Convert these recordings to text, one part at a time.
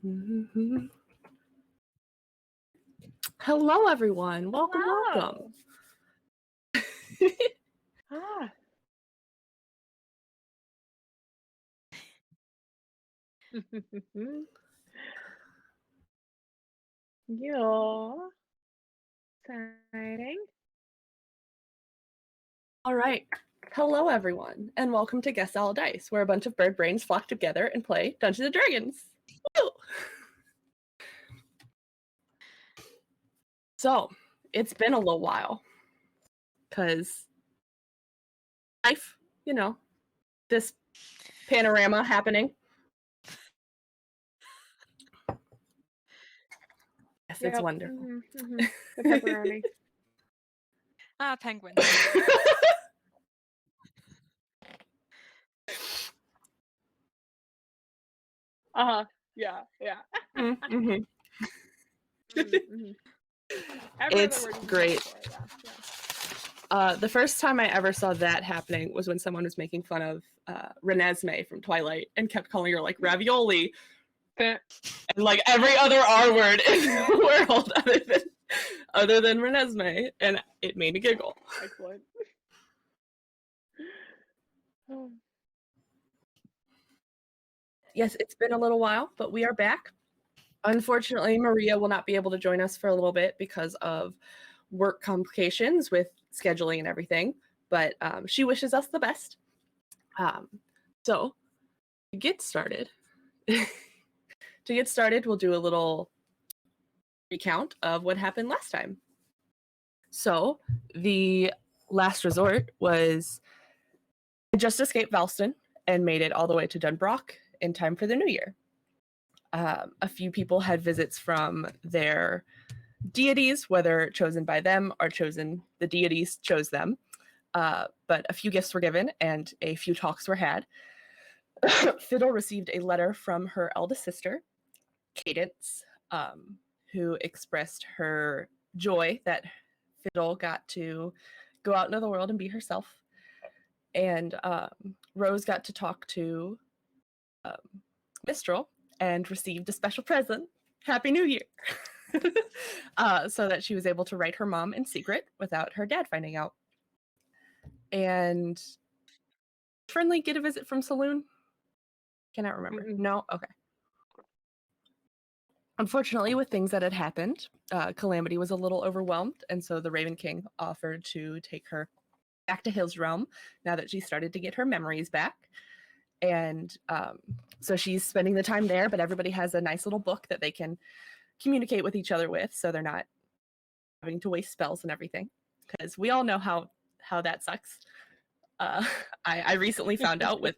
Mm-hmm. Hello, everyone. Welcome, welcome. Ah. Yeah. Exciting. All right. Hello, everyone, and welcome to Guess All Dice, where a bunch of bird brains flock together and play Dungeons & Dragons. Woo! So, it's been a little while, because life, this panorama happening. Yes, it's wonderful. Mm-hmm. The pepperoni. Penguins. Yeah. Mm-hmm. Mm-hmm. It's great. Yeah. The first time I ever saw that happening was when someone was making fun of Renesmee from Twilight and kept calling her like ravioli and like every other R word in the world other than Renesmee, and it made me giggle. Excellent. Yes, it's been a little while, but we are back. Unfortunately, Maria will not be able to join us for a little bit because of work complications with scheduling and everything, but she wishes us the best. So, to get started, we'll do a little recount of what happened last time. So, the last resort was I just escaped Valston and made it all the way to Dunbrock in time for the new year. A few people had visits from their deities, whether chosen by them or the deities chose them. But a few gifts were given and a few talks were had. Fiddle received a letter from her eldest sister, Cadence, who expressed her joy that Fiddle got to go out into the world and be herself. And Rose got to talk to Mistral and received a special present. Happy New Year! So that she was able to write her mom in secret without her dad finding out. And Friendly get a visit from Saloon? Cannot remember. Mm-mm. No? Okay. Unfortunately, with things that had happened, Calamity was a little overwhelmed, and so the Raven King offered to take her back to his realm now that she started to get her memories back. And so she's spending the time there, but everybody has a nice little book that they can communicate with each other with, so they're not having to waste spells and everything, because we all know how that sucks. I recently found out with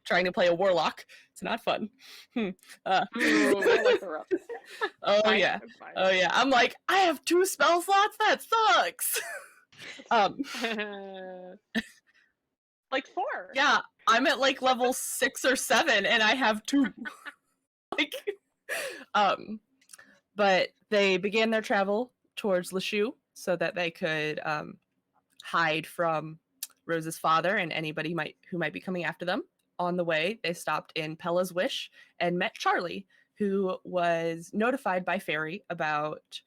trying to play a warlock, it's not fun. Warlocks are rough. Oh yeah. I'm like, I have 2 spell slots. That sucks. Like 4. Yeah, I'm at like level 6 or 7, and I have 2. Like, but they began their travel towards Lachute so that they could hide from Rose's father and anybody who might be coming after them. On the way, they stopped in Pella's Wish and met Charlie, who was notified by Fairy about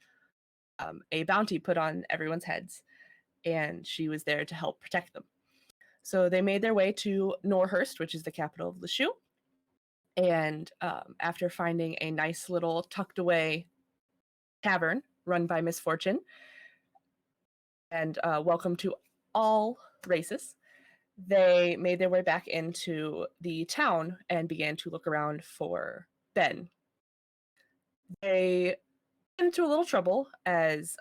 a bounty put on everyone's heads, and she was there to help protect them. So they made their way to Norhurst, which is the capital of Lachute, and after finding a nice little tucked away tavern run by Misfortune, and welcome to all races, they made their way back into the town and began to look around for Ben. They got into a little trouble as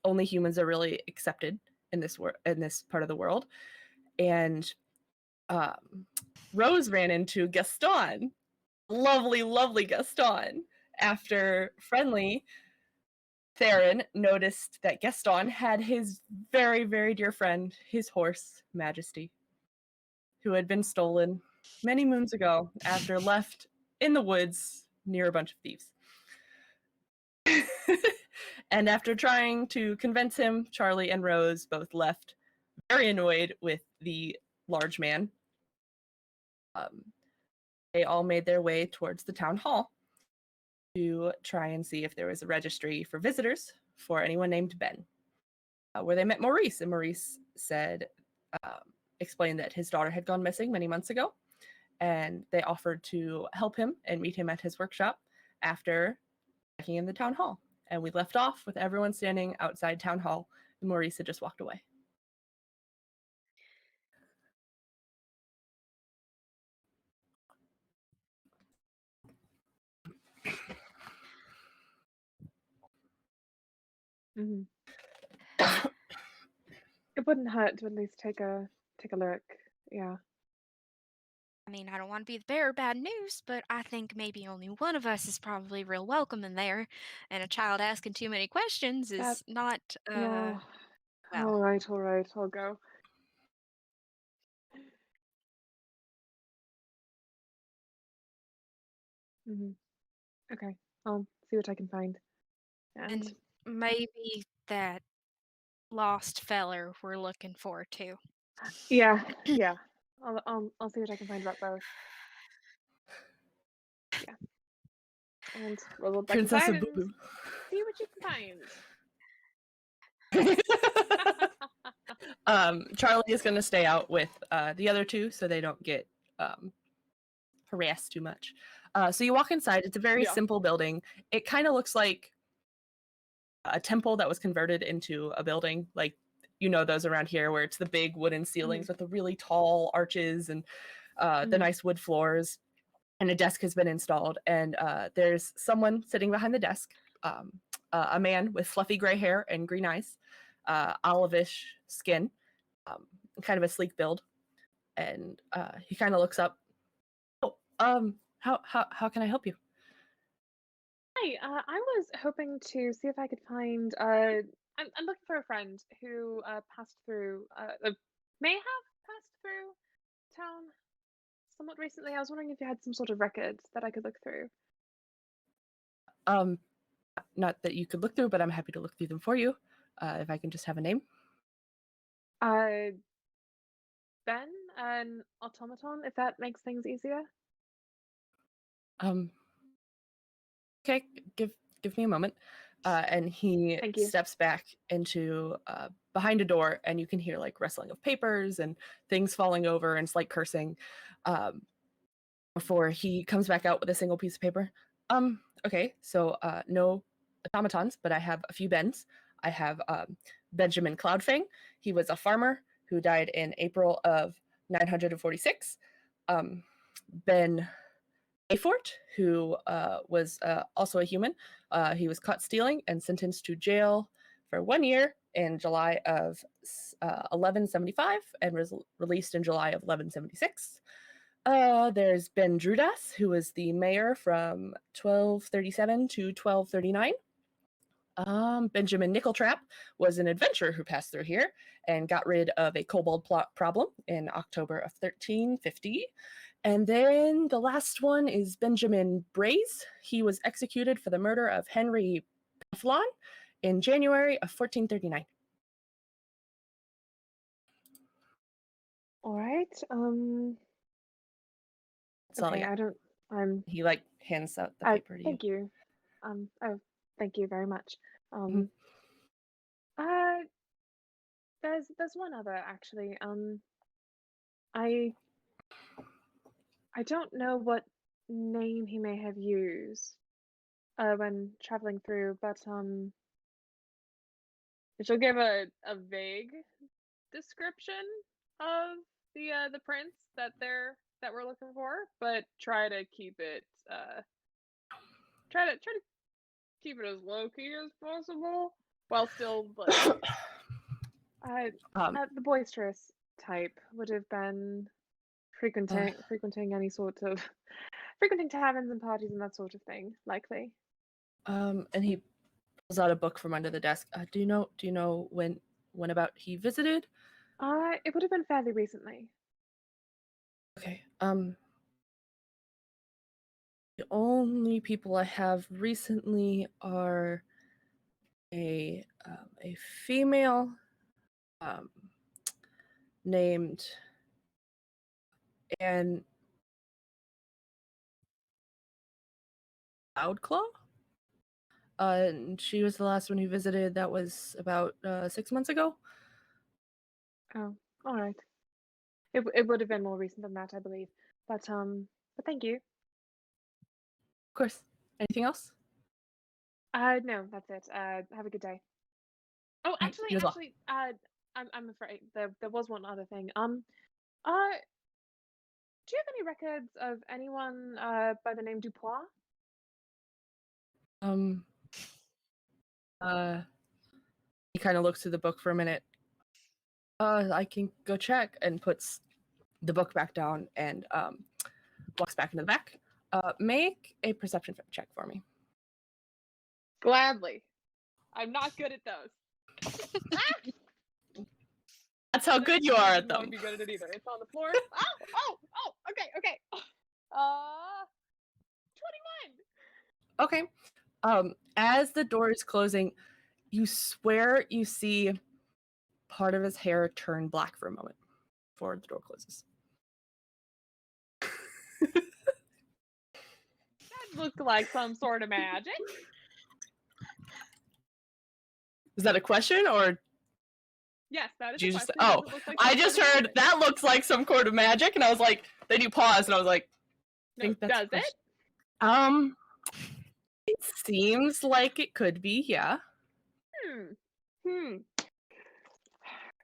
only humans are really accepted in this part of the world, and Rose ran into Gaston, lovely Gaston, after Friendly Therron noticed that Gaston had his very, very dear friend, his horse, Majesty, who had been stolen many moons ago after left in the woods near a bunch of thieves. And after trying to convince him, Charlie and Rose both left, very annoyed with the large man. they all made their way towards the town hall to try and see if there was a registry for visitors for anyone named Ben, where they met Maurice. And Maurice said, explained that his daughter had gone missing many months ago, and they offered to help him and meet him at his workshop after checking in the town hall. And we left off with everyone standing outside town hall, and Maurice had just walked away. Mm-hmm. It wouldn't hurt to at least take a look. Yeah. I mean, I don't want to be the bearer of bad news, but I think maybe only one of us is probably real welcome in there, and a child asking too many questions is not, No. well. All right, I'll go. Mm-hmm. Okay, I'll see what I can find. And maybe that lost feller we're looking for too. Yeah. I'll see what I can find about both. Yeah. And we'll look back Princess inside of and Boo Boo. see what you can find. Charlie is going to stay out with the other two so they don't get harassed too much. So you walk inside. It's a very simple building. It kind of looks like a temple that was converted into a building, like those around here where it's the big wooden ceilings with the really tall arches and the nice wood floors, and a desk has been installed, and there's someone sitting behind the desk, a man with fluffy gray hair and green eyes, olivish skin, kind of a sleek build, and he kind of looks up. Oh, how can I help you? Hi, I was hoping to see if I could find. I'm looking for a friend who passed through, may have passed through town somewhat recently. I was wondering if you had some sort of records that I could look through. Not that you could look through, but I'm happy to look through them for you. If I can just have a name. Ben, an automaton, if that makes things easier. Okay, give me a moment. And he steps back into behind a door, and you can hear like rustling of papers and things falling over and slight cursing before he comes back out with a single piece of paper. Okay, so no automatons, but I have a few Bens. I have Benjamin Cloudfang. He was a farmer who died in April of 946. Ben Ayfort, who was also a human. He was caught stealing and sentenced to jail for 1 year in July of 1175 and was released in July of 1176. There's Ben Drudas, who was the mayor from 1237 to 1239. Benjamin Nickeltrap was an adventurer who passed through here and got rid of a kobold problem in October of 1350. And then the last one is Benjamin Braze. He was executed for the murder of Henry Peflon in January of 1439. All right. Okay, I don't. He like hands out the paper to you. Thank you. Oh, thank you very much. There's one other actually. I don't know what name he may have used when traveling through, but she'll give a vague description of the prince that we're looking for, but try to keep it try to keep it as low key as possible while still like the boisterous type would have been frequenting any sort of frequenting taverns and parties and that sort of thing, likely. And he pulls out a book from under the desk. Do you know when about he visited? It would have been fairly recently. Okay. The only people I have recently are a female named Cloudclaw. And she was the last one who visited. That was about 6 months ago. Oh, all right. It would have been more recent than that, I believe. But thank you. Of course. Anything else? No, that's it. Have a good day. Oh, actually, you as well. I'm afraid there was one other thing. Do you have any records of anyone by the name Dupois? He kind of looks through the book for a minute. I can go check, and puts the book back down and walks back into the back. Make a perception check for me. Gladly. I'm not good at those. That's how good you are at I won't them. be good at it either. It's on the floor. Oh, okay. 21. Okay. As the door is closing, you swear you see part of his hair turn black for a moment before the door closes. That looked like some sort of magic. Is that a question, or Yes, that is you a just? question. Oh, Does it look like I some just sort of heard magic? that looks like some sort of magic, and I was like, then you paused, and I was like, I No, think that's a does it? question. It seems like it could be, yeah.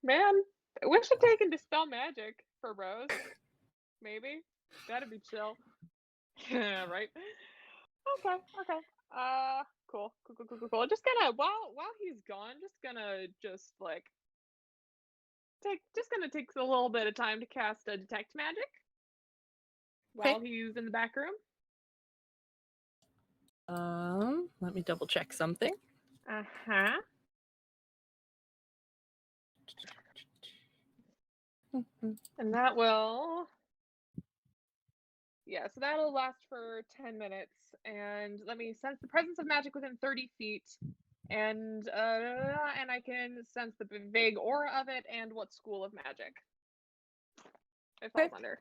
Man, I wish I'd taken Dispel Magic for Rose. Maybe. That'd be chill. Yeah, right? Okay. Cool. Just gonna, while he's gone, just gonna take a little bit of time to cast a Detect Magic while he's in the back room. Let me double check something. Uh-huh. And that will... Yeah, so that'll last for 10 minutes. And let me sense the presence of magic within 30 feet. And I can sense the vague aura of it and what school of magic it falls under.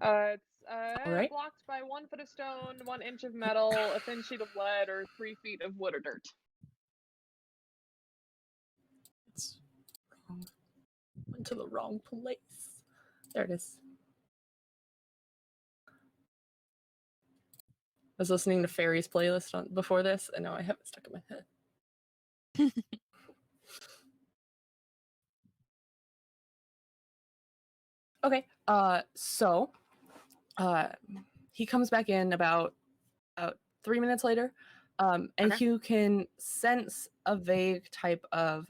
It's blocked by 1 foot of stone, 1 inch of metal, a thin sheet of lead, or 3 feet of wood or dirt. It's wrong. Went to the wrong place. There it is. I was listening to Fairy's playlist before this, and now I have it stuck in my head. Okay. So he comes back in about 3 minutes later, and you can sense a vague type of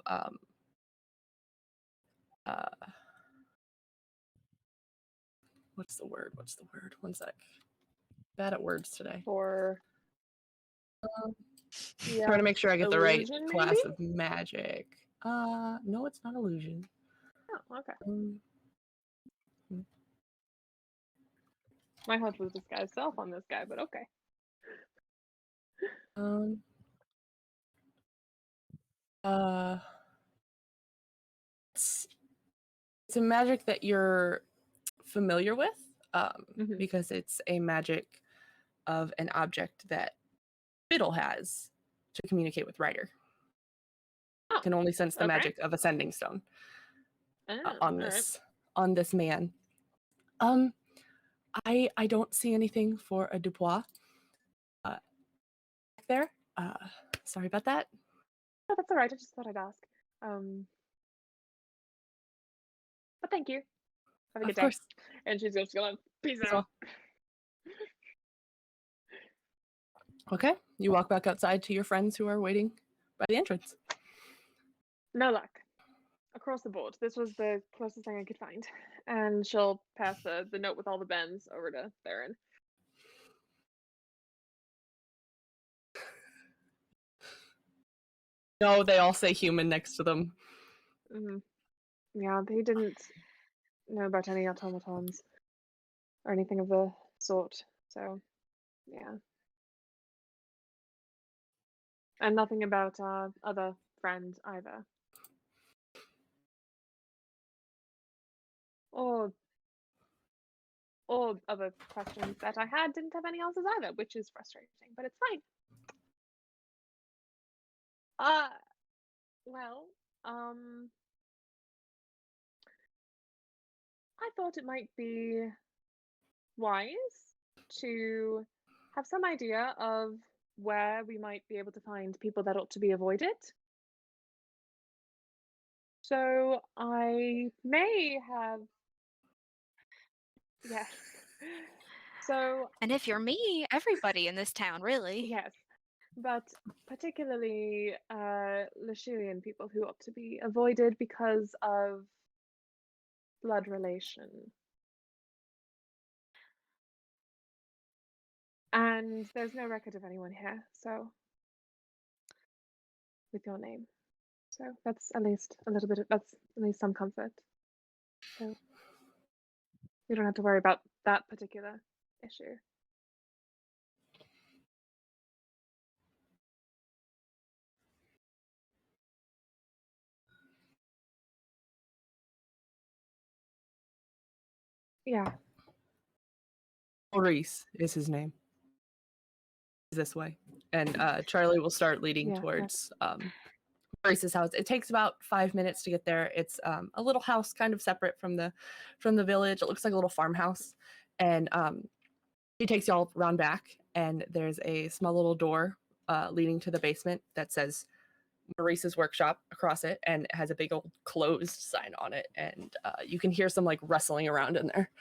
what's the word? 1 sec. Bad at words today. Trying to make sure I get the right class of magic. No, it's not illusion. Oh, okay. My hunch was disguise self on this guy, but okay. It's a magic that you're familiar with, because it's a magic of an object that Fiddle has to communicate with Ryder. Oh, can only sense the magic of Ascending Stone on this man. I don't see anything for a Dupois back there. Sorry about that. Oh, that's all right. I just thought I'd ask. But thank you. Have a good day. Of course. And she's just gonna peace out. Okay, you walk back outside to your friends who are waiting by the entrance. No luck. Across the board. This was the closest thing I could find. And she'll pass the note with all the bends over to Therron. No, they all say human next to them. Yeah, they didn't know about any automatons or anything of the sort. So, yeah. And nothing about our other friend either. all other questions that I had didn't have any answers either, which is frustrating, but it's fine. Well, I thought it might be wise to have some idea of where we might be able to find people that ought to be avoided. So I may have, yes. So And if you're me, everybody in this town, really. yes, but particularly Lashirian people who ought to be avoided because of blood relation. And there's no record of anyone here, so with your name. So that's at least a little bit of, that's at least some comfort. So we don't have to worry about that particular issue. Yeah. Maurice is his name. This way, and Charlie will start leading Yeah, towards Maurice's house. It takes about 5 minutes to get there. It's a little house, kind of separate from the village. It looks like a little farmhouse, and he takes y'all around back, and there's a small little door leading to the basement that says Maurice's workshop across it, and it has a big old closed sign on it, and you can hear some like rustling around in there.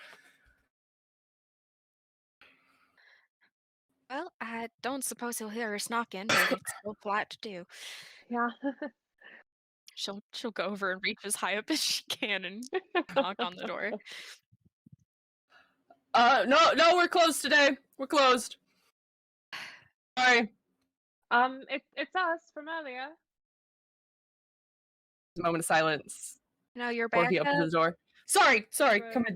Well, I don't suppose he'll hear us knocking, but it's so polite to do. yeah. She'll go over and reach as high up as she can and knock on the door. No, we're closed today. We're closed. Sorry. It's us from earlier. A moment of silence No, you're before back he opens up. the door. Sorry. Right. Come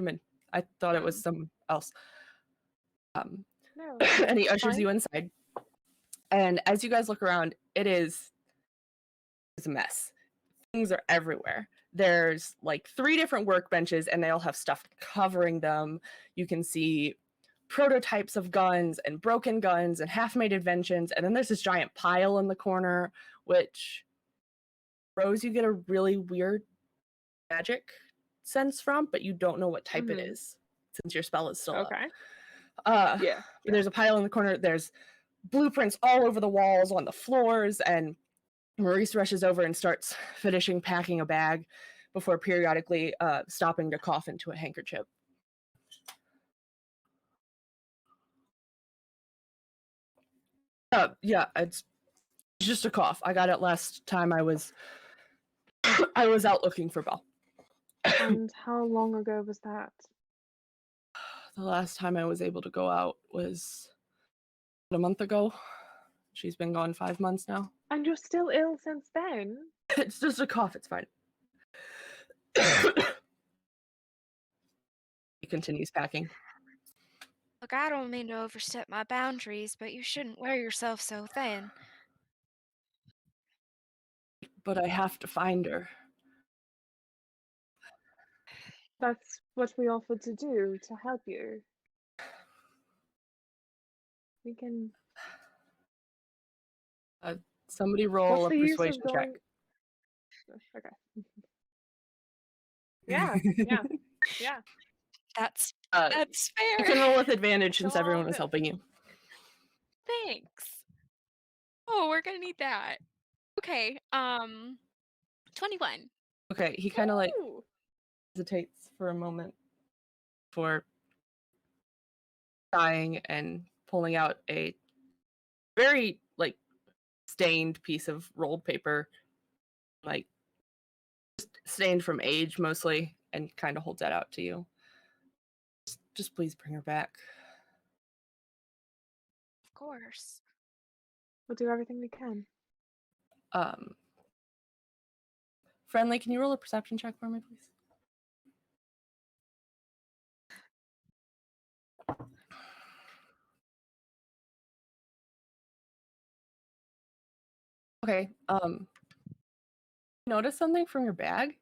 in. I thought it was someone else. No. And he it's ushers fine. you inside. And as you guys look around, it's a mess. Things are everywhere. There's like 3 different workbenches, and they all have stuff covering them. You can see prototypes of guns and broken guns and half-made inventions, and then there's this giant pile in the corner, which Rose, you get a really weird magic sense from, but you don't know what type it is since your spell is still Okay. up. Yeah. There's a pile in the corner. There's blueprints all over the walls, on the floors, and Maurice rushes over and starts finishing packing a bag before periodically stopping to cough into a handkerchief. Yeah, it's just a cough. I got it last time I was out looking for Belle. And how long ago was that? The last time I was able to go out was a month ago. She's been gone 5 months now. And you're still ill since then? It's just a cough, it's fine. He continues packing. Look, I don't mean to overstep my boundaries, but you shouldn't wear yourself so thin. But I have to find her. That's what we offered to do, to help you. We can... Somebody roll What's a the use of persuasion check. going... Okay. Yeah. That's You fair. can roll with advantage since So everyone I'll is go. helping you. Thanks. Oh, we're gonna need that. Okay, 21. Okay, he kind of like Ooh. hesitates for a moment before sighing and pulling out a very like stained piece of rolled paper, like just stained from age mostly, and kind of holds that out to you. Just please bring her back. Of course. We'll do everything we can. Friendly, can you roll a perception check for me, please? Okay. Notice something from your bag.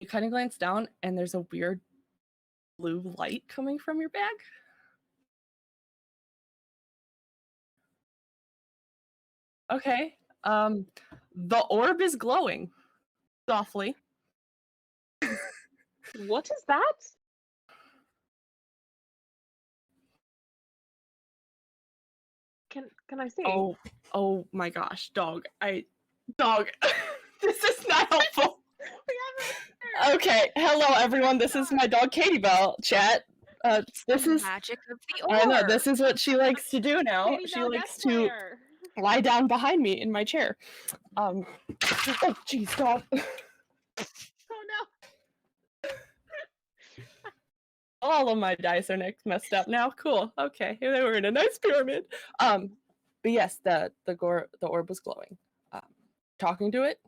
You kind of glance down, and there's a weird blue light coming from your bag. Okay. The orb is glowing softly. What is that? Can I see? Oh my gosh, dog. Dog. This is not helpful. Okay, hello everyone. This is my dog Katie Bell. Chat. This is magic of the orb. I know this is what she likes to do now. Katie She Bell likes guest to player. lie down behind me in my chair. Oh jeez, dog. Oh no. All of my dice are messed up now. Cool. Okay, they were in a nice pyramid. But yes, the orb was glowing. Talking to it.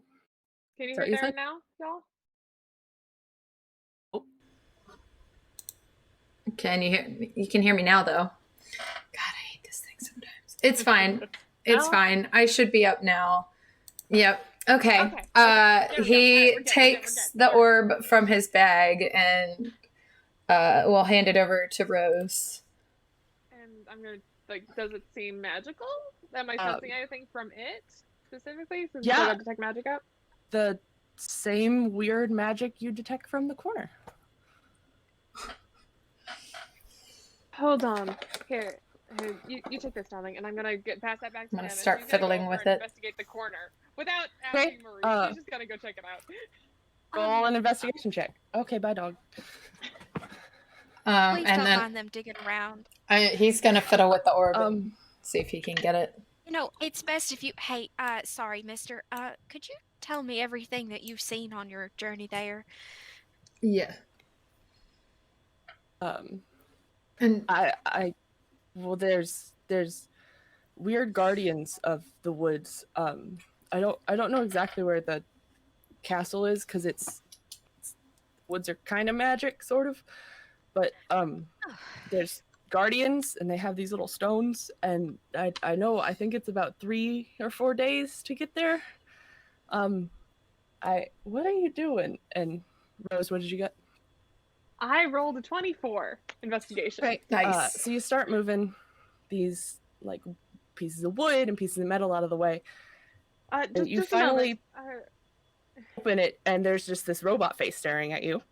Can you Sorry, hear is Therron that- now, y'all? Oh, Can you hear me? You can hear me now, though. God, I hate this thing sometimes. It's fine. It's No? fine. I should be up now. Yep. Okay. Okay. There we go. He Alright, we're good, takes we're good. the orb from his bag and will hand it over to Rose. And I'm gonna does it seem magical? Am I sensing anything from it specifically? Since yeah. I got detect magic up? The same weird magic you detect from the corner. Hold on. Here, you take this, darling, and I'm gonna pass that back to I'm gonna him, and start she's gonna go fiddling over with and it. Investigate the corner without Okay, asking Maurice. She's just gonna go check it out. Roll an investigation check. Okay, bye, dog. Please And don't then mind them digging around. he's gonna fiddle with the orb and see if he can get it. You know, it's best if you. Hey, sorry, Mister. Could you tell me everything that you've seen on your journey there? Yeah. And Well, there's weird guardians of the woods. I don't know exactly where the castle is because it's woods are kind of magic, sort of. But there's guardians and they have these little stones, and I think it's about 3 or 4 days to get there. What are you doing? And Rose, what did you get? I rolled a 24 investigation. Right. Nice. So you start moving these like pieces of wood and pieces of metal out of the way. You Just finally a moment. open it, and there's just this robot face staring at you.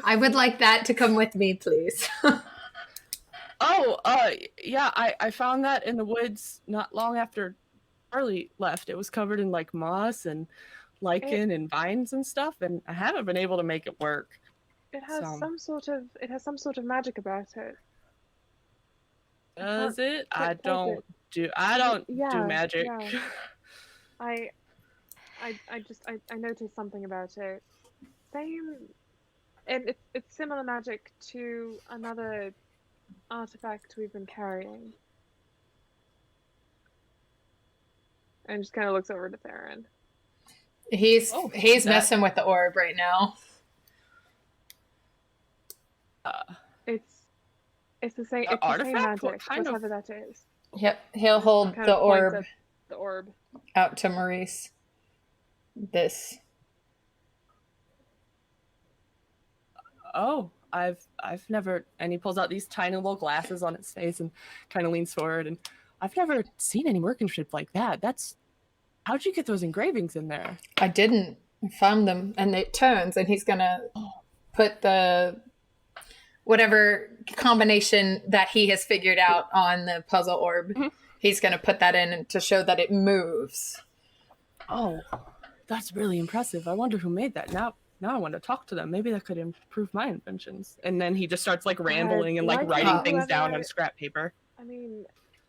I would like that to come with me, please. Yeah, I found that in the woods not long after Charlie left. It was covered in like moss and lichen and vines and stuff, and I haven't been able to make it work. It has some sort of magic about it. Does it? I place don't it. do magic. Yeah. I noticed something about it. Same, and it's similar magic to another artifact we've been carrying. And just kind of looks over to Therron. He's messing with the orb right now. It's the same. It's artifact? the same magic. What kind whatever that is. Yep, he'll hold Kind the of points orb at the orb out to Maurice. This. Oh, I've never. And he pulls out these tiny little glasses on his face and kind of leans forward. And I've never seen any workmanship like that. How'd you get those engravings in there? I didn't. I found them, and it turns, and he's gonna put the whatever combination that he has figured out on the puzzle orb. Mm-hmm. He's gonna put that in to show that it moves. Oh, that's really impressive. I wonder who made that. Now I want to talk to them. Maybe that could improve my inventions. And then he just starts like rambling and like writing things down on scrap paper. I mean,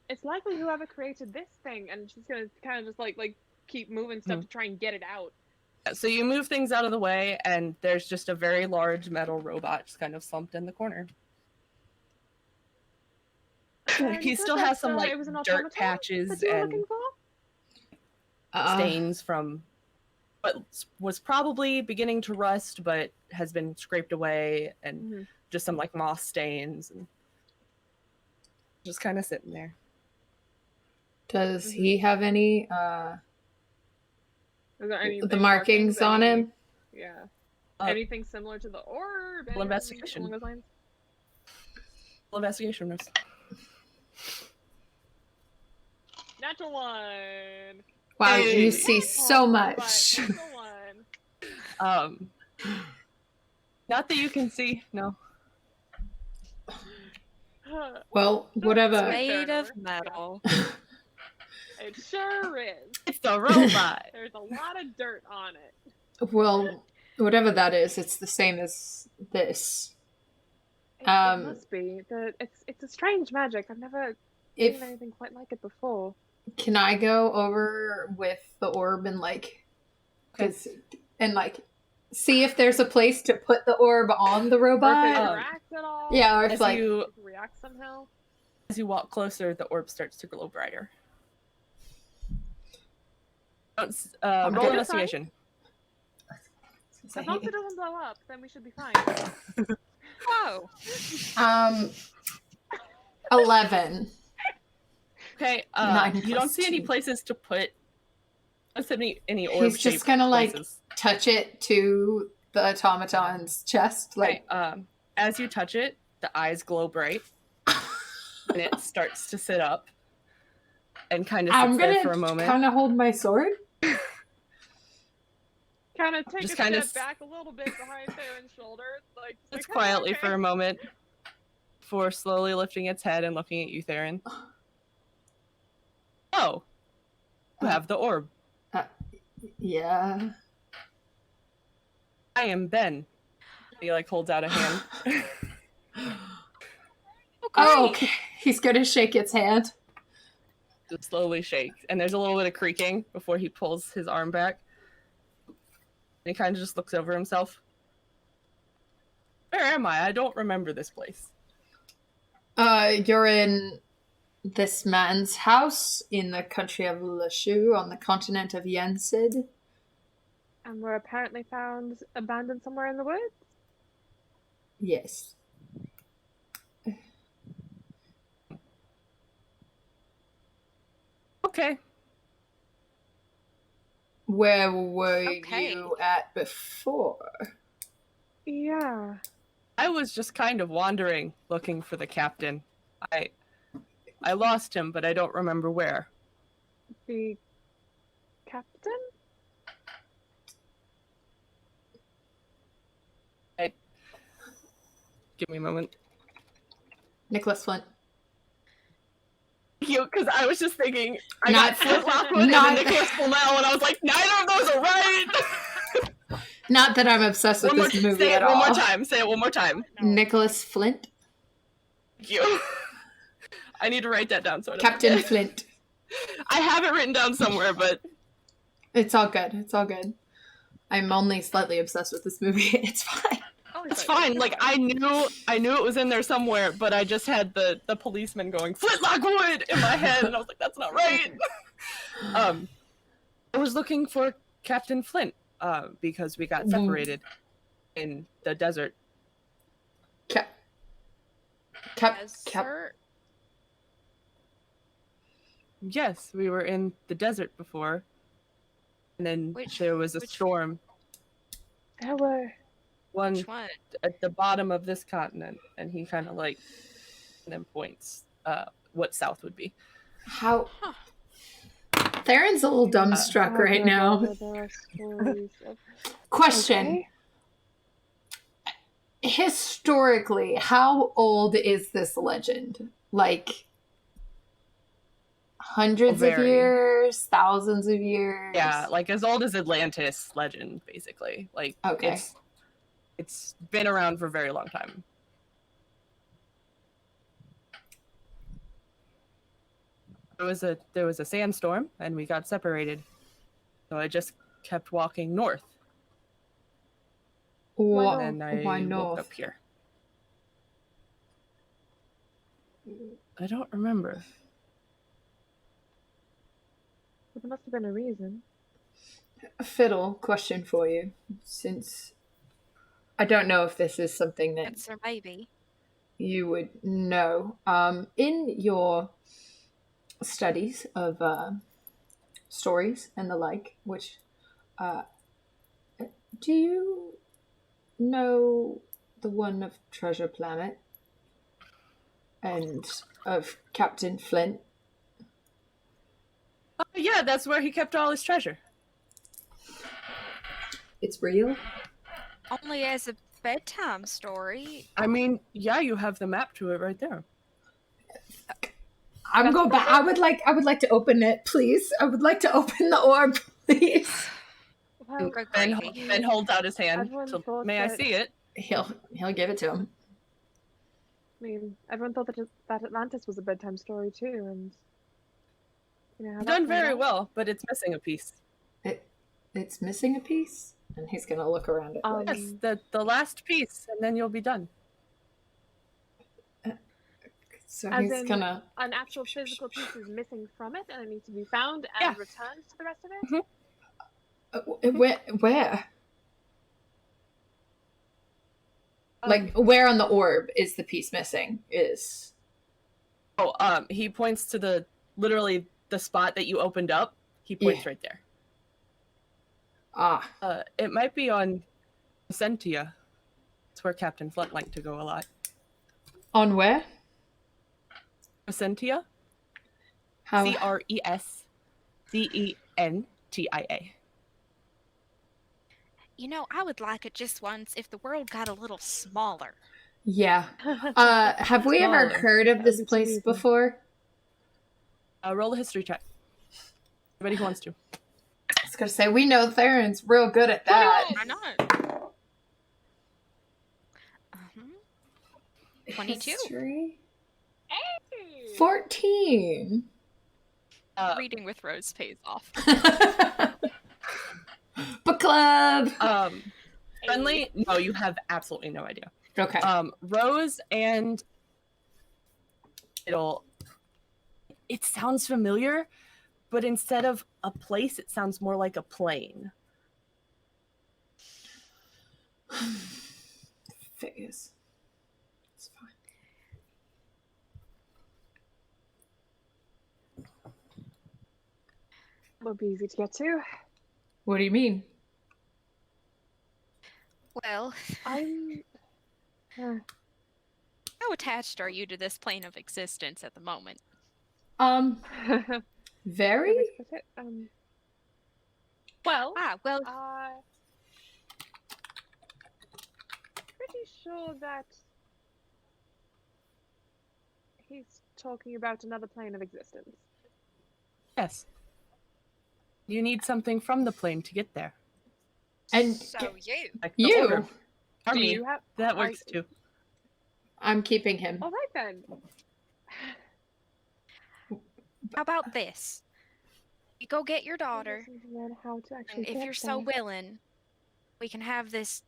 it's likely whoever created this thing, and she's gonna kind of just like keep moving stuff to try and get it out. So you move things out of the way, and there's just a very large metal robot just kind of slumped in the corner. He still has some like dirt patches and stains from what was probably beginning to rust, but has been scraped away, and just some like moss stains, and just kind of sitting there. Does he have any? Is there any the markings on him? Yeah. Anything similar to the orb? Anything investigation. along those lines? Investigation, Nurse. Natural 1. Wow, Hey. you see so much. Natural 1. Not that you can see. No. Well, It's whatever. made of Turnover. metal. It sure is. It's a robot. There's a lot of dirt on it. Well, whatever that is, it's the same as this. It must be. It's a strange magic. I've never If seen anything quite like it before. Can I go over with the orb and see if there's a place to put the orb on the Or if it robot? interacts at all. Yeah, or if As like you If it reacts somehow. as you walk closer, the orb starts to glow brighter. Roll good. investigation. As long as it doesn't blow up, then we should be fine. Whoa. 11. Okay. 9 You don't plus see any 2. places to put. Any orb. He's just gonna touch it to the automaton's chest, like. Okay, as you touch it, the eyes glow bright, and it starts to sit up, and kind of I'm sits there gonna for a moment. kind of hold my sword. Kind of take Just a kinda step back a little bit behind Therron's shoulders. Sits quietly for a moment, before slowly lifting its head and looking at you, Therron. Oh, you have the orb. Yeah. I am Ben. He holds out a hand. Oh, okay. He's gonna shake its hand. Just slowly shakes, and there's a little bit of creaking before he pulls his arm back. And he kind of just looks over himself. Where am I? I don't remember this place. You're in this man's house in the country of Lashu on the continent of Yensid. And we're apparently found abandoned somewhere in the woods? Yes. Okay. Where were Okay. you at before? Yeah. I was just kind of wandering, looking for the captain. I lost him, but I don't remember where. The captain? Give me a moment. Nicholas Flint. You, because I was just thinking, I Not- got Flint Lockwood not- and then Nicholas Flamel, and I was like, neither of those are right! Not that I'm obsessed with One more, this movie say at it one all. more time. Say it one more time. No. Nicholas Flint? Thank you. I need to write that down so I don't Captain forget. Flint. I have it written down somewhere, but It's all good. It's all good. I'm only slightly obsessed with this movie. It's fine. Oh, it's fine. I knew it was in there somewhere, but I just had the policeman going Flint Lockwood in my head, and I was like, that's not right. I was looking for Captain Flint because we got separated in the desert. Desert? Yes, we were in the desert before, and then there was a storm. There were. Which one? At the bottom of this continent, and he kind of and then points what south would be. How? Therron's a little dumbstruck right now. Question. Okay. Historically, how old is this legend? Hundreds of years, thousands of years? Yeah, as old as Atlantis legend, basically. Okay. It's been around for a very long time. There was a sandstorm, and we got separated. So I just kept walking north. And then I Why woke north? up here. I don't remember. Well, there must have been a reason. Fiddle, question for you. Since I don't know if this is something that Answer maybe. you would know. In your studies of stories and the like, which do you know the one of Treasure Planet and of Captain Flint? Yeah, that's where he kept all his treasure. It's real? Only as a bedtime story. I mean, yeah, you have the map to it right there. I'm going back. I would like to open it, please. I would like to open the orb, please. Well, Go Ben, crazy. ben holds out his hand. Everyone So, thought may I that- see it? He'll give it to him. I mean, everyone thought that Atlantis was a bedtime story too, and you know how You've that done turned very out? well, but it's missing a piece. It's missing a piece, and he's gonna look around it. Yes, the last piece, and then you'll be done. So As he's in- gonna. An actual physical piece is missing from it, and it needs to be found and Yeah. returned to the rest of it. Where? Um, Like, where on the orb is the piece missing? Is He points to literally the spot that you opened up. He points Yeah. right there. It might be on Sentia. It's where Captain Flint liked to go a lot. on where? Sentia? How? CRESCENTIA. You know, I would like it just once if the world got a little smaller. Yeah. Have we ever Smaller. heard of this That'd be place amazing. before? Roll a history check. Anybody who wants to. I was gonna say we know Therron's real good at that. I know. 22. History? Hey! 14. Reading with Rose pays off. Book club. Friendly? No, you have absolutely no idea. Okay. Rose and it sounds familiar, but instead of a place, it sounds more like a plane. Figures. It's fine. Will be easy to get to. What do you mean? Well, I'm. how attached are you to this plane of existence at the moment? Very? Well, Well, pretty sure that he's talking about another plane of existence. Yes. You need something from the plane to get there. And so you. Like the you. order. Or Do me. you have? That works I- too. I'm keeping him. All right then. How about this? You go get your I'm daughter, listening to learn how to actually and if get you're so there. willing, we can have this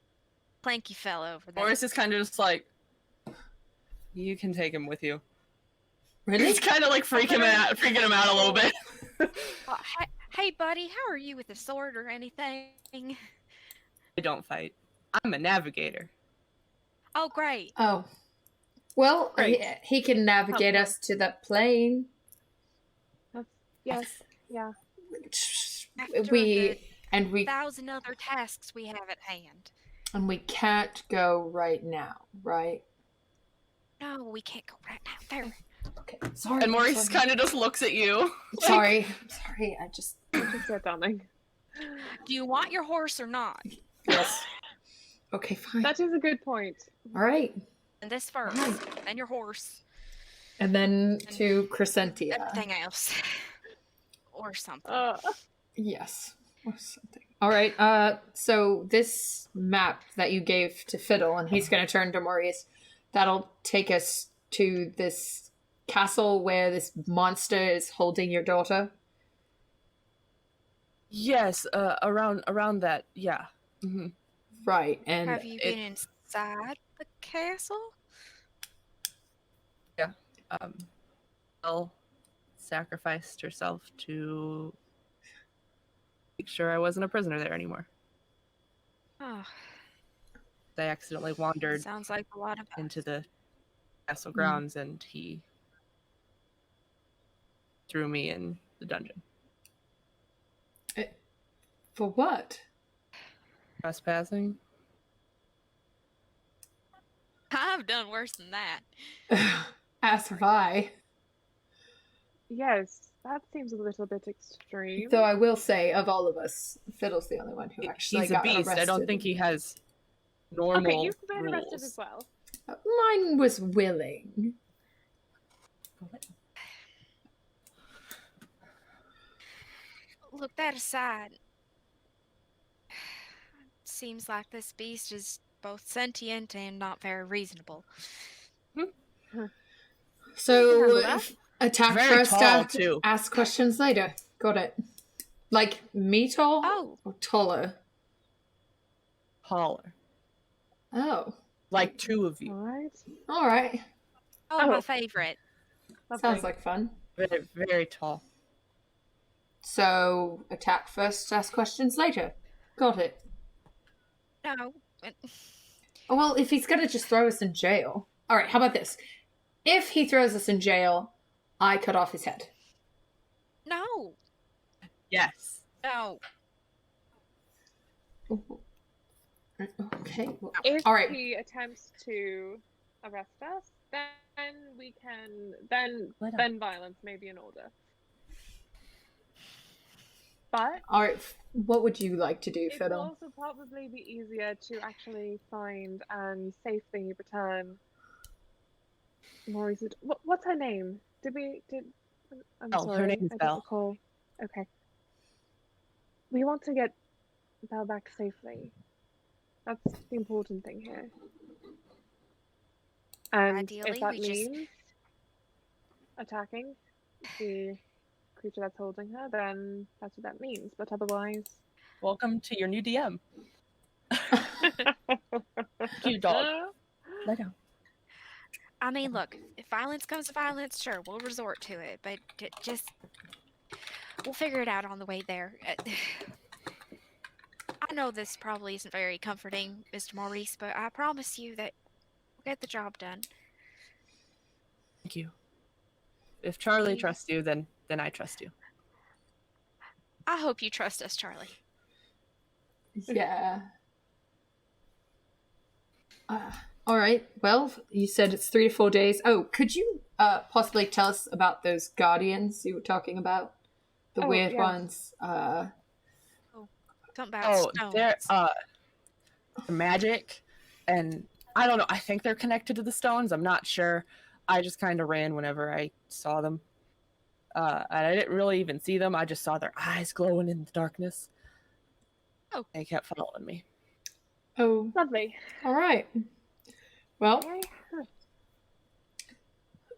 planky fella over there. Maurice is kind of just like, you can take him with you. Really? It's kind of like freaking him out a little bit. Hey, buddy, how are you with a sword or anything? I don't fight. I'm a navigator. Oh, great. Oh. Well, Great. he can navigate Okay. us to that plane. Yes. Yeah. After We the 1,000 other tasks we have at hand. can't go right now, right? No, we can't go right now. There. Okay. Sorry. And Maurice kind of just looks at you. Sorry. I just Just said something. Do you want your horse or not? yes. Okay, fine. That is a good point. All right. And this first, Right. then your horse, And then to Crescentia. everything else. Or something. Yes. Or something. All right. So this map that you gave to Fiddle, and he's going to turn to Maurice, that'll take us to this castle where this monster is holding your daughter. Yes, around that, yeah. Mm-hmm. Right. And Have you been inside the castle? Elle sacrificed herself to make sure I wasn't a prisoner there anymore. Oh, I accidentally wandered sounds like a lot of. into the castle grounds, and he threw me in the dungeon. for what? Trespassing. I've done worse than that. As have I. Yes, that seems a little bit extreme. Though I will say, of all of us, Fiddle's the only one who actually He's a got beast. arrested. I don't think he has normal Okay, you've been arrested rules. as well. Mine was willing. Look, that aside, seems like this beast is both sentient and not very reasonable. So, Remember that? attack Very first, tall, too. ask questions later. Got it. Like, me tall? Oh. Or taller? Taller. Oh. Like two of you. Alright. Alright. Oh, my Oh. favorite. Sounds like fun. Very, very tall. So, attack first, ask questions later. Got it. No. Oh, well, if he's gonna just throw us in jail. Alright, how about this? If he throws us in jail, I cut off his head. No. Yes. No. Okay. Well, If all right. he attempts to arrest us, then we can then violence may be in order. But All right. What would you like to do, it will Fiddle? also probably be easier to actually find and safely return Maurice. What's her name? I'm Belle. sorry. Her name's I don't Belle. recall. Okay. We want to get Belle back safely. That's the important thing here. And Ideally, if that we just- means attacking the creature that's holding her, then that's what that means. But otherwise, Welcome to your new DM. Cute dog. Let down. I mean, look, if violence comes to violence, sure, we'll resort to it, but just... We'll figure it out on the way there. I know this probably isn't very comforting, Mr. Maurice, but I promise you that we'll get the job done. Thank you. If Charlie Please. trusts you, then I trust you. I hope you trust us, Charlie. Yeah. All right. Well, you said it's 3 to 4 days. Oh, could you possibly tell us about those guardians you were talking about? The Oh, weird yes. ones. Something about Oh, stones. they're magic, and I don't know. I think they're connected to the stones. I'm not sure. I just kind of ran whenever I saw them. And I didn't really even see them. I just saw their eyes glowing in the darkness. Oh. They kept following me. Oh, lovely. all right. Well, Okay.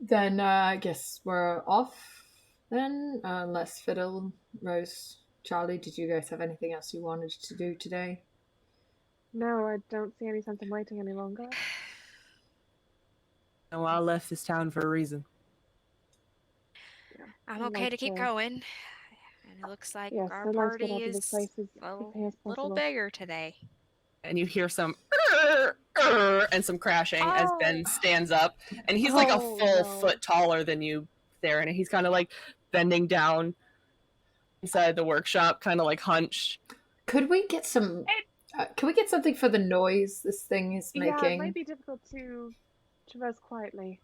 then I guess we're off then. Unless Fiddle, Rose, Charlie, did you guys have anything else you wanted to do today? No, I don't see any sense in waiting any longer. No, I left this town for a reason. I'm I'd okay like to keep to- going. And it looks like Yes, our I'd like to get party out of this is place as a quickly as little possible. bigger today. And you hear some and some crashing as Ben Oh. stands up, and he's like a Oh, full no. foot taller than you, Therron, and he's kind of like bending down inside the workshop, kind of like hunched. Could we get some? Can we get something for the noise this thing is Yeah, it making? might be difficult to traverse quietly.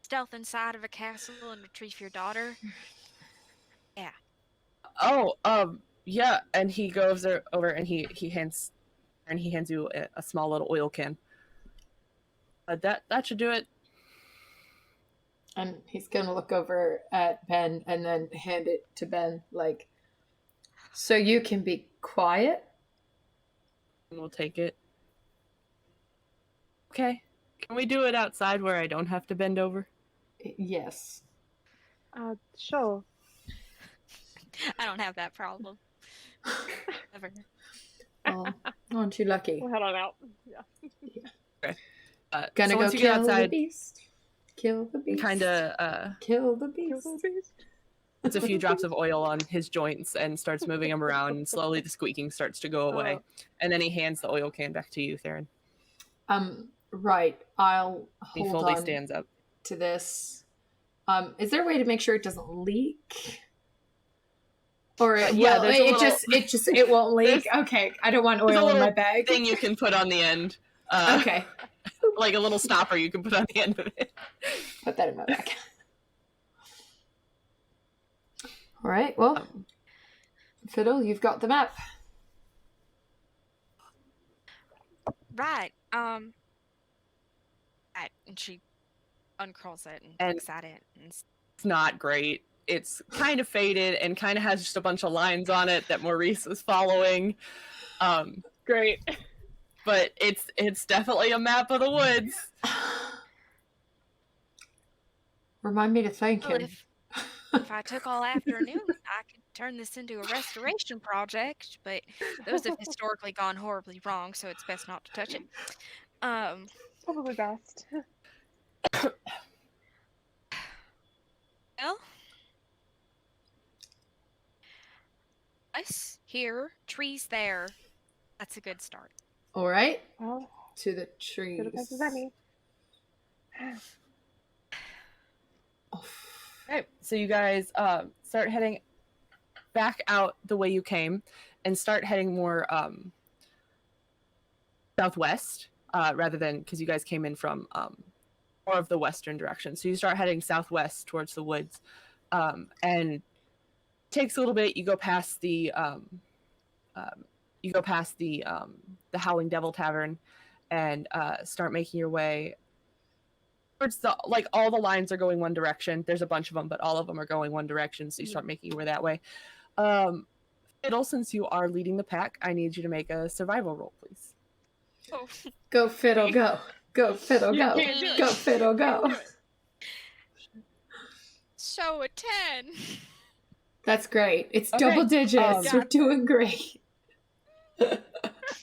Stealth inside of a castle and retrieve your daughter. Oh, yeah, and he goes over and he hands you a small little oil can. That should do it. And he's gonna look over at Ben and then hand it to Ben, like, so you can be quiet. And we'll take it. Okay, can we do it outside where I don't have to bend over? Yes. Sure. I don't have that problem. Ever. Oh, aren't you lucky? We'll head on out. Yeah. Gonna so go once you get kill the outside, beast. Kill the beast. kind of kill the Kill beast. the beast. puts a few drops of oil on his joints and starts moving them around, and slowly the squeaking starts to go away. And then he hands the oil can back to you, Therron. Right. I'll He hold fully on stands up. to this. Is there a way to make sure it doesn't leak? Or yeah, well, there's a it won't leak. Okay, I don't want there's a oil in my little bag. Thing you can put on the end. Okay. like a little stopper you can put on the end of it. Put that in my bag. All right. Well, Fiddle, you've got the map. Right. And she uncurls it and And- looks at it. And It's not great. It's kind of faded and kind of has just a bunch of lines on it that Maurice was following. Great. But it's definitely a map of the woods. Remind me to thank well, him. if I took all afternoon, I could turn this into a restoration project, but those have historically gone horribly wrong, so it's best not to touch it. Probably best. Well, ice here, trees there. That's a good start. All right. Well, To the trees. good as any. Oh. Okay, so you guys start heading back out the way you came and start heading more southwest rather than because you guys came in from more of the western direction. So you start heading southwest towards the woods, and it takes a little bit. You go past the Howling Devil Tavern, and start making your way towards the all the lines are going one direction. There's a bunch of them, but all of them are going one direction. So you start making your way that way. Fiddle, since you are leading the pack, I need you to make a survival roll, please. Oh, Go, Fiddle, go. Go, Fiddle, You go. can't do it. Go, Fiddle, go. Do it. so a 10. That's great. It's Okay, double digits. You're doing great.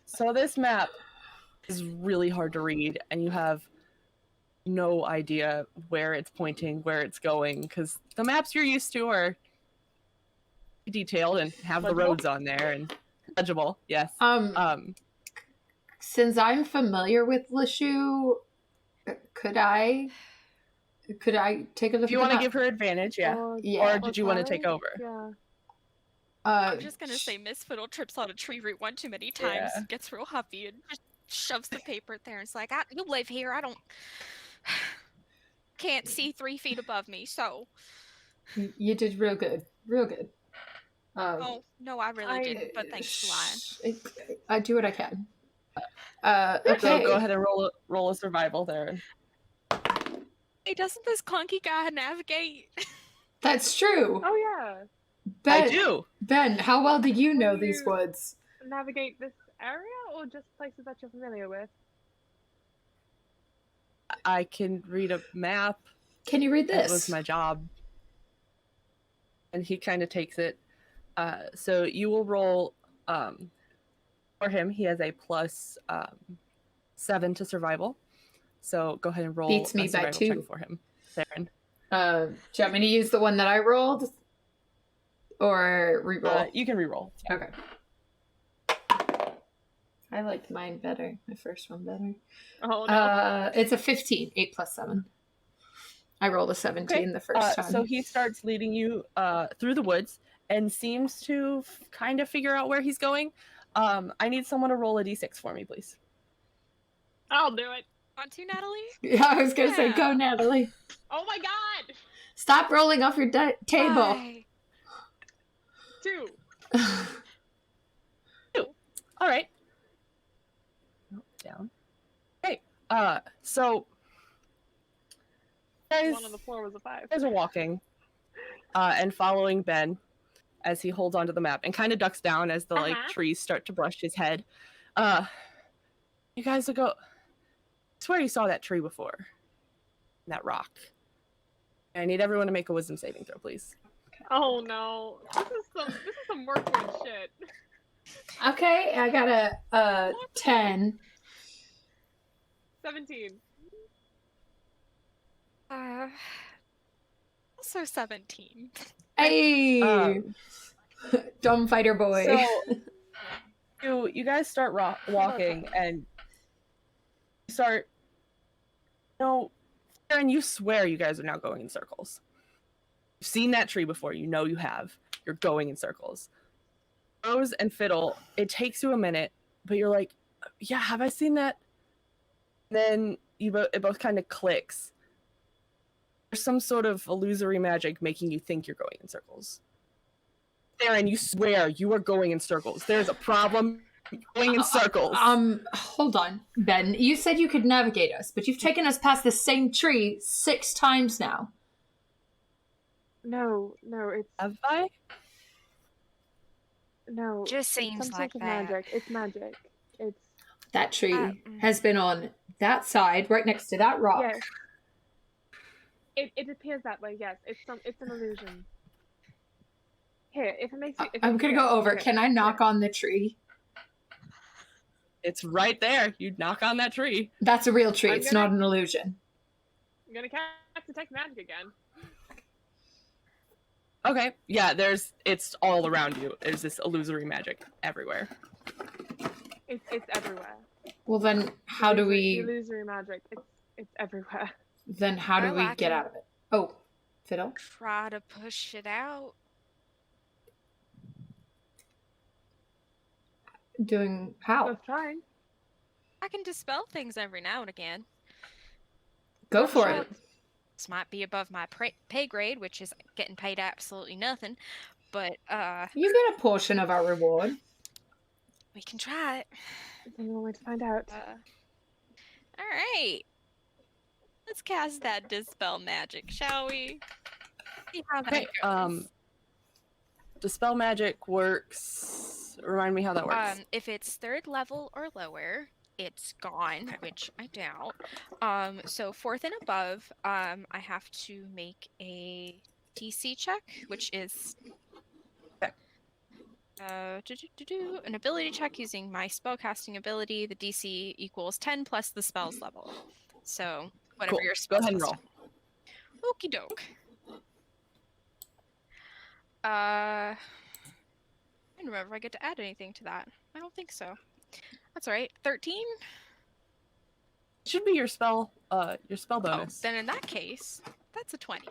So this map is really hard to read, and you have no idea where it's pointing, where it's going, because the maps you're used to are detailed and have the Legible? roads on there and legible. Yes. Since I'm familiar with Lishu, could I take a look If you at want to the give her advantage, yeah. Yeah. Or did you want to take over? Yeah. I'm just gonna say Miss Fiddle trips on a tree root one too many times, Yeah. gets real huffy, and just shoves the paper there. And it's like, you live here. I don't. Can't see 3 feet above me, so. You did real good. Real good. Oh, no, I really didn't, but thanks for lying. I do what I can. So Okay. go ahead and roll a survival there. Hey, doesn't this clunky guy navigate? That's true. Oh yeah. Ben, I do. Ben, how well do you know Will these you- woods? Navigate this area or just places that you're familiar with? I can read a map. Can you read That this? was my job. And he kind of takes it. So you will roll for him. He has a plus 7 to survival. So go ahead and roll Beats me a by survival 2. check for him, Therron. Do you want me to use the one that I rolled? Or reroll? You can reroll. Okay. I liked mine better. My first one better. Oh no. It's a 15. 8 plus 7. I rolled a 17 the first time. So he starts leading you through the woods and seems to kind of figure out where he's going. I need someone to roll a d6 for me, please. I'll do it. Want to, Natalie? Yeah, I was going to say, go, Yeah. Natalie. Oh my god. Stop rolling off your table. Bye. 2. All right. Down. Okay. So guys, One on the floor was a 5. you guys are walking and following Ben as he holds onto the map and kind of ducks down as the trees start to brush his head. You guys will go. I swear you saw that tree before. That rock. I need everyone to make a wisdom saving throw, please. Oh no. This is some Morkwood shit. Okay, I got a 10. 17. Also 17. Hey! Dumb fighter boy. So you guys start walking and you start. No, Therron, you swear you guys are now going in circles. You've seen that tree before. You know you have. You're going in circles. Rose and Fiddle, it takes you a minute, but you're like, yeah, have I seen that? Then it both kind of clicks. There's some sort of illusory magic making you think you're going in circles. Therron, you swear you are going in circles. There's a problem going in circles. Hold on, Ben. You said you could navigate us, but you've taken us past the same tree 6 times now. No, it's Have I? no. Just it's seems some like sort of that. magic. It's magic. It's That tree has been on that side, right next to that rock. yes. It appears that way. Yes, it's an illusion. Here, if it makes you. I'm gonna go over. Can I knock on the tree? It's right there. You knock on that tree. That's a real tree. I'm It's gonna- not an illusion. I'm gonna cast detect magic again. Okay. Yeah, it's all around you. There's this illusory magic everywhere. It's everywhere. Well, then how do we? Illusory magic. It's everywhere. Then how do Oh, we I get can- out of it? Oh, Fiddle. Try to push it out. Doing how? Worth trying. I can dispel things every now and again. Go for it. This might be above my pay grade, which is getting paid absolutely nothing. But You get a portion of our reward. we can try it. Is anyone way to find out? All right. Let's cast that dispel magic, shall we? See how that Okay. goes. Dispel magic works. Remind me how that works. If it's 3rd level or lower, it's gone, which I doubt. So 4th and above, I have to make a DC check, which is an ability check using my spellcasting ability. The DC equals 10 plus the spell's level. So whatever Cool. your Go spell. ahead and roll. Okie doke. I don't remember if I get to add anything to that. I don't think so. That's all right. 13? Should be your spell bonus. Oh, then in that case, that's a 20.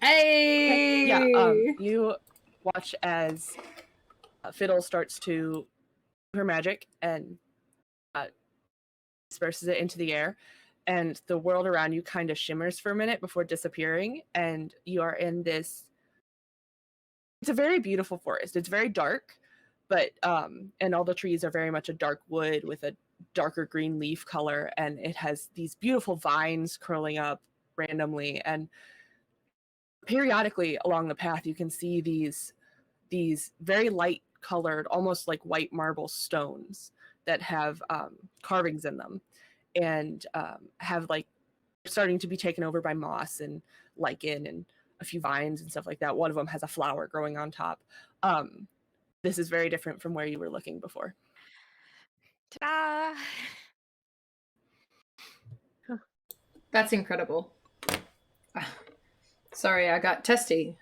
Hey. Yeah. You watch as Fiddle starts to her magic and disperses it into the air, and the world around you kind of shimmers for a minute before disappearing, and you are in this. It's a very beautiful forest. It's very dark, but and all the trees are very much a dark wood with a darker green leaf color, and it has these beautiful vines curling up randomly, and periodically along the path you can see these very light colored, almost like white marble stones that have carvings in them, and have like starting to be taken over by moss and lichen and a few vines and stuff like that. One of them has a flower growing on top. This is very different from where you were looking before. Ta-da! That's incredible. Sorry, I got testy.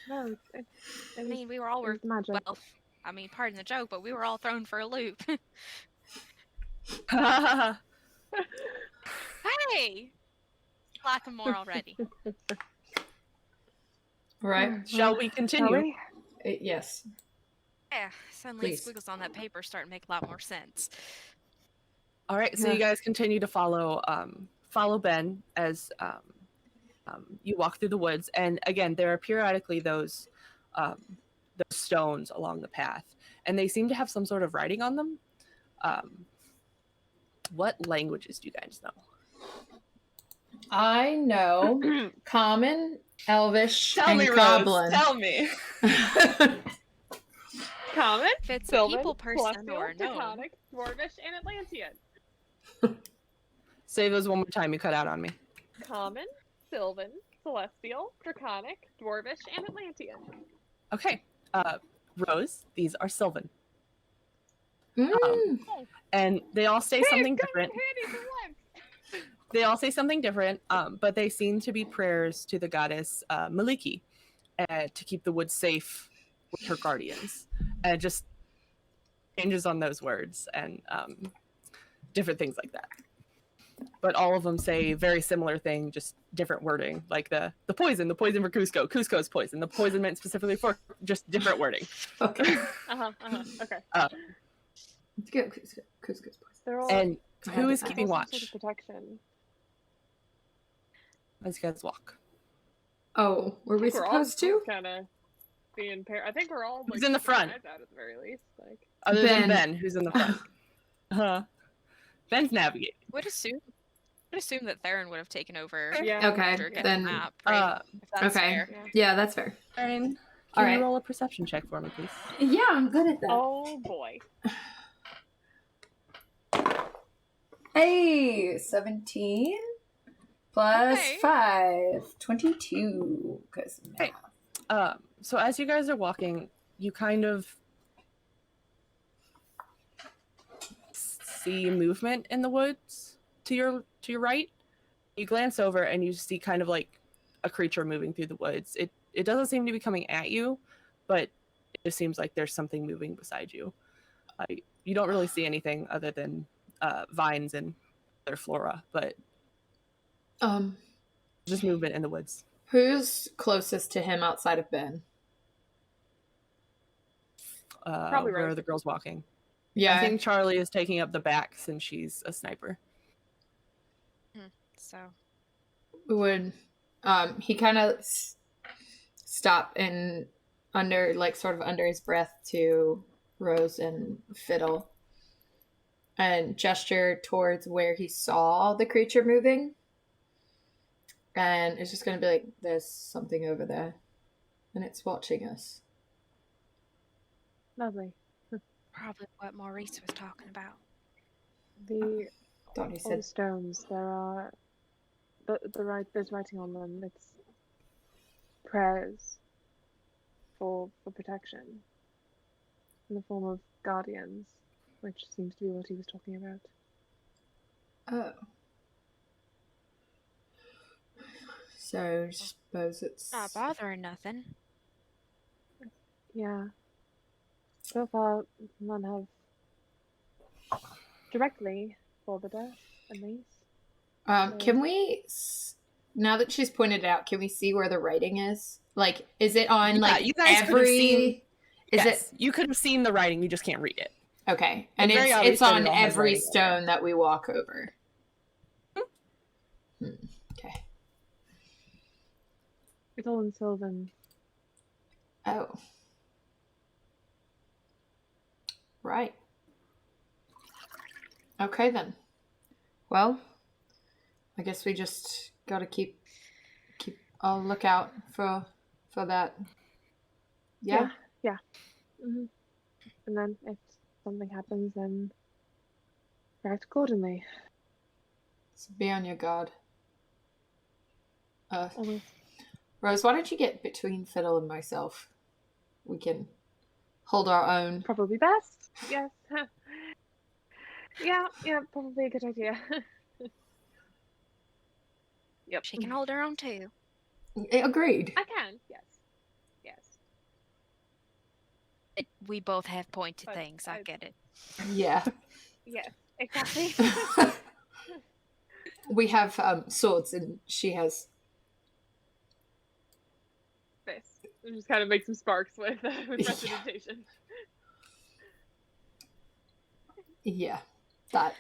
No, I mean, we were all it's magic. well. I mean, pardon the joke, but we were all thrown for a loop. Hey, like more already. Right. Shall we continue? Shall we? Yes. Yeah, suddenly Please. squiggles on that paper start to make a lot more sense. All right, so you guys continue to follow Ben as you walk through the woods, and again, there are periodically those stones along the path, and they seem to have some sort of writing on them. What languages do you guys know? I know Common, Elvish, Tell and me, Goblin. Rose. Tell me. Common, If it's a Sylvan, people person Celestial, or a gnome. Draconic, Dwarvish, and Atlantean. Say those one more time. You cut out on me. Common, Sylvan, Celestial, Draconic, Dwarvish, and Atlantean. Okay. Rose, these are Sylvan. Mm. And they all say something Hey, different. handy for once. They all say something different, but they seem to be prayers to the goddess Maliki to keep the woods safe with her guardians. And it just changes on those words and different things like that. But all of them say very similar thing, just different wording. Like the poison for Cusco. Cusco's poison. The poison meant specifically for just different wording. Okay. Okay. Good. Cusco's poison. They're all. And who is have keeping some watch? Sort of protection. as you guys walk. Oh, were we supposed to? Kind of being paired. I think we're all like Who's in the sticking our front? heads out at the very least. Like Other Ben. than Ben, who's in the front. Ben's navigating. Would assume that Therron would have taken over yeah. Okay, after getting then. the map, right? If that's Okay. fair. Yeah. Yeah, that's fair. Aaron, All can you right. roll a perception check for me, please? Yeah, I'm good at that. Oh boy. Hey, 17 plus Okay. 5, 22. Because Hey. So as you guys are walking, you kind of see movement in the woods to your right. You glance over and you see kind of like a creature moving through the woods. It doesn't seem to be coming at you, but it just seems like there's something moving beside you. You don't really see anything other than vines and other flora, but just movement in the woods. Who's closest to him outside of Ben? Probably Where Rose. are the girls walking? Yeah. I think Charlie is taking up the back since she's a sniper. So would he kind of stop and sort of under his breath to Rose and Fiddle and gesture towards where he saw the creature moving, and it's just gonna be like, there's something over there and it's watching us. Lovely. probably what Maurice was talking about. The Thought he all the said stones. There are there's writing on them. It's prayers for protection in the form of guardians, which seems to be what he was talking about. oh. So I suppose it's Not bothering nothing. Yeah. So far, none have directly bothered us, at least. Can we, now that she's pointed it out, can we see where the writing is? Like, is it on, Yeah, like, you guys could have every... seen- Is Yes, you could have seen the writing, you just can't read it. it... Okay. And It's very it's obvious that on it all has every writing on there. stone that we walk over. Okay. It's all in Sylvan. Oh. Right. Okay, then. Well, I guess we just gotta keep a lookout for that. Yeah? Yeah. Mm-hmm. And then if something happens, then react accordingly. So be on your guard. Always. Rose, why don't you get between Fiddle and myself? We can hold our own. Probably best. Yes. yeah, probably a good idea. Yep. She can hold her own too. Agreed. I can, yes. We both have pointed But things. I get it. Yeah. Yes, exactly. We have swords and she has... This. Just kind of make some sparks with Yeah. representation. Yeah. That.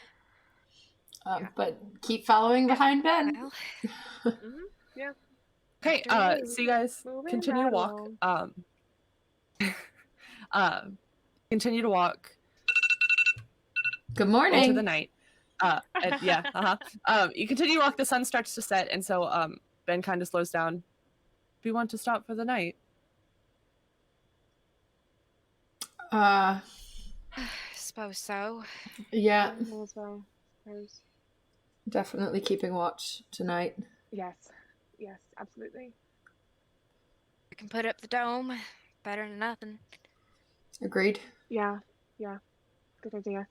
Yeah. But keep following behind Ben. Well, Mm-hmm. Yeah. Okay, After so you guys moving continue to right walk. Continue to walk Good into morning. the night. You continue to walk. The sun starts to set, and so Ben kind of slows down. Do you want to stop for the night? suppose so. Yeah, All as well, I suppose. definitely keeping watch tonight. Yes, absolutely. We can put up the dome. Better than nothing. Agreed. Yeah, good idea.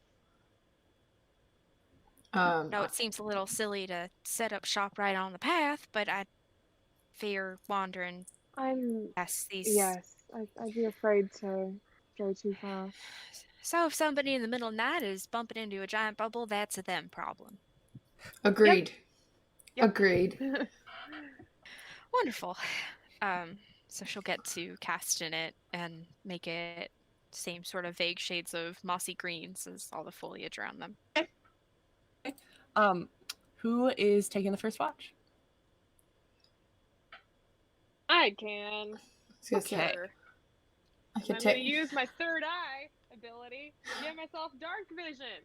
No, it seems a little silly to set up shop right on the path, but I fear wandering past these. Yes, I'd be afraid to go too far. So if somebody in the middle of the night is bumping into a giant bubble, that's a them problem. Agreed. Yep. Agreed. Wonderful. So she'll get to casting it and make it same sort of vague shades of mossy greens as all the foliage around them. Who is taking the first watch? I can. Okay. Sure. I could I'm gonna take. use my third eye ability to give myself dark vision.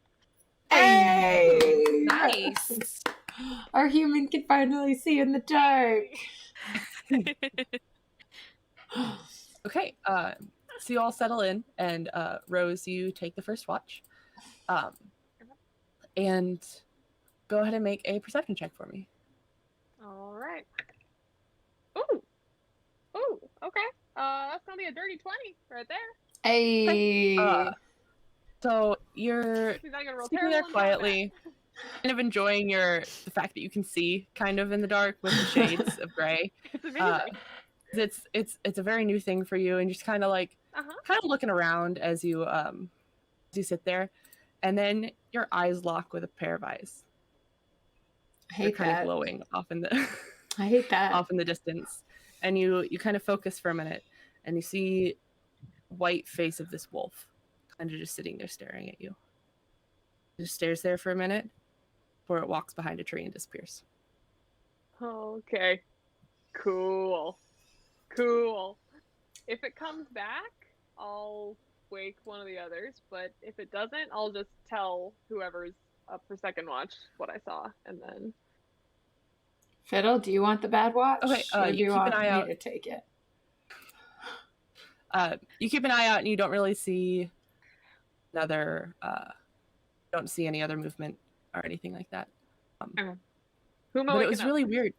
Hey! Nice. Our human can finally see in the dark. Okay. So you all settle in, and Rose, you take the first watch, and go ahead and make a perception check for me. All right. Ooh. Ooh. Okay. That's gonna be a dirty 20 right there. Hey! So you're He's not gonna roll sitting terrible there in quietly, kind of enjoying the fact that you can see kind of in the dark with the shades of gray. combat. It's amazing. It's a very new thing for you, and just kind of like Uh-huh. kind of looking around as you sit there, and then your eyes lock with a pair of eyes. I They're hate kind of that. glowing off in the I hate that. off in the distance, and you kind of focus for a minute, and you see white face of this wolf kind of just sitting there staring at you. It just stares there for a minute before it walks behind a tree and disappears. Okay. Cool. Cool. If it comes back, I'll wake one of the others, but if it doesn't, I'll just tell whoever's up for second watch what I saw, and then... Fiddle, do you want the bad watch? Okay, or do you you keep an want eye me out. to take it? You keep an eye out, and you don't really see another. Don't see any other movement or anything like that. Who am I But it waking was up? really weird.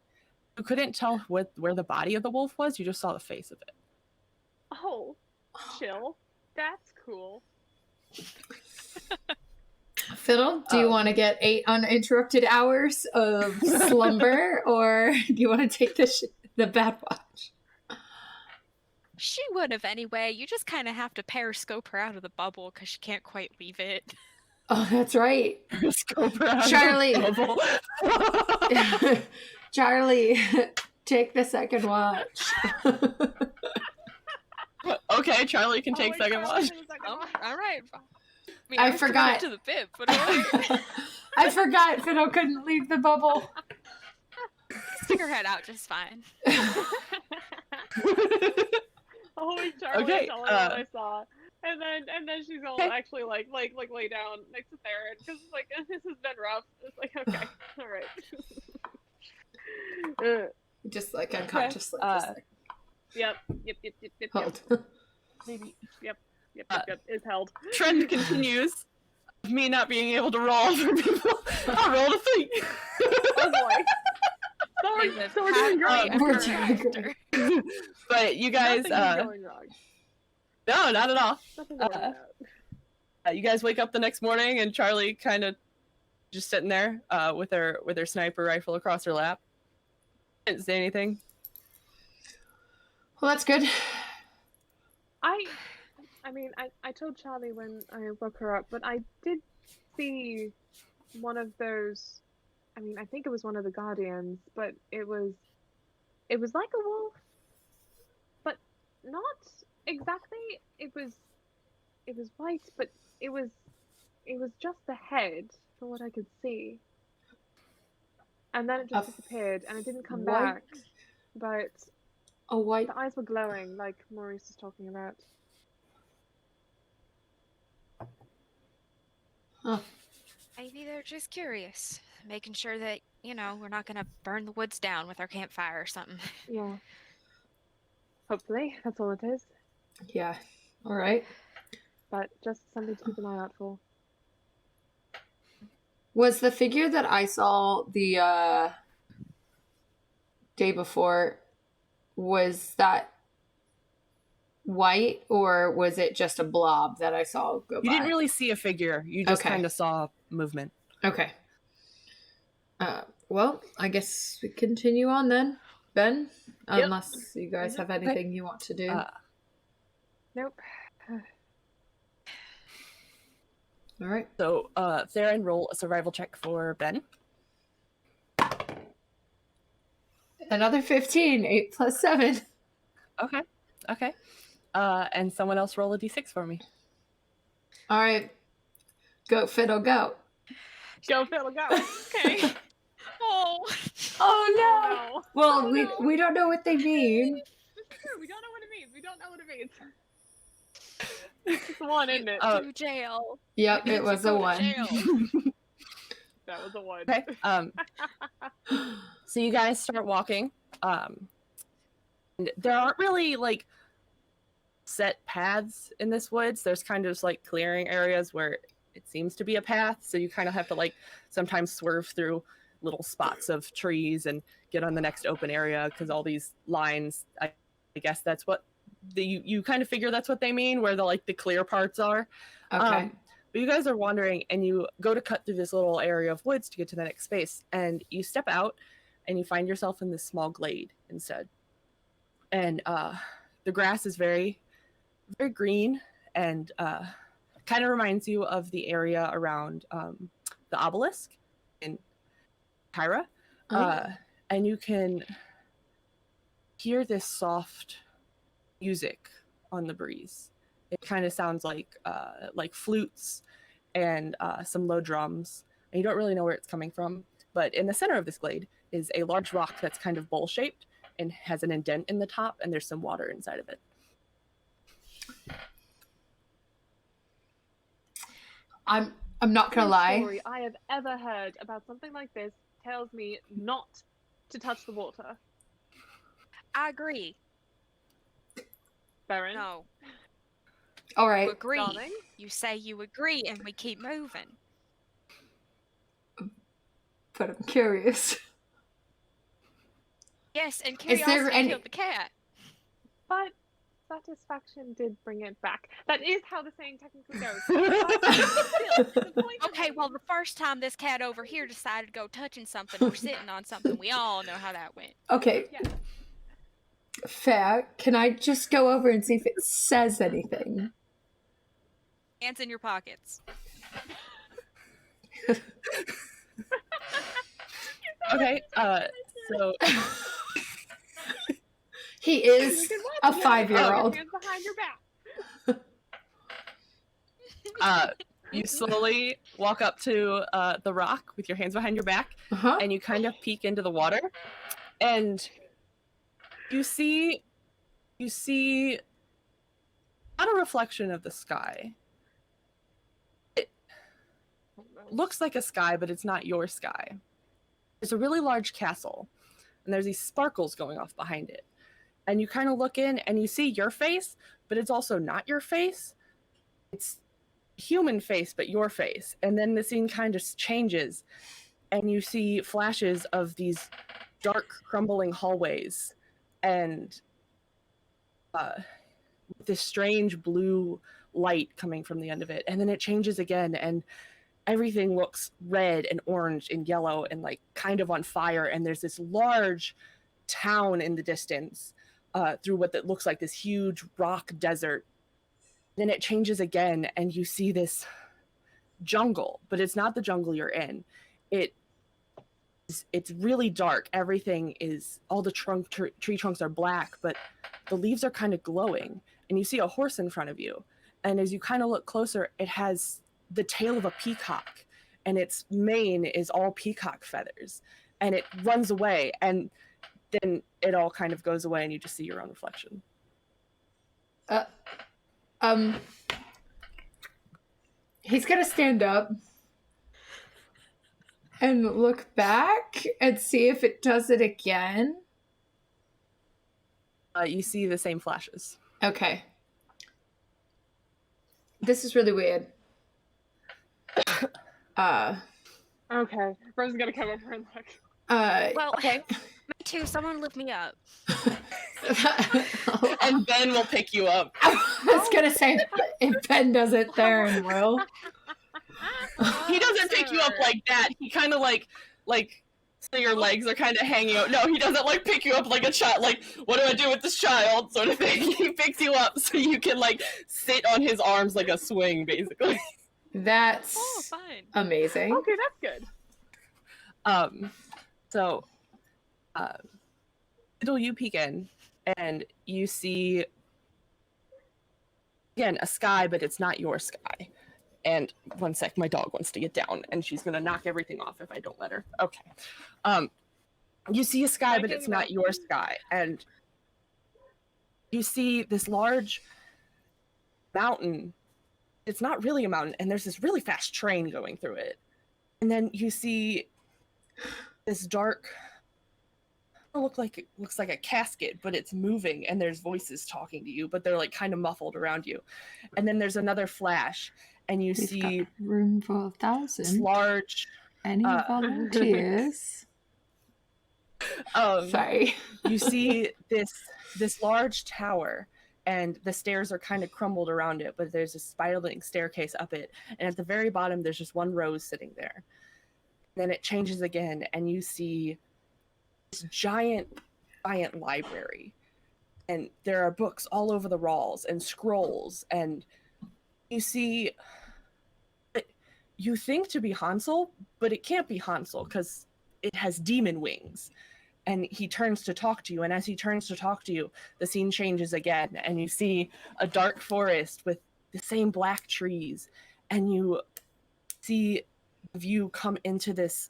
You couldn't tell where the body of the wolf was. You just saw the face of it. Oh, chill. That's cool. Fiddle, do you want to get 8 uninterrupted hours of slumber, or do you want to take the bad watch? She would have anyway. You just kind of have to periscope her out of the bubble because she can't quite leave it. Oh, that's right. Scope around Charlie. the bubble. Charlie, take the second watch. Okay, Charlie can take wait, second Charlie watch. for the second Oh, watch. all right. I mean, I was committed forgot. to the bib, but all right. I forgot Fiddle couldn't leave the bubble. Stick her head out just fine. Holy Charlie, Okay, tell her what I saw. And then she's all Okay. actually like lay down next to Therron because like this has been rough. It's like okay, all right. Just like unconsciously. Okay, just like, Yep. hold. Maybe. Yep. It's held. Trend continues. Of me not being able to roll for people. I rolled a 3. Oh boy. So we're doing great. We're doing great. But you guys, Nothing's going wrong. no, not at all. Nothing's going bad. You guys wake up the next morning, and Charlie kind of just sitting there with her sniper rifle across her lap. Didn't say anything. Well, that's good. I mean, I told Charlie when I woke her up, but I did see one of those. I mean, I think it was one of the Guardians, but it was like a wolf, but not exactly. It was white, but it was just the head, from what I could see, and then it just disappeared, and it didn't come back. But A white. the eyes were glowing, like Maurice was talking about. Huh. Maybe they're just curious, making sure that, we're not going to burn the woods down with our campfire or something. Yeah. Hopefully, that's all it is. Yeah. All right. But just something to keep an eye out for. Was the figure that I saw the day before, was that white, or was it just a blob that I saw go by? You didn't really see a figure. You just Okay. kind of saw movement. Okay. Well, I guess we continue on then, Ben. Yep. Unless you guys have anything you want to do. Nope. All right. So, Therron, roll a survival check for Ben. Another 15. 8 plus 7. Okay. And someone else roll a d6 for me. All right. Go, Fiddle, go. Go, Fiddle, go. Oh. Oh, no. No. Well, Oh, we no. we don't know what they mean. We don't know what it means. We don't know what it means. It's one, isn't it? To jail. Yep, You it need was to a go to 1. jail. That was a 1. Okay. So you guys start walking. And there aren't really like set paths in this woods. There's kind of just like clearing areas where it seems to be a path. So you kind of have to like sometimes swerve through little spots of trees and get on the next open area because all these lines, I guess that's what you kind of figure that's what they mean, where the clear parts are. Okay. But you guys are wandering and you go to cut through this little area of woods to get to the next space, and you step out and you find yourself in this small glade instead. And the grass is very, very green and kind of reminds you of the area around the obelisk in Kyra. And you can hear this soft music on the breeze. It kind of sounds like flutes and some low drums. And you don't really know where it's coming from. But in the center of this glade is a large rock that's kind of bowl-shaped and has an indent in the top, and there's some water inside of it. I'm not gonna lie. No story I have ever heard about something like this tells me not to touch the water. I agree. Therron? No. All You right. agree. Darling? You say you agree, and we keep moving. But I'm curious. Yes, and Is there curiosity any- killed the cat. But satisfaction did bring it back. That is how the saying technically goes. But still, the point Okay, is- well, the first time this cat over here decided to go touching something or sitting on something, we all know how that went. Okay. Yeah. Fair. Can I just go over and see if it says anything? Hands in your pockets. Okay, so He is You can watch a it. 5-year-old. Hands behind your back. you slowly walk up to the rock with your hands behind your back, Uh-huh. and you kind of peek into the water, and you see not a reflection of the sky. It looks like a sky, but it's not your sky. There's a really large castle, and there's these sparkles going off behind it. And you kind of look in and you see your face, but it's also not your face. It's human face, but your face. And then the scene kind of changes, and you see flashes of these dark, crumbling hallways, and this strange blue light coming from the end of it. And then it changes again, and everything looks red and orange and yellow and like kind of on fire. And there's this large town in the distance through what that looks like this huge rock desert. Then it changes again, and you see this jungle, but it's not the jungle you're in. It's really dark. Everything is, all the tree trunks are black, but the leaves are kind of glowing. And you see a horse in front of you. And as you kind of look closer, it has the tail of a peacock, and its mane is all peacock feathers. And it runs away, and then it all kind of goes away, and you just see your own reflection. He's gonna stand up and look back and see if it does it again. You see the same flashes. Okay. This is really weird. Okay. Rose is gonna come over and look. Well, Okay. me too. Someone lift me up. And Ben will pick you up. I was gonna say, if Ben does it, Therron will. He doesn't pick you up like that. He kind of like so your legs are kind of hanging out. No, he doesn't like pick you up like a child. Like, what do I do with this child? Sort of thing. He picks you up so you can like sit on his arms like a swing, basically. That's Oh, fun. amazing. Okay, that's good. So, Fiddle, you peek in, and you see again a sky, but it's not your sky. And one sec, my dog wants to get down, and she's gonna knock everything off if I don't let her. Okay. You see a sky, but it's not your sky, and you see this large mountain. It's not really a mountain, and there's this really fast train going through it. And then you see this dark, looks like a casket, but it's moving, and there's voices talking to you, but they're like kind of muffled around you. And then there's another flash, and you We've see got room for this 1,000. large. Any volunteers? Sorry. You see this large tower, and the stairs are kind of crumbled around it, but there's a spiraling staircase up it, and at the very bottom there's just one rose sitting there. Then it changes again, and you see this giant library, and there are books all over the walls and scrolls, and you see, you think to be Hansel, but it can't be Hansel because it has demon wings. And he turns to talk to you, and as he turns to talk to you, the scene changes again, and you see a dark forest with the same black trees, and you see the view come into this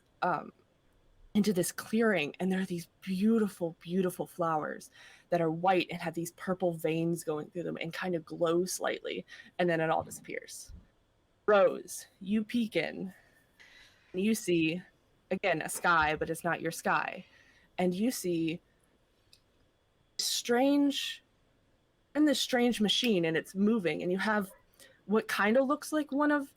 clearing, and there are these beautiful, beautiful flowers that are white and have these purple veins going through them and kind of glow slightly, and then it all disappears. Rose, you peek in, and you see, again, a sky, but it's not your sky. And you see this strange machine, and it's moving, and you have what kind of looks like one of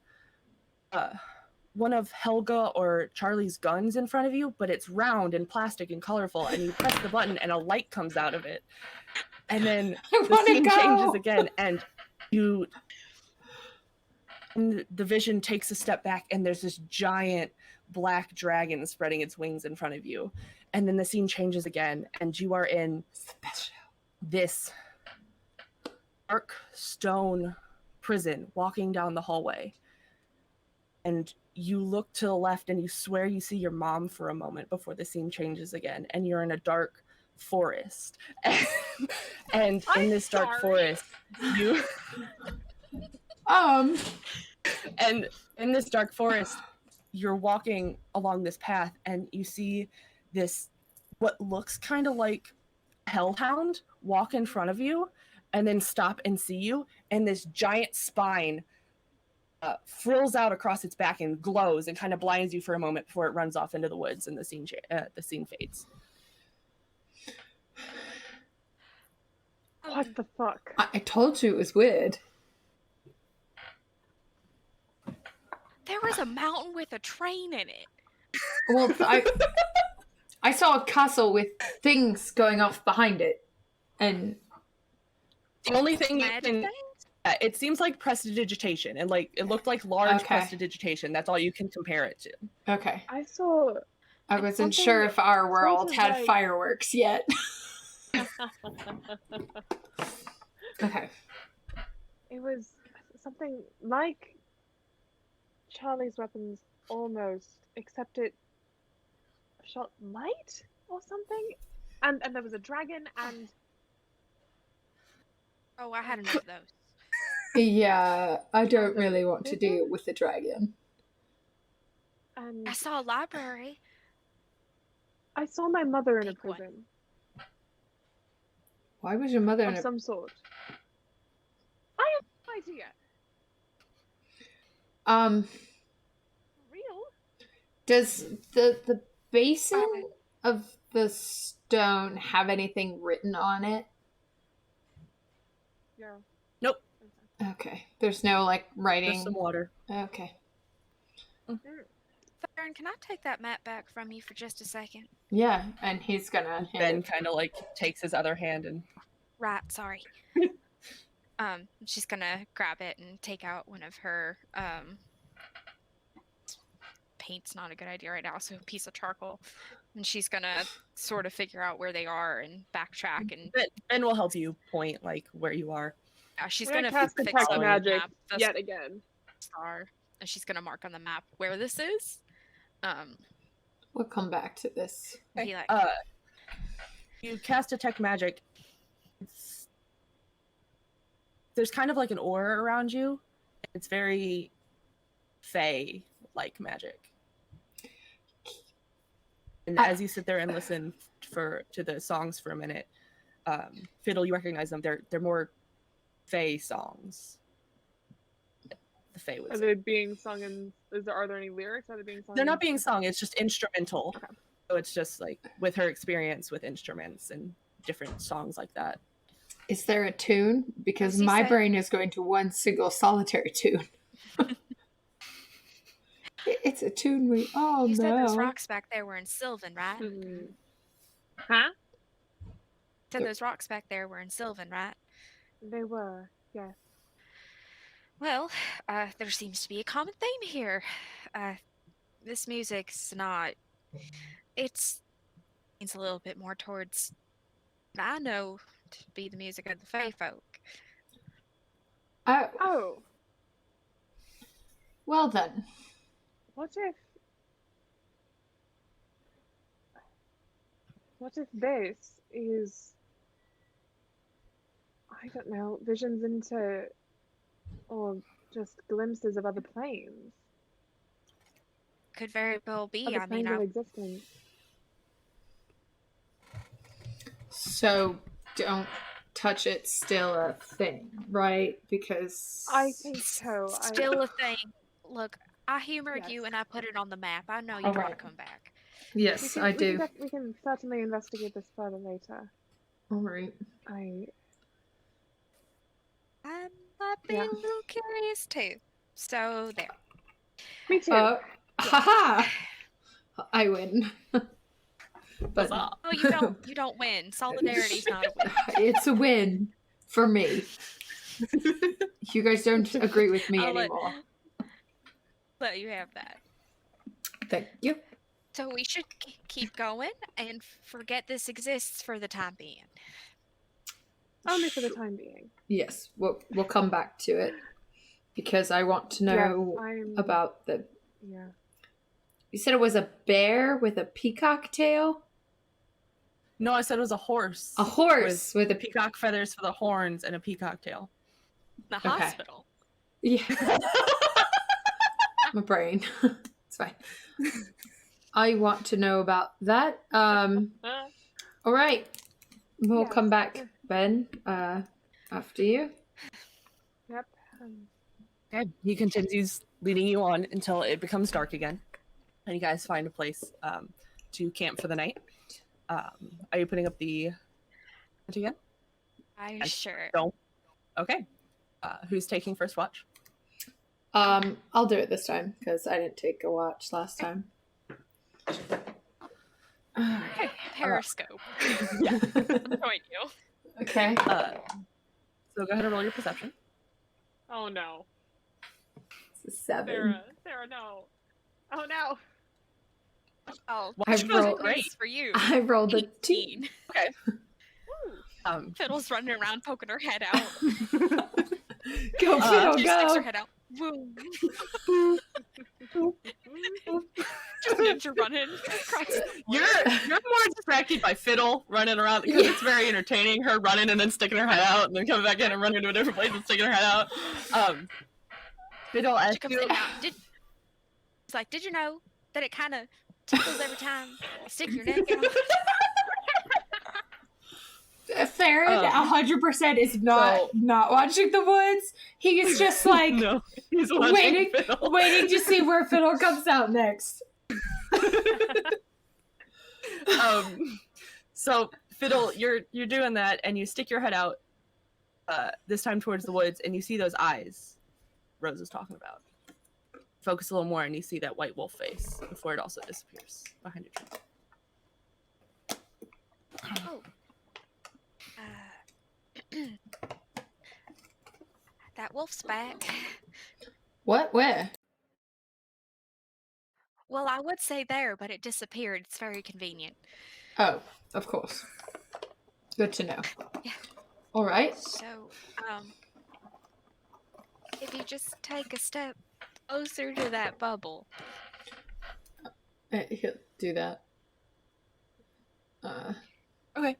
Helga or Charlie's guns in front of you, but it's round and plastic and colorful, and you press the button and a light comes out of it. And then the scene changes again, and the vision takes a step back, and there's this giant black dragon spreading its wings in front of you. And then the scene changes again, and you are in this dark stone prison, walking down the hallway. And you look to the left, and you swear you see your mom for a moment before the scene changes again, and you're in a dark forest. And in this dark forest, you... And in this dark forest, you're walking along this path, and you see this, what looks kind of like a hellhound, walk in front of you, and then stop and see you, and this giant spine frills out across its back and glows and kind of blinds you for a moment before it runs off into the woods, and the scene fades. What the fuck? I told you it was weird. There was a mountain with a train in it. Well, I saw a castle with things going off behind it, and the only thing you Magic can... things? It seems like prestidigitation, and like it looked like large prestidigitation. That's all you can compare it to. okay. I saw. I wasn't sure if our world had like... fireworks yet. Okay. It was something like Charlie's weapons, almost, except it shot light or something. And there was a dragon, and Oh, I had enough of those. Yeah, I don't really want to deal with the dragon. and I saw a library. I saw my mother in a Take one. prison Why was your mother in of a... some sort. I have no idea. Real? Does the basin of the stone have anything written on it? Yeah. Nope. Okay. There's no, like, writing? Just some water. Okay. Therron, can I take that map back from you for just a second? Yeah, and he's gonna... Ben kind of like takes his other hand and... Right, sorry. She's gonna grab it and take out one of her, paint's not a good idea right now, so a piece of charcoal. And she's gonna sort of figure out where they are and backtrack, and Ben will help you point, like, where you are. yeah, she's We're gonna cast fix detect on the magic map the yet again. star, and she's gonna mark on the map where this is. We'll come back to this. Be like, You cast detect magic. There's kind of like an aura around you. It's very Fae-like magic. And as you sit there and listen to the songs for a minute, Fiddle, you recognize them. They're more Fae songs. The Fae would Are say. they being sung in? Are there any lyrics? Are they being sung? They're in- not being sung. It's just instrumental. Okay. So it's just like with her experience with instruments and different songs like that. Is there a tune? Because As you my said- brain is going to one single solitary tune. It's a tune we all You said those know. rocks back there were in Sylvan, right? Huh? Said those rocks back there were in Sylvan, right? They were. Yes. Well, there seems to be a common theme here. This music's not. It's a little bit more towards. I know to be the music of the Fae folk. Oh. Well then. What if this is, I don't know, visions into, or just glimpses of other planes, Could very well be. other I mean, planes of existence? So don't touch it still a thing, right? Because I think so. still a thing. Look, I humored Yes. you and I put it on the map. I know you All want to right. come back. yes, I do. We can certainly investigate this further later. All right. I Might be Yeah. a little curious too. So there. Me too. Haha! I win. But Huzzah. Oh, you don't win. Solidarity's not a win. it's a win for me. You guys don't agree with me I'll anymore. Let you have that. Thank you. So we should keep going and forget this exists for the time being. Only for the time being. Yes, we'll come back to it because I want to know Yes, I'm about the. Yeah. You said it was a bear with a peacock tail. No, I said it was a horse. A horse with a Peacock feathers for the horns and a peacock tail. The Okay. hospital. Yeah. My brain. It's fine. I want to know about that. All right. We'll Yes. come back, Ben, after you. Yep. Okay. He continues leading you on until it becomes dark again, and you guys find a place to camp for the night. Are you putting up the tent again? I sure. Don't. Okay. Who's taking first watch? I'll do it this time because I didn't take a watch last time. Periscope. Yeah. Join you. Okay. So go ahead and roll your perception. Oh no. It's a 7. Sarah, no. Oh no. Oh, Watch I've goes rolled- great. for you. I rolled a 2. 18. Okay. Woo. Fiddle's running around poking her head out. Go, Fiddle, She sticks her go. head out. Boom. Just ninja running across the You're more distracted by Fiddle running around because it's very entertaining. Her running and then sticking her head out and then coming back in and running to a different place and sticking her head out. Fiddle She asks comes you. in out. It's like, did you know that it kind of tickles every time you stick your neck out? Therron 100% is not watching the woods. He is just like No, he's watching waiting, Fiddle. waiting to see where Fiddle comes out next. So Fiddle, you're doing that, and you stick your head out. This time towards the woods, and you see those eyes Rose is talking about. Focus a little more, and you see that white wolf face before it also disappears behind your tree. Oh. That wolf's back. What? Where? Well, I would say there, but it disappeared. It's very convenient. Oh, of course. Good to know. Yeah. All right. So, if you just take a step closer to that bubble. He'll do that. Okay.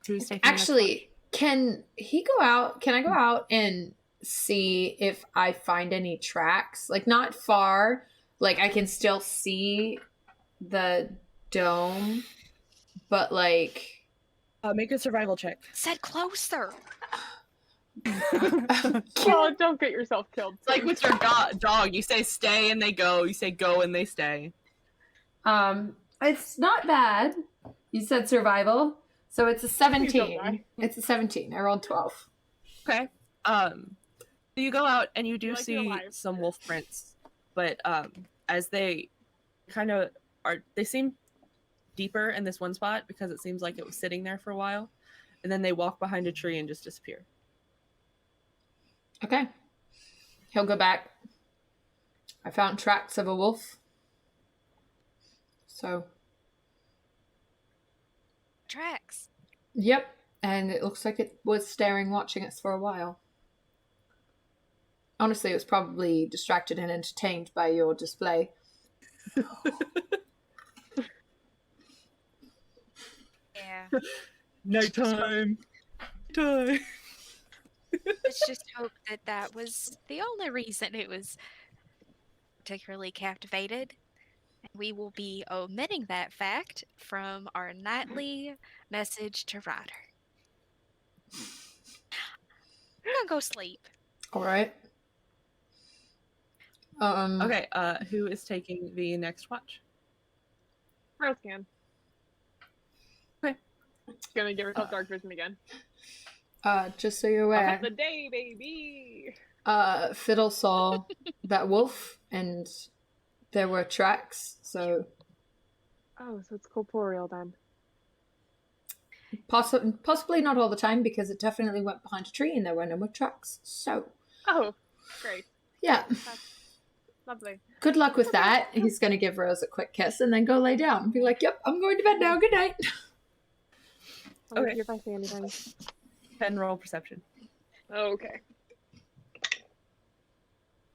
Who's taking the next Actually, can I go out and see if I find any tracks? Like, not far. Like, I can still see the dome, but like Make a survival check. Said closer. Oh, don't get yourself killed. It's like with your dog, you say stay and they go, you say go and they stay. It's not bad. You said survival, so it's a Please don't 17. die. It's a 17. I rolled 12. Okay. So you go out and you do Like you're see alive. some wolf prints, but as they kind of are, they seem deeper in this one spot because it seems like it was sitting there for a while, and then they walk behind a tree and just disappear. Okay. He'll go back. I found tracks of a wolf. So, Tracks. yep. And it looks like it was watching us for a while. Honestly, it was probably distracted and entertained by your display. Yeah. Nighttime. Time. Let's just hope that that was the only reason it was particularly captivated. And we will be omitting that fact from our nightly message to Ryder. I'm gonna go sleep. All right. Okay, who is taking the next watch? Rose can. Okay. Gonna give herself dark vision again. Just so you're aware, Of the day, baby. Fiddle saw that wolf and there were tracks, so Oh, so it's corporeal then. possibly not all the time because it definitely went behind a tree and there were no more tracks. So, Oh, great. yeah. That's lovely. Good luck with that. He's going to give Rose a quick kiss and then go lay down and be like, yep, I'm going to bed now. Good night. I'll Okay. see if I see anything. 10 roll perception. Okay.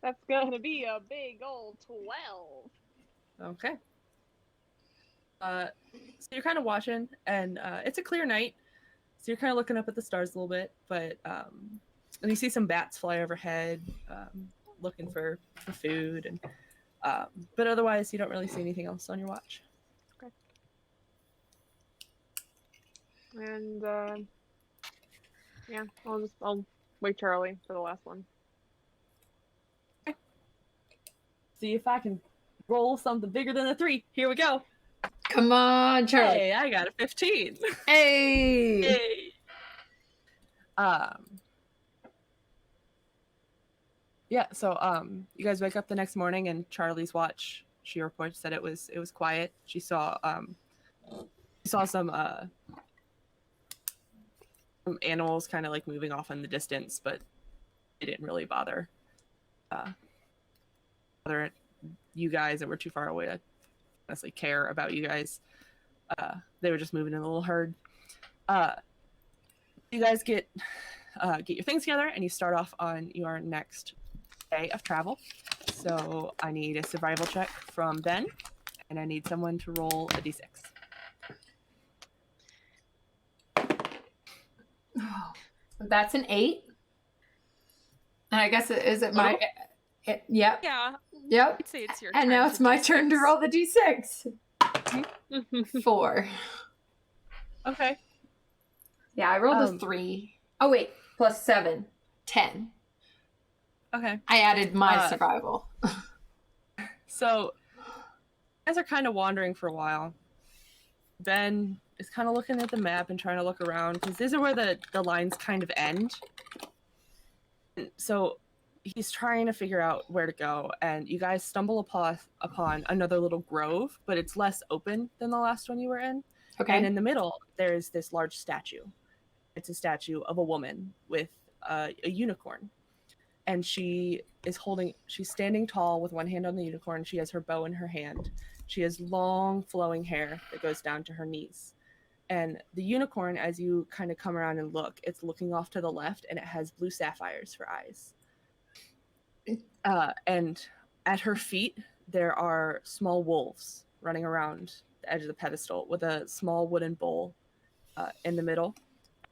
That's gonna be a big old 12. Okay. So you're kind of watching, and it's a clear night, so you're kind of looking up at the stars a little bit, but and you see some bats fly overhead, looking for food, and but otherwise you don't really see anything else on your watch. And yeah, I'll wake Charlie for the last one. See if I can roll something bigger than a 3. Here we go. Come on, Charlie. Hey, I got a 15. Hey. Yay. Yeah, so you guys wake up the next morning and Charlie's watch, she reports that it was quiet. She saw some animals kind of like moving off in the distance, but it didn't really bother you guys that were too far away to honestly care about you guys. They were just moving in a little herd. You guys get your things together and you start off on your next day of travel. So I need a survival check from Ben, and I need someone to roll a d6. That's an 8. And I guess is it my... Yep. Yeah. Yep. I'd say it's your And turn now to it's my do turn to six. roll the d6. 4. Okay. Yeah, I rolled a 3. Oh, wait. Plus 7. 10. Okay. I added my survival. So, you guys are kind of wandering for a while. Ben is kind of looking at the map and trying to look around because these are where the lines kind of end. So he's trying to figure out where to go, and you guys stumble upon another little grove, but it's less open than the last one you were in. Okay. And in the middle, there's this large statue. It's a statue of a woman with a unicorn. And she's standing tall with one hand on the unicorn. She has her bow in her hand. She has long flowing hair that goes down to her knees. And the unicorn, as you kind of come around and look, it's looking off to the left and it has blue sapphires for eyes. And at her feet, there are small wolves running around the edge of the pedestal with a small wooden bowl in the middle.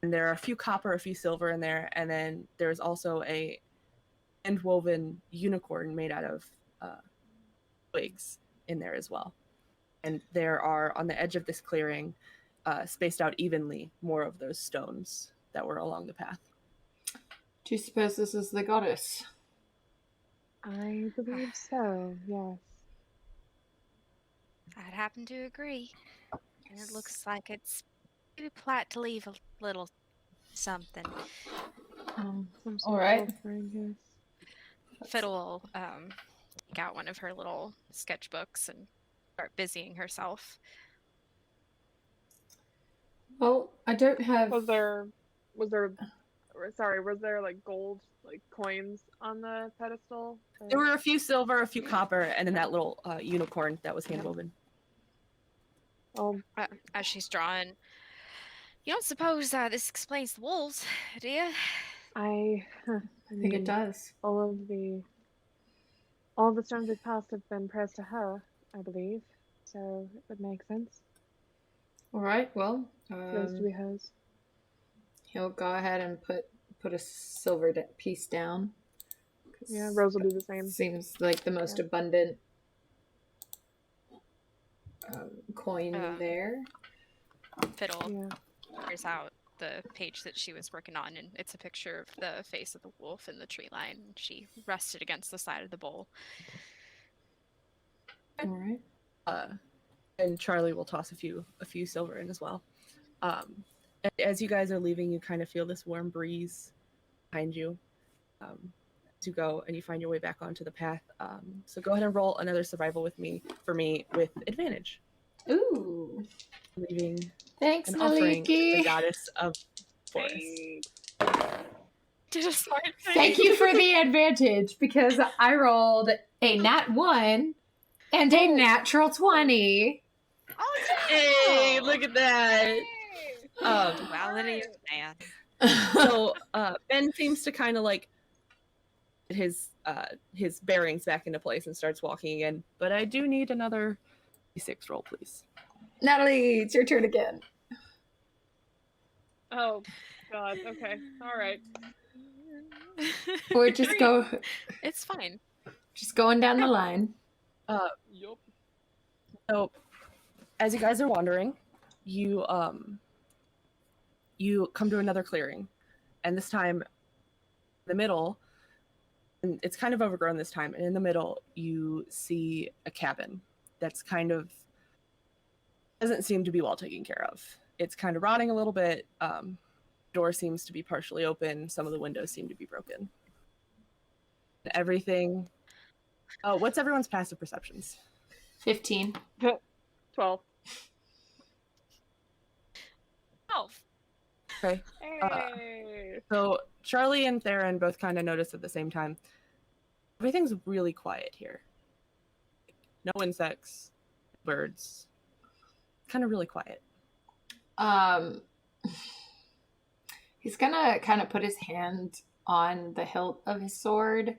And there are a few copper, a few silver in there. And then there's also a hand-woven unicorn made out of twigs in there as well. And there are, on the edge of this clearing, spaced out evenly more of those stones that were along the path. Do you suppose this is the goddess? I believe so, yes. I'd happen to agree. And it looks like it's maybe polite to leave a little something. Some sort all of right. offering, yes. Fiddle will take out one of her little sketchbooks and start busying herself. Well, I don't have. Was there like gold, like coins on the pedestal? There were a few silver, a few copper, and then that little unicorn that was hand woven. Oh, As she's drawing, you don't suppose this explains the wolves, do you? I think it does. All the stones we've passed have been prayers to her, I believe. So it would make sense. All right. Well, Those to be hers. he'll go ahead and put a silver piece down. Yeah, Rose will do the same. Seems like the most abundant coin there. Fiddle tears out the page that she was working on, and it's a picture of the face of the wolf in the tree line. She rested against the side of the bowl. All right. And Charlie will toss a few silver in as well. And as you guys are leaving, you kind of feel this warm breeze behind you to go, and you find your way back onto the path. So go ahead and roll another survival with me with advantage. Ooh. Leaving Thanks, an offering to the Maliki. goddess of forest. Did a smart thing. Thank you for the advantage because I rolled a nat 1 and a natural 20. Oh, Hey, look at that. Duality of man. So Ben seems to kind of like his bearings back into place and starts walking again. But I do need another D6 roll, please. Natalie, it's your turn again. Oh, God. Okay. All right. Or just go. It's fine. Just going down the line. Yup. So, as you guys are wandering, you come to another clearing, and this time, in the middle, and it's kind of overgrown this time, and in the middle, you see a cabin that's kind of doesn't seem to be well taken care of. It's kind of rotting a little bit. Door seems to be partially open. Some of the windows seem to be broken. Everything. Oh, what's everyone's passive perceptions? 15. 12. 12. Okay. Hey. So Charlie and Therron both kind of notice at the same time. Everything's really quiet here. No insects, birds. Kind of really quiet. He's gonna kind of put his hand on the hilt of his sword.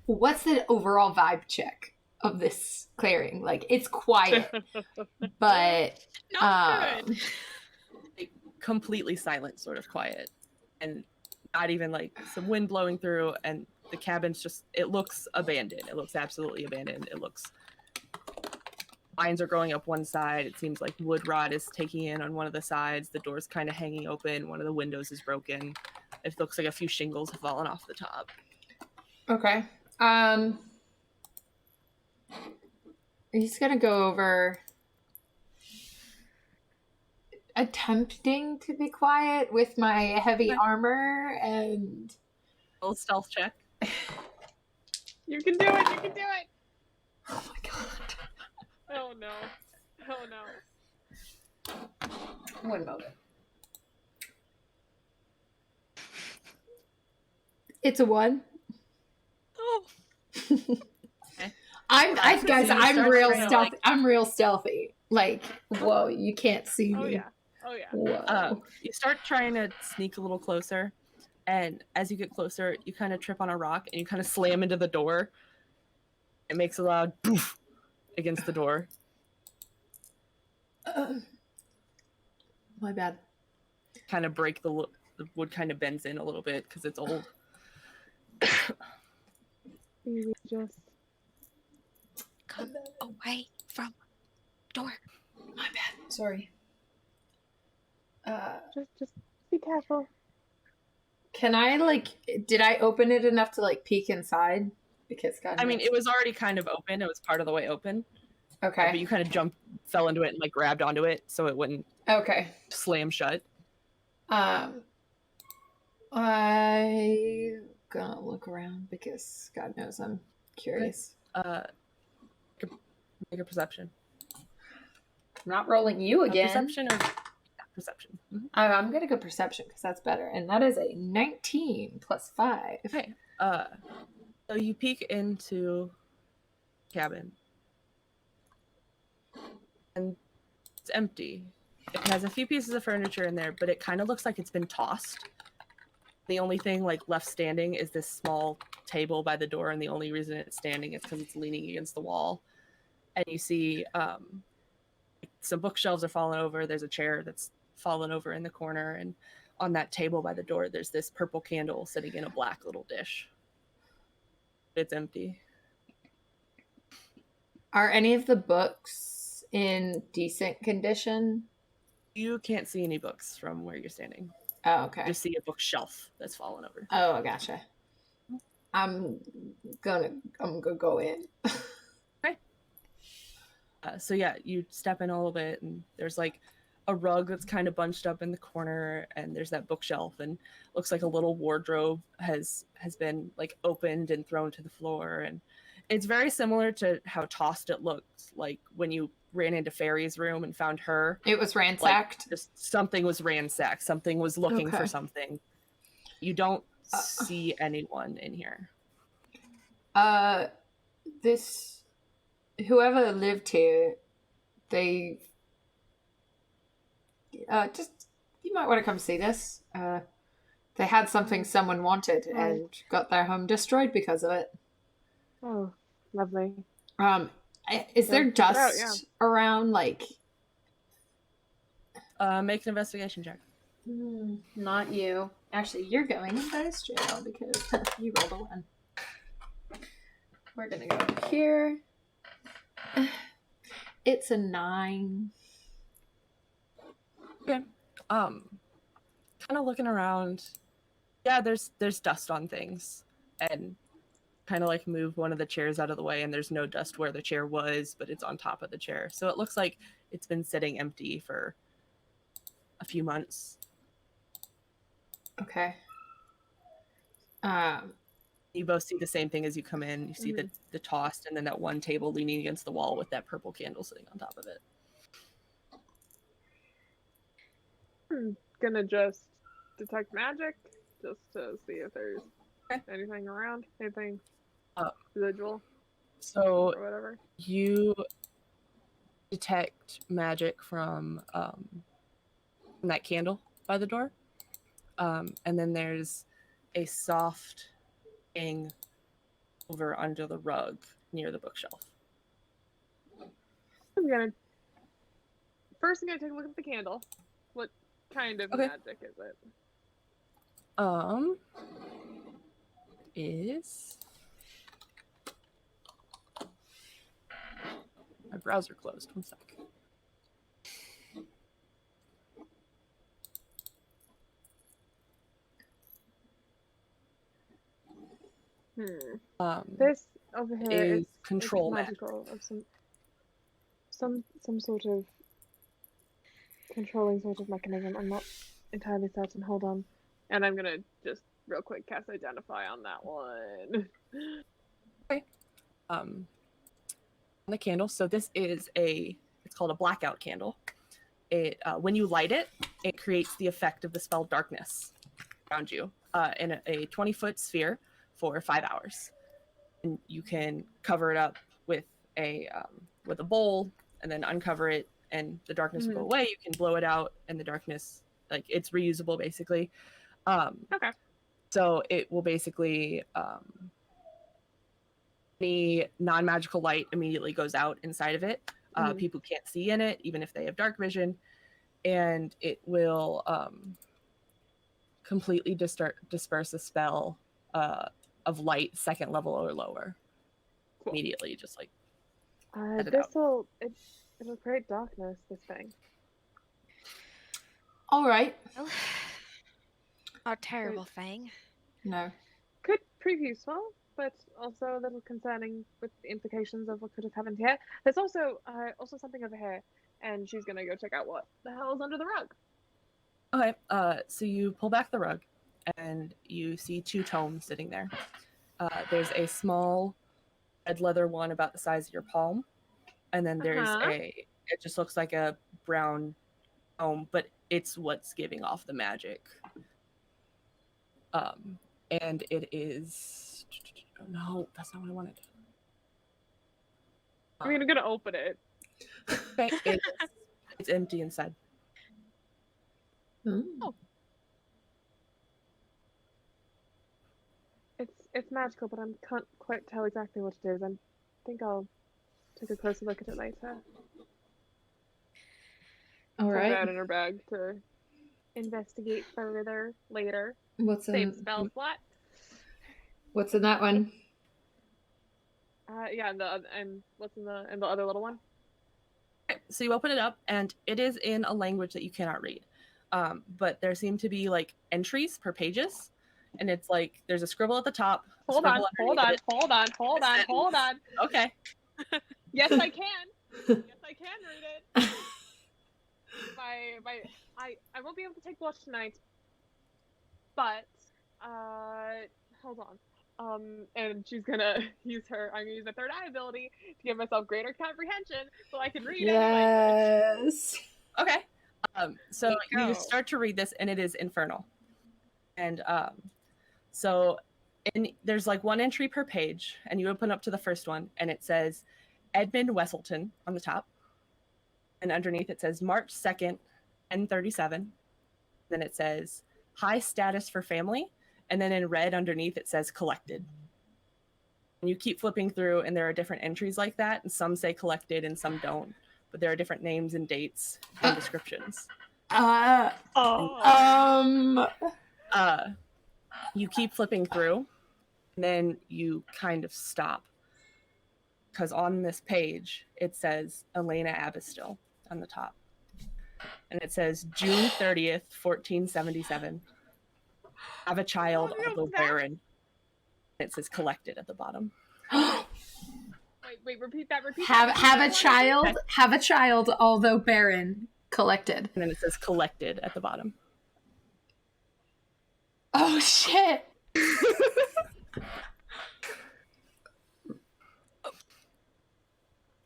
What's the overall vibe check of this clearing? Like, it's quiet, but Not good. Completely silent, sort of quiet, and not even like some wind blowing through. And the cabin's it looks abandoned. It looks absolutely abandoned. It looks vines are growing up one side. It seems like wood rot is taking in on one of the sides. The door's kind of hanging open. One of the windows is broken. It looks like a few shingles have fallen off the top. okay. He's gonna go over attempting to be quiet with my heavy armor and A little stealth check. You can do it. You can do it. oh my god. Oh, no. Oh, no. One moment. It's a 1. Oh. I'm So you start real trying to, stealthy. like- I'm real stealthy. Like, whoa, you can't see me. Oh, yeah. Oh, yeah. Whoa. You start trying to sneak a little closer, and as you get closer, you kind of trip on a rock and you kind of slam into the door. It makes a loud poof against the door. My bad. Kind of break the wood kind of bends in a little bit because it's old. We just Come away from door. My bad. Sorry. just be careful. Can I did I open it enough to peek inside? Because God knows. I mean, it was already kind of open. It was part of the way open. Okay. But you kind of fell into it and grabbed onto it so it wouldn't slam shut. I gonna look around because God knows I'm curious. Make a perception. I'm not rolling you again. Perception or perception. Mm-hmm. I'm gonna go perception because that's better, and that is a 19 plus 5. Okay. So you peek into the cabin, and it's empty. It has a few pieces of furniture in there, but it kind of looks like it's been tossed. The only thing left standing is this small table by the door, and the only reason it's standing is because it's leaning against the wall. And you see some bookshelves are fallen over. There's a chair that's fallen over in the corner, and on that table by the door, there's this purple candle sitting in a black little dish. It's empty. Are any of the books in decent condition? You can't see any books from where you're standing. Oh, okay. You just see a bookshelf that's fallen over. Oh, gotcha. I'm gonna go in. Okay. So yeah, you step in a little bit, and there's a rug that's kind of bunched up in the corner, and there's that bookshelf, and looks like a little wardrobe has been opened and thrown to the floor, and it's very similar to how tossed it looked when you ran into Fairy's room and found her. It was ransacked. Just something was ransacked. Something was looking for something. You don't see anyone in here. This whoever lived here, they you might want to come see this. They had something someone wanted and got their home destroyed because of it. Oh, lovely. Is there dust around? Make an investigation check. Not you. Actually, you're going in this jail because you rolled a 1. We're gonna go over here. It's a 9. Okay. Kind of looking around. Yeah, there's dust on things, and kind of move one of the chairs out of the way, and there's no dust where the chair was, but it's on top of the chair. So it looks like it's been sitting empty for a few months. Okay. You both see the same thing as you come in. You see the tossed, and then that one table leaning against the wall with that purple candle sitting on top of it. I'm gonna just detect magic just to see if there's anything around, anything residual. So or whatever. You detect magic from that candle by the door, and then there's a soft thing over under the rug near the bookshelf. I'm gonna take a look at the candle. What kind of magic is it? Is my browser closed? 1 sec. This over here is control magical of some sort of controlling sort of mechanism. I'm not entirely certain. Hold on, and I'm gonna just real quick cast Identify on that one. Okay. On the candle. So this is it's called a blackout candle. It when you light it, it creates the effect of the spell darkness around you in a 20-foot sphere for 5 hours. And you can cover it up with a bowl and then uncover it, and the darkness will go away. You can blow it out, and the darkness, it's reusable basically. Okay. So it will basically any non-magical light immediately goes out inside of it. People can't see in it, even if they have dark vision, and it will completely disperse a spell of light, second level or lower. Cool. Immediately, just like it it'll create darkness, this thing. All right. Well, not a terrible thing. No. Could prove useful, but also a little concerning with the implications of what could have happened here. There's also something over here, and she's gonna go check out what the hell is under the rug. Okay, so you pull back the rug, and you see 2 tomes sitting there. There's a small red leather one about the size of your palm, and then there's it just looks like a brown tome, but it's what's giving off the magic. And it is... No, that's not what I wanted. I mean, I'm gonna open it. Okay, it's empty inside. Oh. It's magical, but I can't quite tell exactly what it is. I think I'll take a closer look at it later. All Put right. that in her bag to investigate further later. What's Save in spell slot. What's in that one? Yeah, and what's in the other little one? Okay, so you open it up, and it is in a language that you cannot read. But there seem to be like entries per pages, and it's like there's a scribble at the top. Hold on. Okay. Yes, I can. Yes, I can read it. I won't be able to take watch tonight, but hold on. And she's gonna use I'm gonna use the third eye ability to give myself greater comprehension so I can read any language. Yes. Okay. So you start to read this, and it is infernal. And so there's like 1 entry per page, and you open up to the first one, and it says Edmund Wesselton on the top. And underneath it says March 2nd, N37. Then it says high status for family. And then in red underneath it says collected. And you keep flipping through, and there are different entries like that. And some say collected and some don't. But there are different names and dates and descriptions. You keep flipping through, and then you kind of stop. Because on this page, it says Elena Abistill on the top. And it says June 30th, 1477. Have a child, although barren. And it says collected at the bottom. Wait, repeat that. Have a child. Okay. Have a child, although barren. Collected. And then it says collected at the bottom. Oh shit!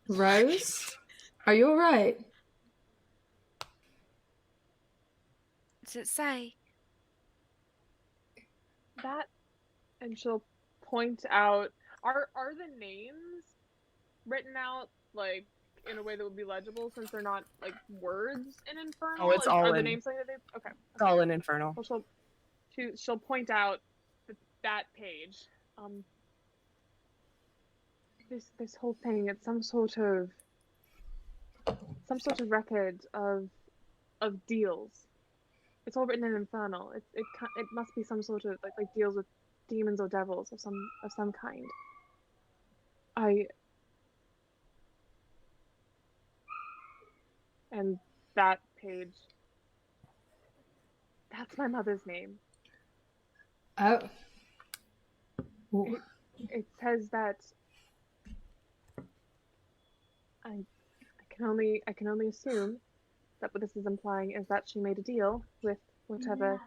Rose, are you all right? What's it say? That, and she'll point out. Are the names written out like in a way that would be legible, since they're not like words in Infernal? Oh, it's all are the in. names something that they? Okay. It's all in Infernal. Well, she'll point out that page. This whole thing, it's some sort of record of deals. It's all written in Infernal. It must be some sort of like deals with demons or devils of some kind. And that page, that's my mother's name. Oh. It says that I can only assume that what this is implying is that she made a deal with whatever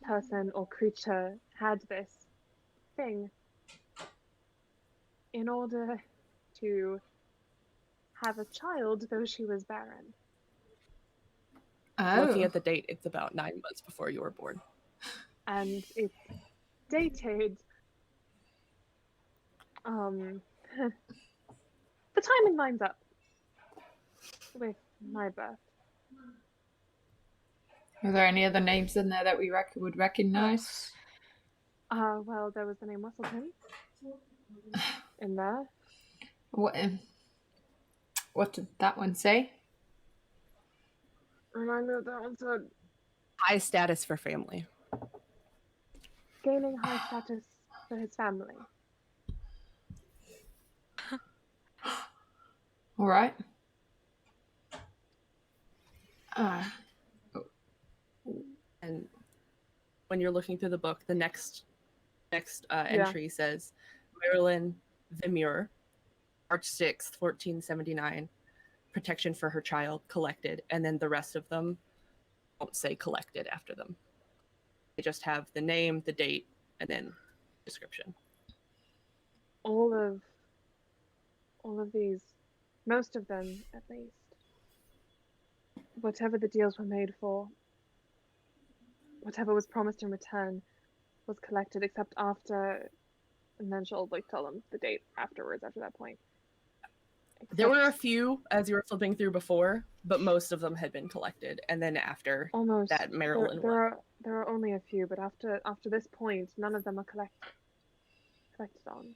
person or creature had this thing in order to have a child, though she was barren. Oh. Looking at the date, it's about 9 months before you were born. And it's dated. The timing lines up with my birth. Are there any other names in there that we would recognize? Well, there was the name Wesselton in there. What did that one say? Remind me what that one said. High status for family. gaining high status for his family. All right. And when you're looking through the book, the next entry says Marilyn Vimure, March 6th, 1479, protection for her child, collected. And then the rest of them don't say collected after them. They just have the name, the date, and then description. All of these, most of them at least, whatever the deals were made for, whatever was promised in return was collected, except after, and then she'll like tell them the date afterwards after that point. There were a few as you were flipping through before, but most of them had been collected. And then after almost that, Marilyn there are only a few, but after this point, none of them are collected on.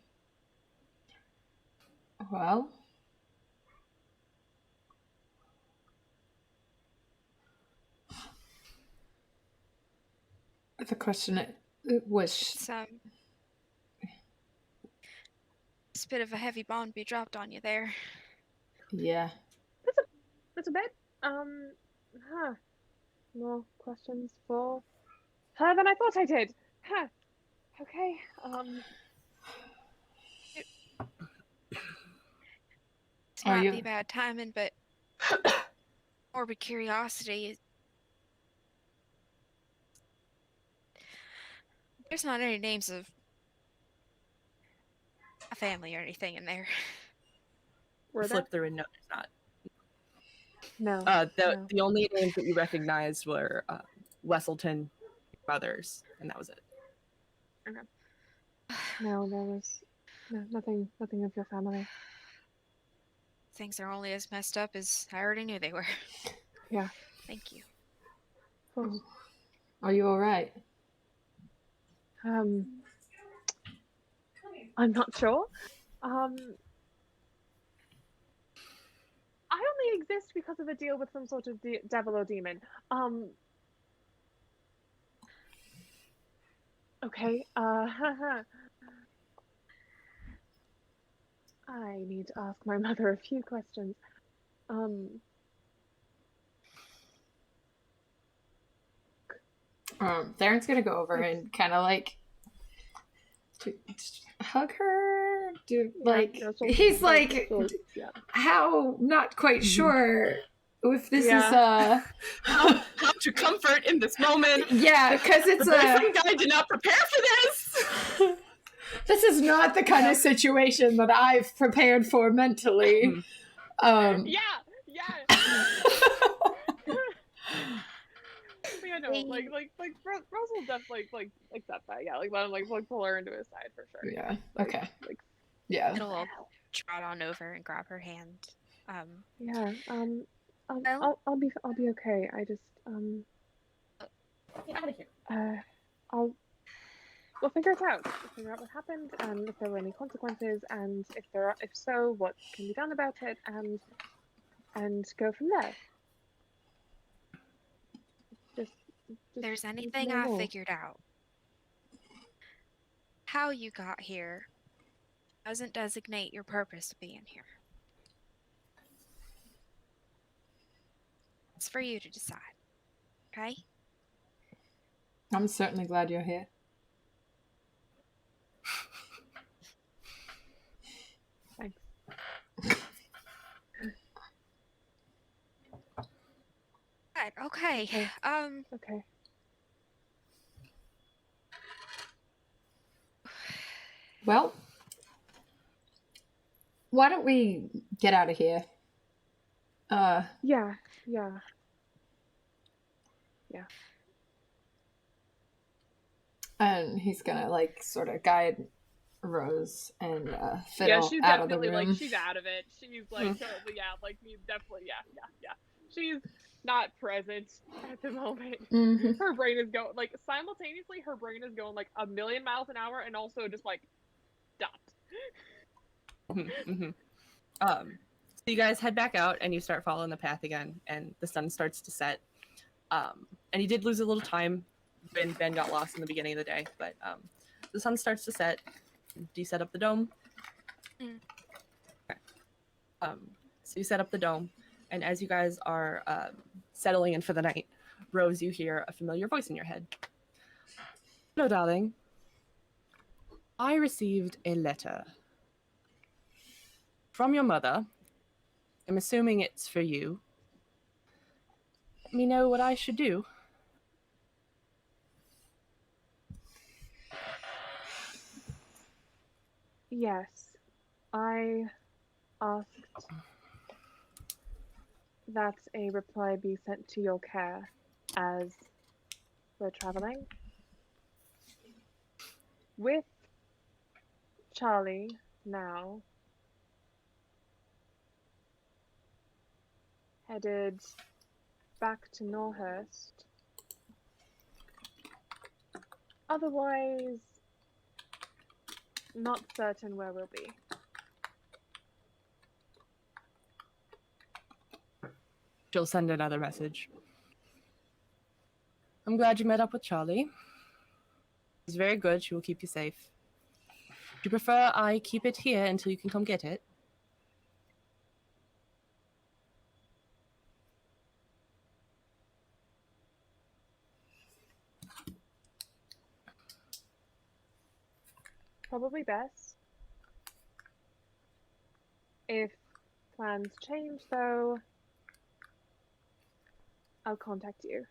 Well, the question was... It's a bit of a heavy bond be dropped on you there. Yeah. That's a bit. More questions for her than I thought I did. Huh. Okay. It's not be bad timing, but morbid curiosity. There's not any names of a family or anything in there. flip through and no, there's not. No. The only names that you recognized were Wesselton brothers, and that was it. Okay. No, there was nothing of your family. Things are only as messed up as I already knew they were. Yeah. Thank you. Of course. Are you all right? I'm not sure. I only exist because of a deal with some sort of devil or demon. Okay. I need to ask my mother a few questions. Therron's gonna go over and kind of like hug her. He's like, how? Not quite sure if this is how to comfort in this moment. Yeah, because it's some guy did not prepare for this. This is not the kind of situation that I've prepared for mentally. Yeah. Yeah, no, like Russell definitely like accept that. Yeah, let him like pull her into his side for sure. Yeah. Okay. Yeah. It'll trot on over and grab her hand. Yeah. I'll be okay. I just Get out of here. We'll figure it out. We'll figure out what happened and if there were any consequences, and if so, what can be done about it, and go from there. If there's anything I figured out, how you got here doesn't designate your purpose of being here. It's for you to decide. Okay? I'm certainly glad you're here. Thanks. Right, okay. Okay. Well, why don't we get out of here? Yeah. And he's gonna like sort of guide Rose and Fiddle she's out of the definitely room. like she's out of it. She's like totally like definitely yeah. She's not present at the moment. Mm-hmm. Her brain is going like simultaneously. Her brain is going like 1,000,000 miles an hour, and also just like stopped. So you guys head back out and you start following the path again, and the sun starts to set. And you did lose a little time Ben got lost in the beginning of the day, but the sun starts to set. Do you set up the dome? Mm. Okay. So you set up the dome, and as you guys are settling in for the night, Rose, you hear a familiar voice in your head. Hello, darling. I received a letter from your mother. I'm assuming it's for you. Let me know what I should do. Yes, I asked that a reply be sent to your care as we're traveling. With Charlie now headed back to Norhurst. Otherwise, not certain where we'll be. She'll send another message. I'm glad you met up with Charlie. She's very good. She will keep you safe. Do you prefer I keep it here until you can come get it? Probably best. If plans change, though, I'll contact you.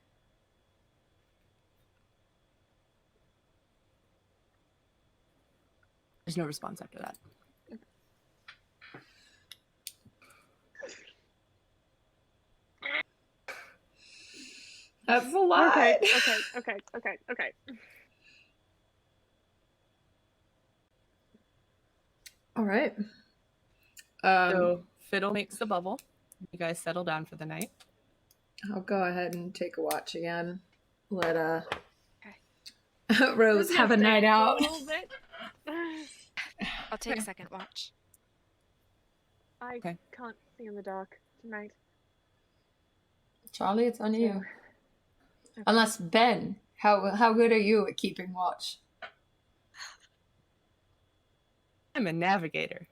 There's no response after that. That's a lot. Okay. All right. So Fiddle makes the bubble. You guys settle down for the night. I'll go ahead and take a watch again. Let Okay. Rose have a night out. A little bit. I'll take a second watch. I Okay. can't see in the dark tonight. Charlie, it's on you. Okay. Unless Ben, how good are you at keeping watch? I'm a navigator.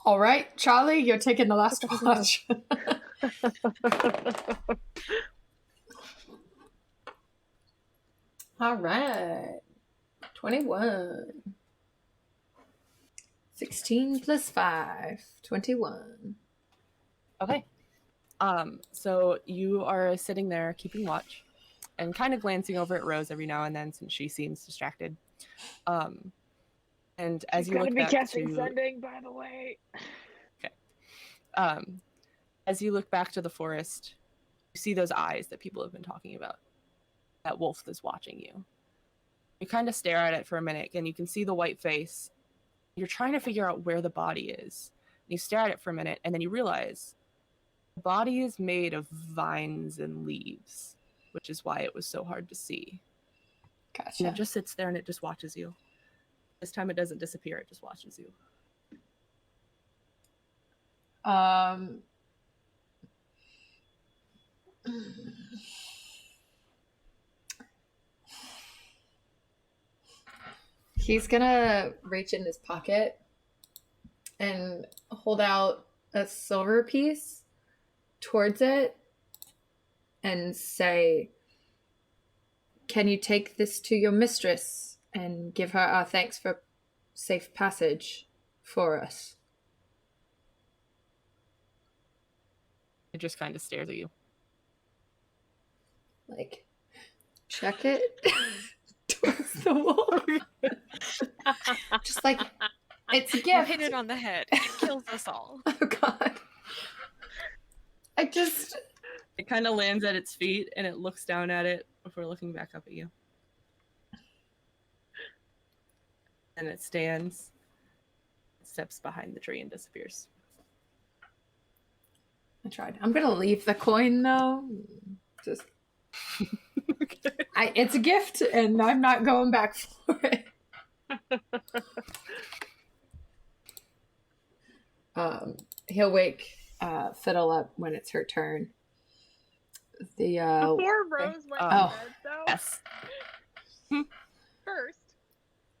All right, Charlie, you're taking the last watch. All right. 21. 16 plus 5. 21. Okay. So you are sitting there keeping watch and kind of glancing over at Rose every now and then since she seems distracted. And as you look back to sending, by the way. as you look back to the forest, you see those eyes that people have been talking about. That wolf that's watching you. You kind of stare at it for a minute and you can see the white face. You're trying to figure out where the body is. You stare at it for a minute and then you realize the body is made of vines and leaves, which is why it was so hard to see. Gotcha. And it just sits there and it just watches you. This time it doesn't disappear, it just watches you. He's gonna reach in his pocket and hold out a silver piece towards it and say, "Can you take this to your mistress and give her our thanks for safe passage for us?" It just kind of stares at you. Like, check it towards the wall. Just like, it's a You gift. hit it on the head. It kills us all. Oh god. It kind of lands at its feet and it looks down at it before looking back up at you. And it stands, steps behind the tree and disappears. I tried. I'm gonna leave the coin though. Just Okay. it's a gift and I'm not going back for it. He'll wake Fiddle up when it's her turn The Before Rose went to Oh. bed, though, Yes. first,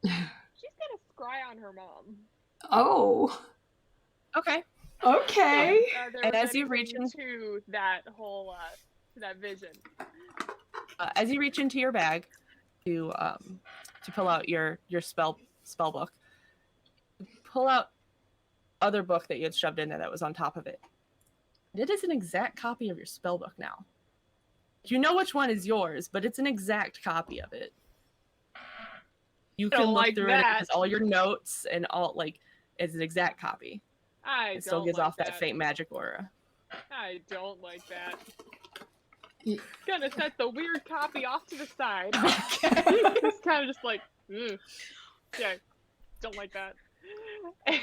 she's gonna scry on her mom. Oh. Okay. Okay. If, there And was as you reach anything to that whole to that vision. As you reach into your bag to pull out your spell book, pull out other book that you had shoved in there that was on top of it. It is an exact copy of your spell book now. You know which one is yours, but it's an exact copy of it. You can look like through it. It that. has all your notes and all, like, it's an exact copy. It still gives off that faint magic aura. I don't like that. Ye- Gonna set the weird copy off to the side. Okay. It's kind of just like, yeah, don't like that. And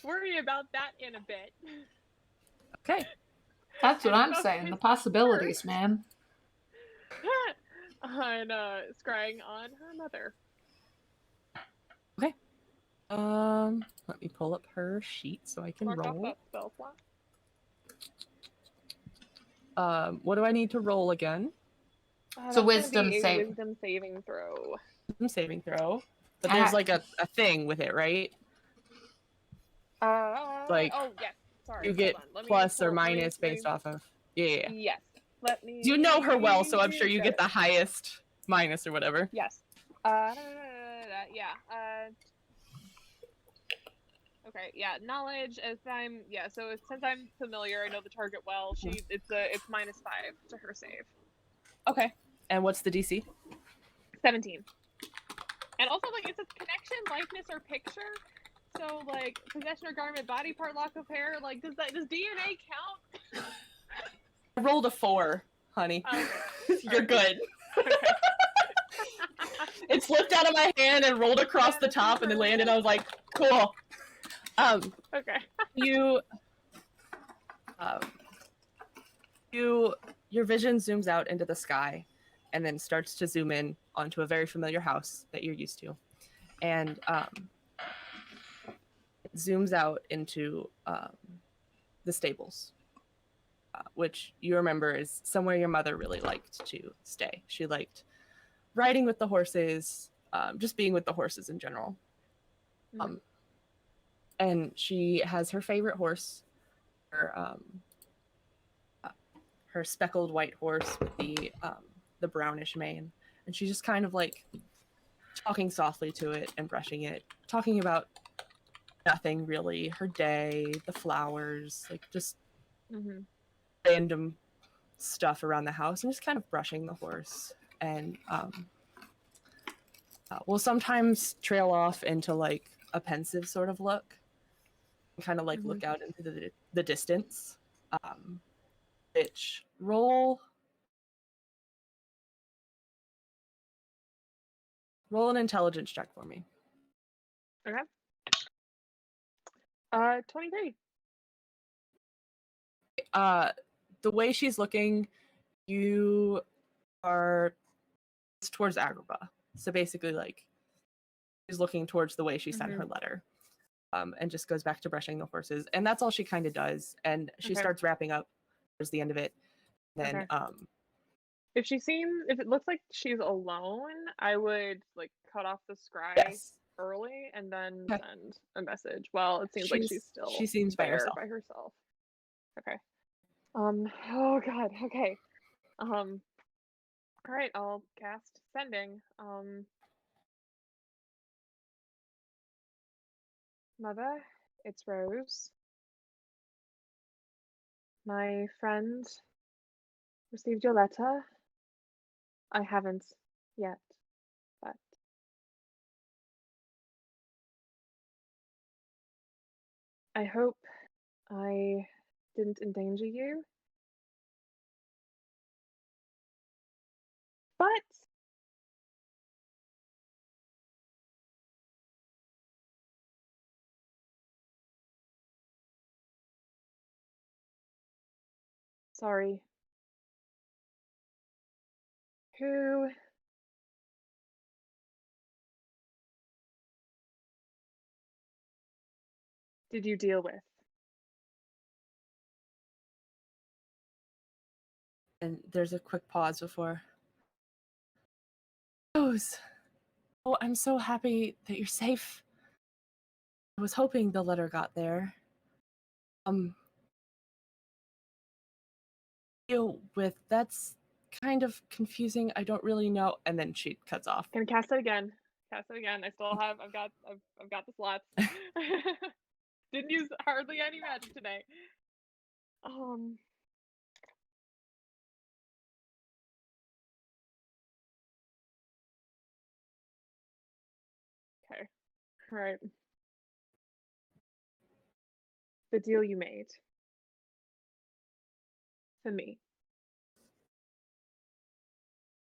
worry about that in a bit. Okay. That's what And I'm saying. The possibilities, man. On scrying on her mother. Let me pull up her sheet so I can Mark off roll. that spell slot. What do I need to roll again? It's a wisdom save. Wisdom saving throw. Wisdom saving throw. But there's like a thing with it, right? Like, oh yes. Sorry. You get hold on. Let me plus or pull- let me- minus let me- based off of. Yeah. Yes. Let me. You know her well, so I'm sure you get get the highest minus or whatever. Yes. Yeah. Okay. Yeah. Knowledge. Since I'm familiar, I know the target well. It's -5 to her save. Okay. And what's the DC? 17. And also, like, it's a connection, likeness, or picture. So, like, possession or garment, body part, lock of hair. Like, does DNA count? I rolled a 4, honey. Okay. You're good. Okay. It slipped out of my hand and rolled across the top and then landed. I was like, cool. Okay. Your vision zooms out into the sky and then starts to zoom in onto a very familiar house that you're used to. And it zooms out into the stables, which you remember is somewhere your mother really liked to stay. She liked riding with the horses, just being with the horses in general. And she has her favorite horse, her speckled white horse with the brownish mane, and she's just kind of like talking softly to it and brushing it, talking about nothing really, her day, the flowers, like just random stuff around the house, and just kind of brushing the horse. And will sometimes trail off into like a pensive sort of look, and kind of like look out into the distance. Which roll an intelligence check for me. Okay. 23. The way she's looking, you are towards Agrabah. So basically, like, she's looking towards the way she sent her letter. And just goes back to brushing the horses. And that's all she kind of does. And she starts wrapping up towards the end of it. Then, if it looks like she's alone, I would like cut off the scry early and then send a message. Well, it seems like she seems by herself. Okay. Oh god. Okay. All right. I'll cast sending. Mother, it's Rose. My friend received your letter. I haven't yet, but I hope I didn't endanger you. But sorry. Who did you deal with? And there's a quick pause before. Rose. Oh, I'm so happy that you're safe. I was hoping the letter got there. Deal with that's kind of confusing. I don't really know. And then she cuts off. Gonna cast it again. Cast it again. I've got the slots. Didn't use hardly any magic today. Okay. All right. The deal you made for me.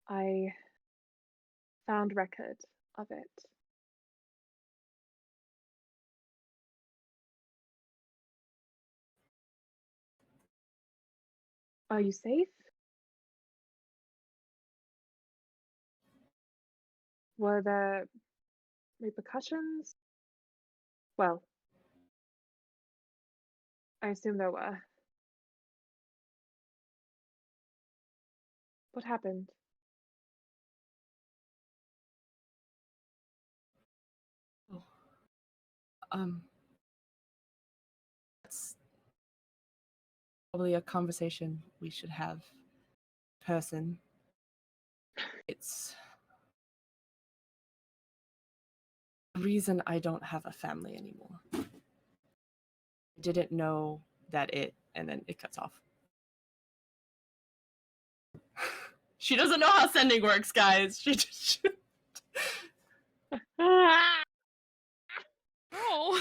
I found record of it. Are you safe? Were there repercussions? Well, I assume there were. What happened? That's probably a conversation we should have in person. It's the reason I don't have a family anymore. I didn't know that and then it cuts off. She doesn't know how sending works, guys. She just... Oh.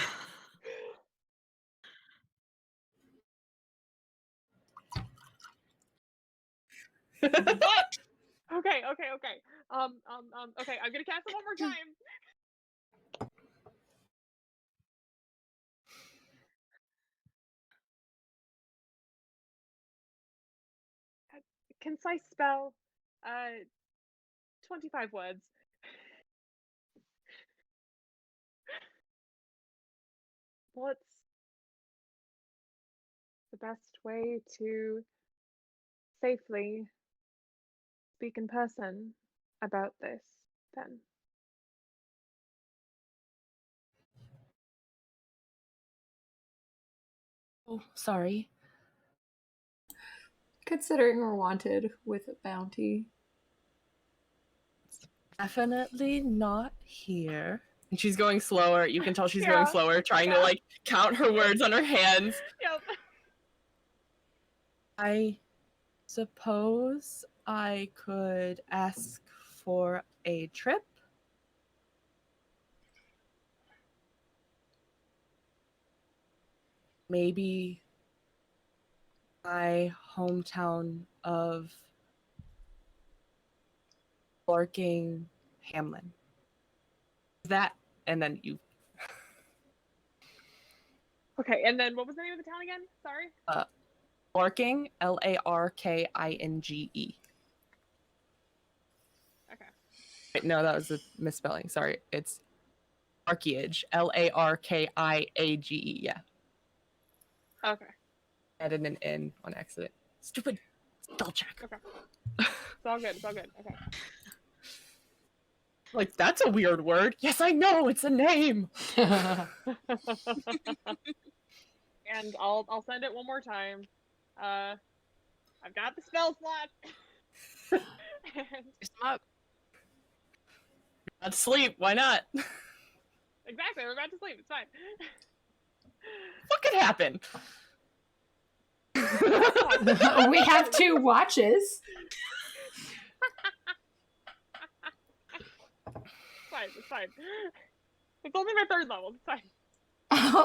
Okay. Okay, I'm gonna cast it one more time. Concise spell. 25 words. What's the best way to safely speak in person about this, then? Oh, sorry. Considering we're wanted with a bounty. Definitely not here. And she's going slower. You can tell she's Yeah, going slower, trying to like count her words on her hands. Yep. I suppose I could ask for a trip. Maybe my hometown of Barking Hamlin. That, and then you. Okay, and then what was the name of the town again? Sorry? Larking, Larkinge. Okay. Wait, no, that was a misspelling. Sorry. It's Larkiage, Larkiage. Yeah. Okay. Added an N on accident. Stupid spell check. Okay. It's all good. Okay. Like, that's a weird word. Yes, I know. It's a name. And I'll send it one more time. I've got the spell slot. Use them up. Not sleep. Why not? Exactly, we're about to sleep. It's fine. What could happen? We have 2 watches. It's fine. It's only my 3rd level. It's fine.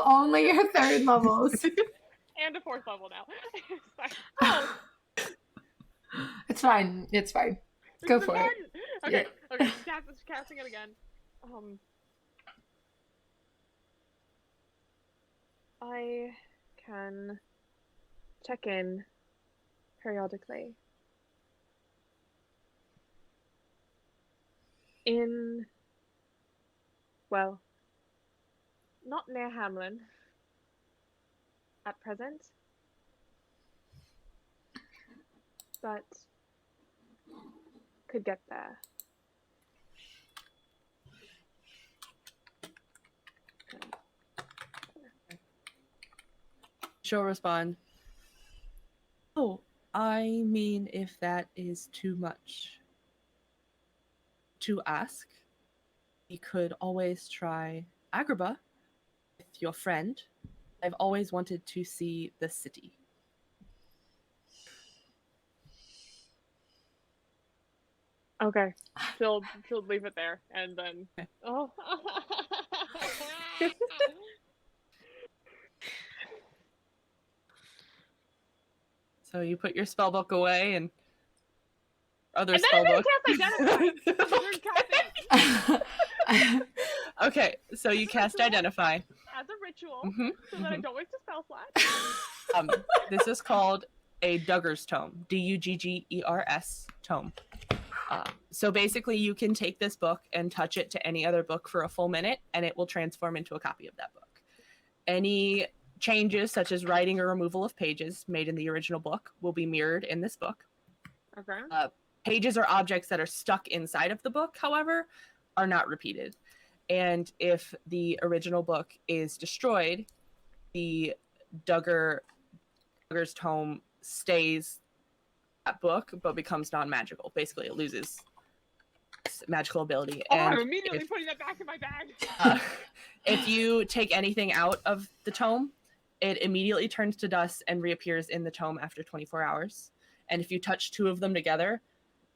Only your 3rd levels. And a 4th level now. It's fine. It's fine. It's fine. Go for it. Okay. Okay. Casting it again. I can check in periodically. Well, not near Hamlin at present, that could get there. She'll respond, "Oh, I mean, if that is too much to ask, we could always try Agrabah with your friend. I've always wanted to see the city." Okay, she'll leave it there, and then Okay. oh. So you put your spell book away and other And then spell I'm book. gonna cast Identify. Okay, so you cast Identify. As a ritual, Mhm, so that I mhm. don't waste a spell slot. This is called a Dugger's Tome. Duggers Tome. So basically, you can take this book and touch it to any other book for a full minute, and it will transform into a copy of that book. Any changes, such as writing or removal of pages made in the original book, will be mirrored in this book. Okay. Pages or objects that are stuck inside of the book, however, are not repeated. And if the original book is destroyed, the Dugger's Tome stays that book, but becomes non-magical. Basically, it loses its magical ability. Oh, And I'm immediately putting that back in my bag. if you take anything out of the tome, it immediately turns to dust and reappears in the tome after 24 hours. And if you touch two of them together,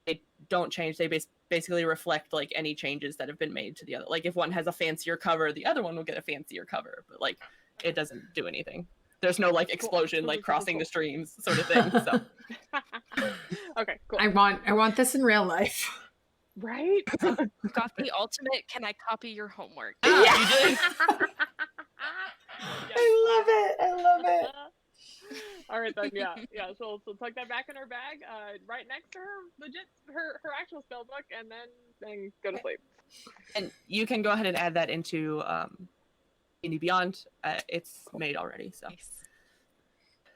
they don't change. They basically reflect like any changes that have been made to the other. Like if one has a fancier cover, the other one will get a fancier cover, but like it doesn't do anything. There's no like explosion, like crossing the streams sort of thing. So Okay, cool. I want this in real life. Right? Got the ultimate. Can I copy your homework? yeah, you did. I love it. All right then, yeah. So tuck that back in her bag, right next to her actual spell book, and then go to sleep. And you can go ahead and add that into D&D Beyond. It's made already. So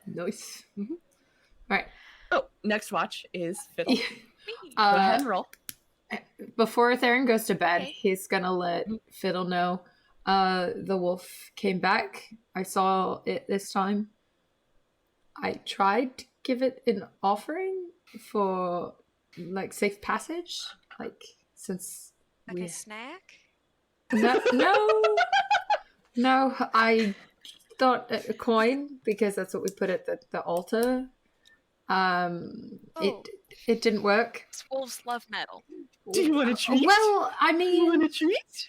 Nice. Mhm. All right. oh, next watch is Fiddle. Me. Go ahead and roll. Before Therron goes to bed, Okay. he's gonna let Fiddle know the wolf came back. I saw it this time. I tried to give it an offering for like safe passage, like since Like a snack? no, I thought a coin because that's what we put at the altar. It didn't work. Wolves love metal. Do you want a treat? Well, I Do you want mean, a treat?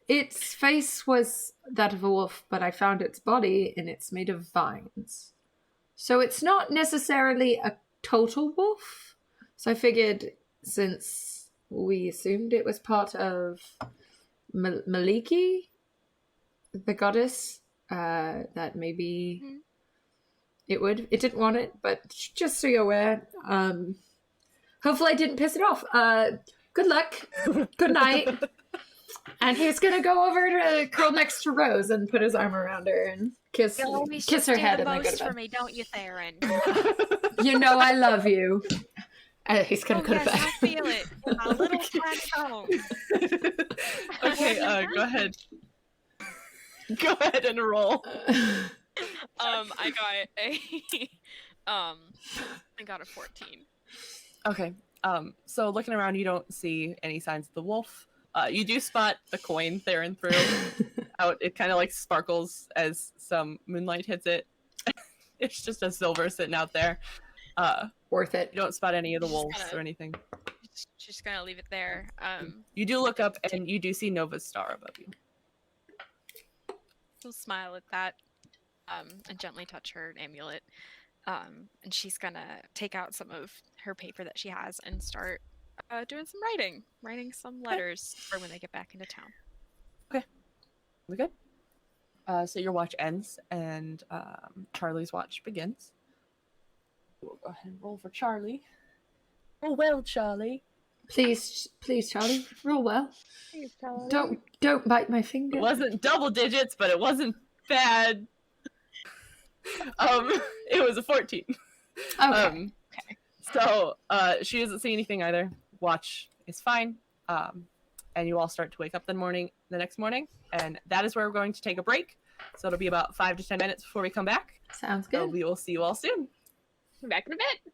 its face was that of a wolf, but I found its body and it's made of vines. So it's not necessarily a total wolf. So I figured since we assumed it was part of Maliki, the goddess, that maybe it would. It didn't want it, but just so you're aware, hopefully I didn't piss it off. Good luck. Good night. And he's gonna go over to curl next to Rose and put his arm around her and kiss her head and then go to for bed. me, don't you, Therron? You know I love you. He's gonna go to bed. I feel it. A little tiny home. Okay, go ahead. Go ahead and roll. I got a 14. Okay. So looking around, you don't see any signs of the wolf. You do spot the coin Therron threw out. It kind of like sparkles as some moonlight hits it. It's just a silver sitting out there. Worth it. You don't spot any of the Just wolves kinda- or anything. Just gonna leave it there. You do look up and you do see Nova's star above you. She'll smile at that, and gently touch her amulet. And she's gonna take out some of her paper that she has and start doing some writing some letters for when they get back into town. We good? So your watch ends and Charlie's watch begins. We'll go ahead and roll for Charlie. Oh well, Charlie. Please, Charlie, roll well. Thanks, Charlie. Don't bite my finger. It wasn't double digits, but it wasn't bad. It was a 14. Okay. So she doesn't see anything either. Watch is fine. And you all start to wake up the next morning. And that is where we're going to take a break. So it'll be about 5 to 10 minutes before we come back. Sounds So good. we will see you all soon. Back in a bit.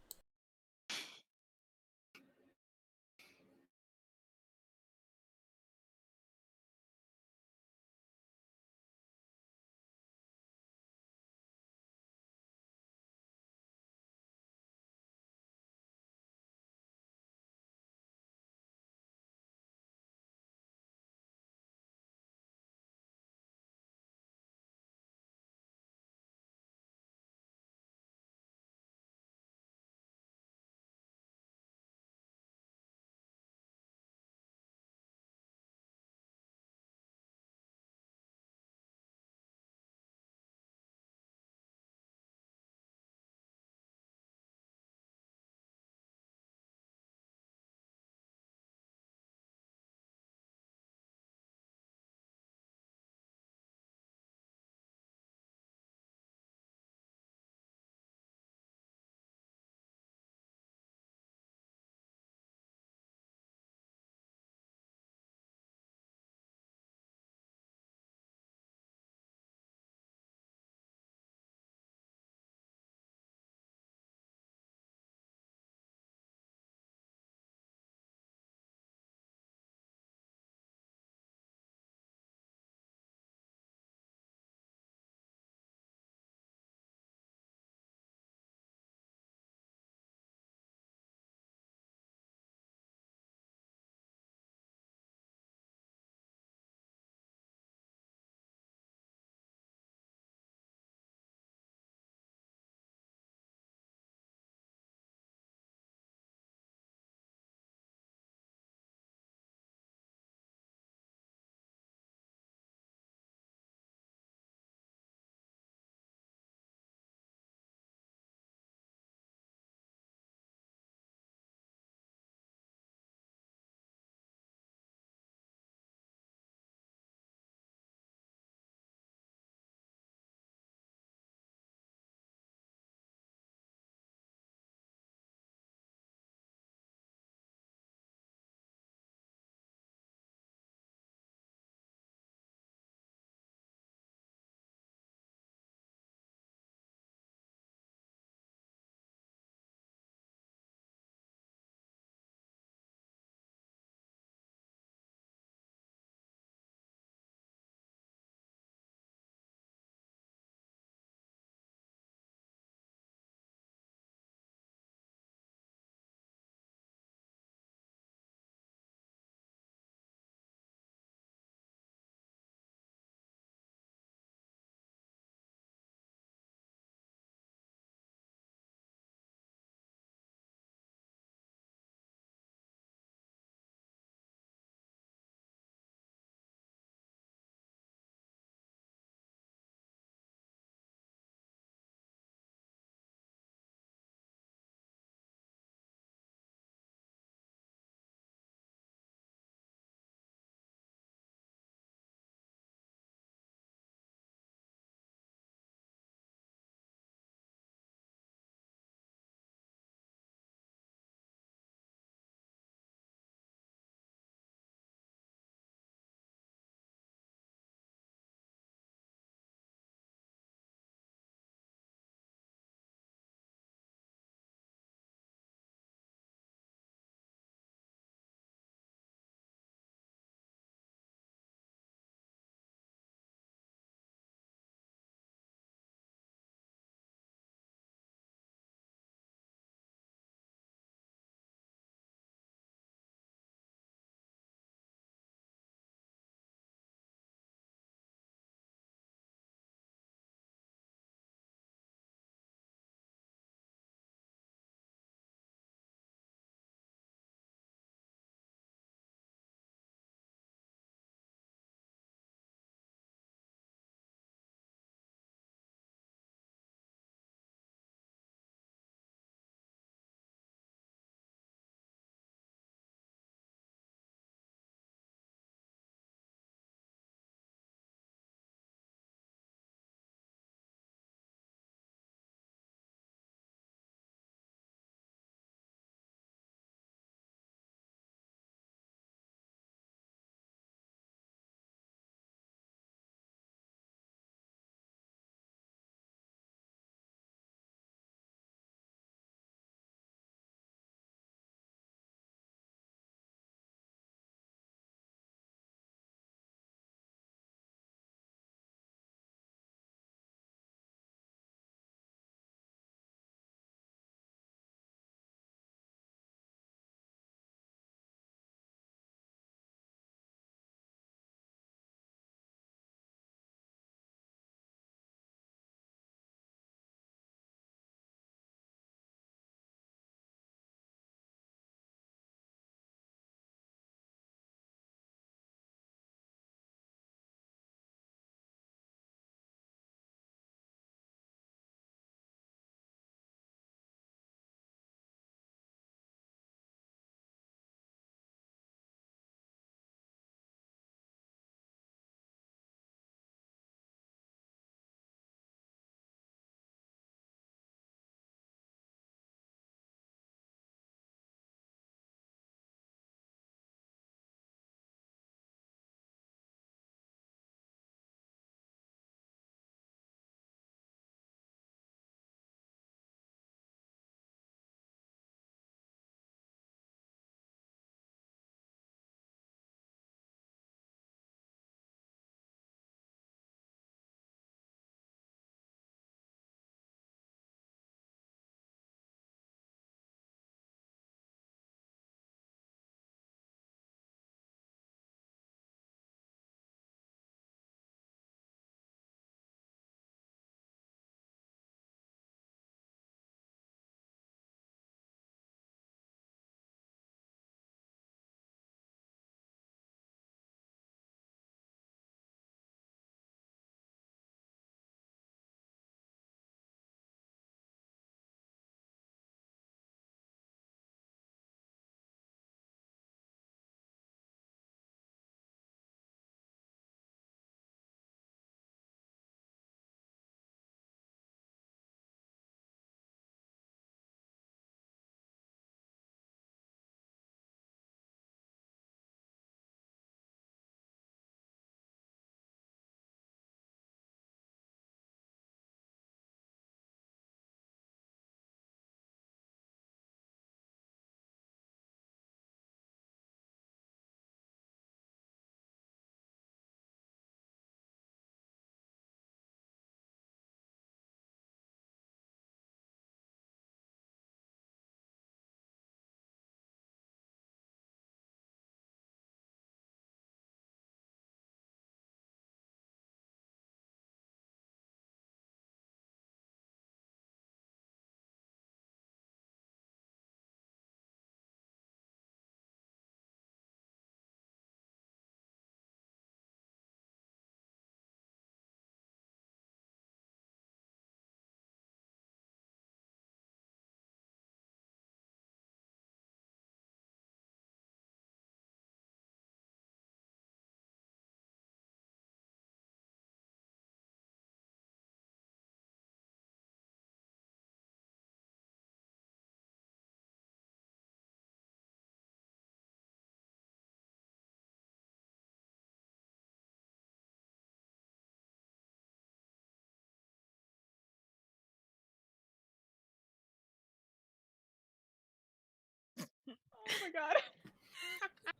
Oh my god.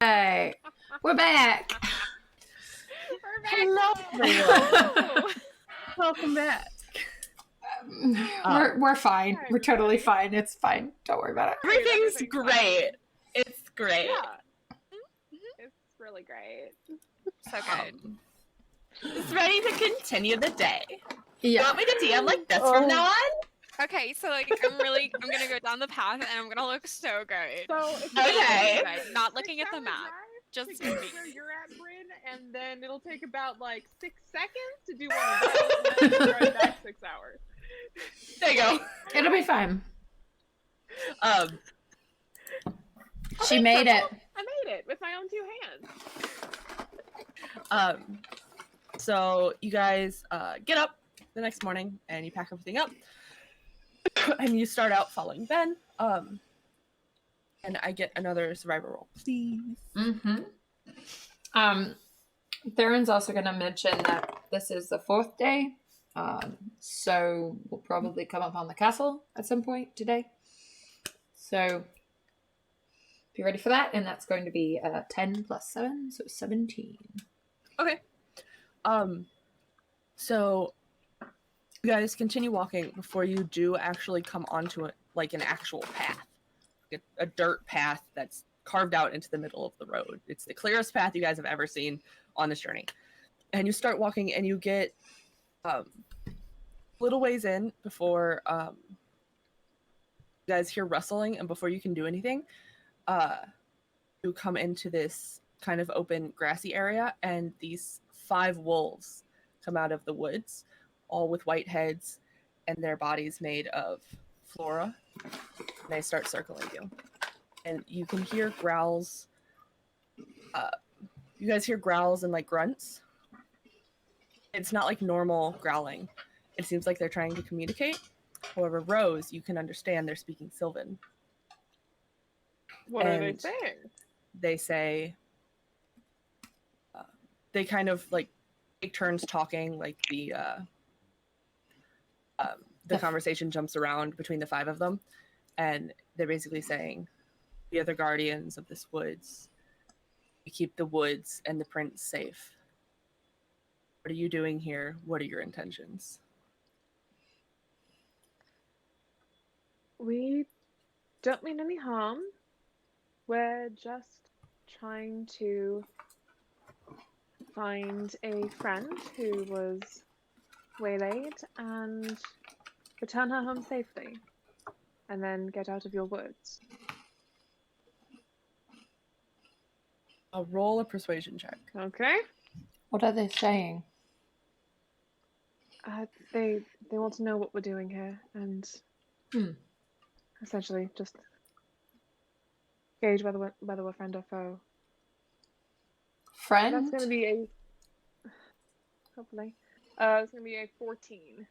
Hey, we're back. We're back. Hello, everyone. Welcome back. We're fine. We're totally fine. It's fine. Don't worry about it. Everything's Everything's great. It's great. Yeah. It's really great. So good. Just ready to continue the day. You Yeah. want me to DM like this from now on? Okay, so like I'm gonna go down the path and I'm gonna look so good. So if Okay. Not looking at the map. Just to get me. where you're at, Bryn, and then it'll take about like 6 seconds to do one of those, and then you'll drive back 6 hours. There you go. It'll be fine. She Okay, made so it. I made it with my own 2 hands. So you guys get up the next morning and you pack everything up, and you start out following Ben. And I get another survivor roll, please. Mm-hmm. Therron's also going to mention that this is the 4th day, so we'll probably come up on the castle at some point today. So be ready for that, and that's going to be 10 plus 7, so 17. Okay. So you guys continue walking before you do actually come onto it, like an actual path, a dirt path that's carved out into the middle of the road. It's the clearest path you guys have ever seen on this journey. And you start walking, and you get little ways in before you guys hear rustling, and before you can do anything, you come into this kind of open grassy area, and these 5 wolves come out of the woods, all with white heads and their bodies made of flora. And they start circling you, and you can hear growls. You guys hear growls and like grunts. It's not like normal growling. It seems like they're trying to communicate. However, Rose, you can understand they're speaking Sylvan. What are they And saying? They say, they kind of like take turns talking, like the conversation jumps around between the 5 of them, and they're basically saying, "We are the guardians of this woods. We keep the woods and the prince safe. What are you doing here? What are your intentions?" We don't mean any harm. We're just trying to find a friend who was waylaid and return her home safely, and then get out of your woods. I'll roll a persuasion check. Okay. What are they saying? They want to know what we're doing here, and essentially just gauge whether we're friend or foe. Friend? That's going to be a hopefully. It's going to be a 14.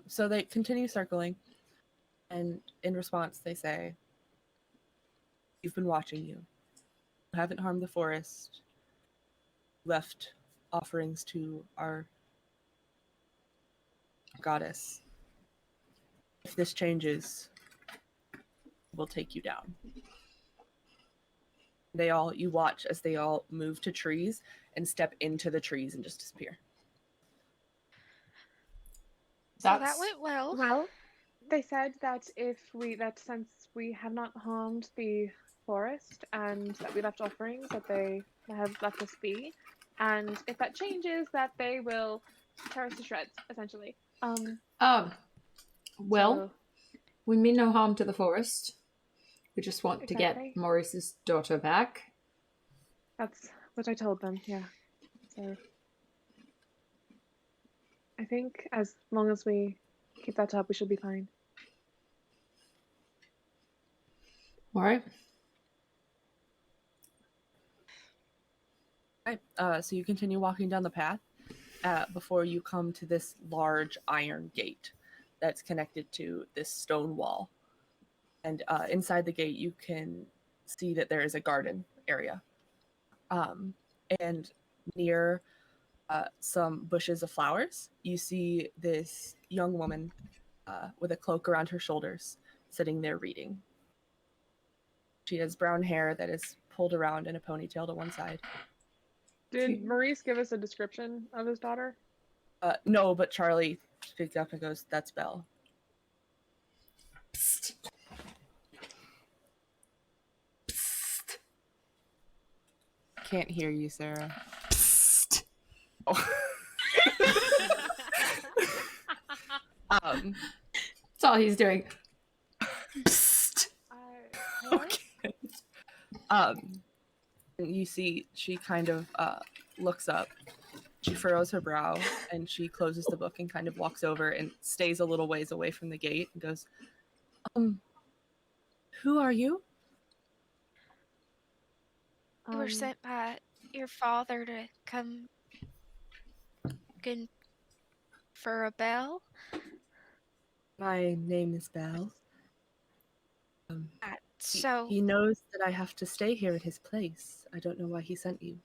So they continue circling, and in response, they say, "You've been watching you. You haven't harmed the forest. Left offerings to our goddess. If this changes, we'll take you down." You watch as they all move to trees and step into the trees and just disappear. So that went well. Well, they said that since we have not harmed the forest and that we left offerings, that they have left us be, and if that changes, that they will tear us to shreds, essentially. Well, So, we mean no harm to the forest. We just want to Exactly. get Maurice's daughter back. that's what I told them, yeah. So I think as long as we keep that up, we should be fine. All right. Right. So you continue walking down the path before you come to this large iron gate that's connected to this stone wall. And inside the gate, you can see that there is a garden area. And near some bushes of flowers, you see this young woman with a cloak around her shoulders sitting there reading. She has brown hair that is pulled around in a ponytail to one side. Did Maurice give us a description of his daughter? No, but Charlie speaks up and goes, "That's Belle." Psst. Psst. Can't hear you, Sarah. Psst. Oh. That's all he's doing. Psst. Okay. And you see she kind of looks up. She furrows her brow and she closes the book and kind of walks over and stays a little ways away from the gate and goes, who are you? We were sent by your father to come looking for a bell. My name is Belle. So He knows that I have to stay here at his place. I don't know why he sent you.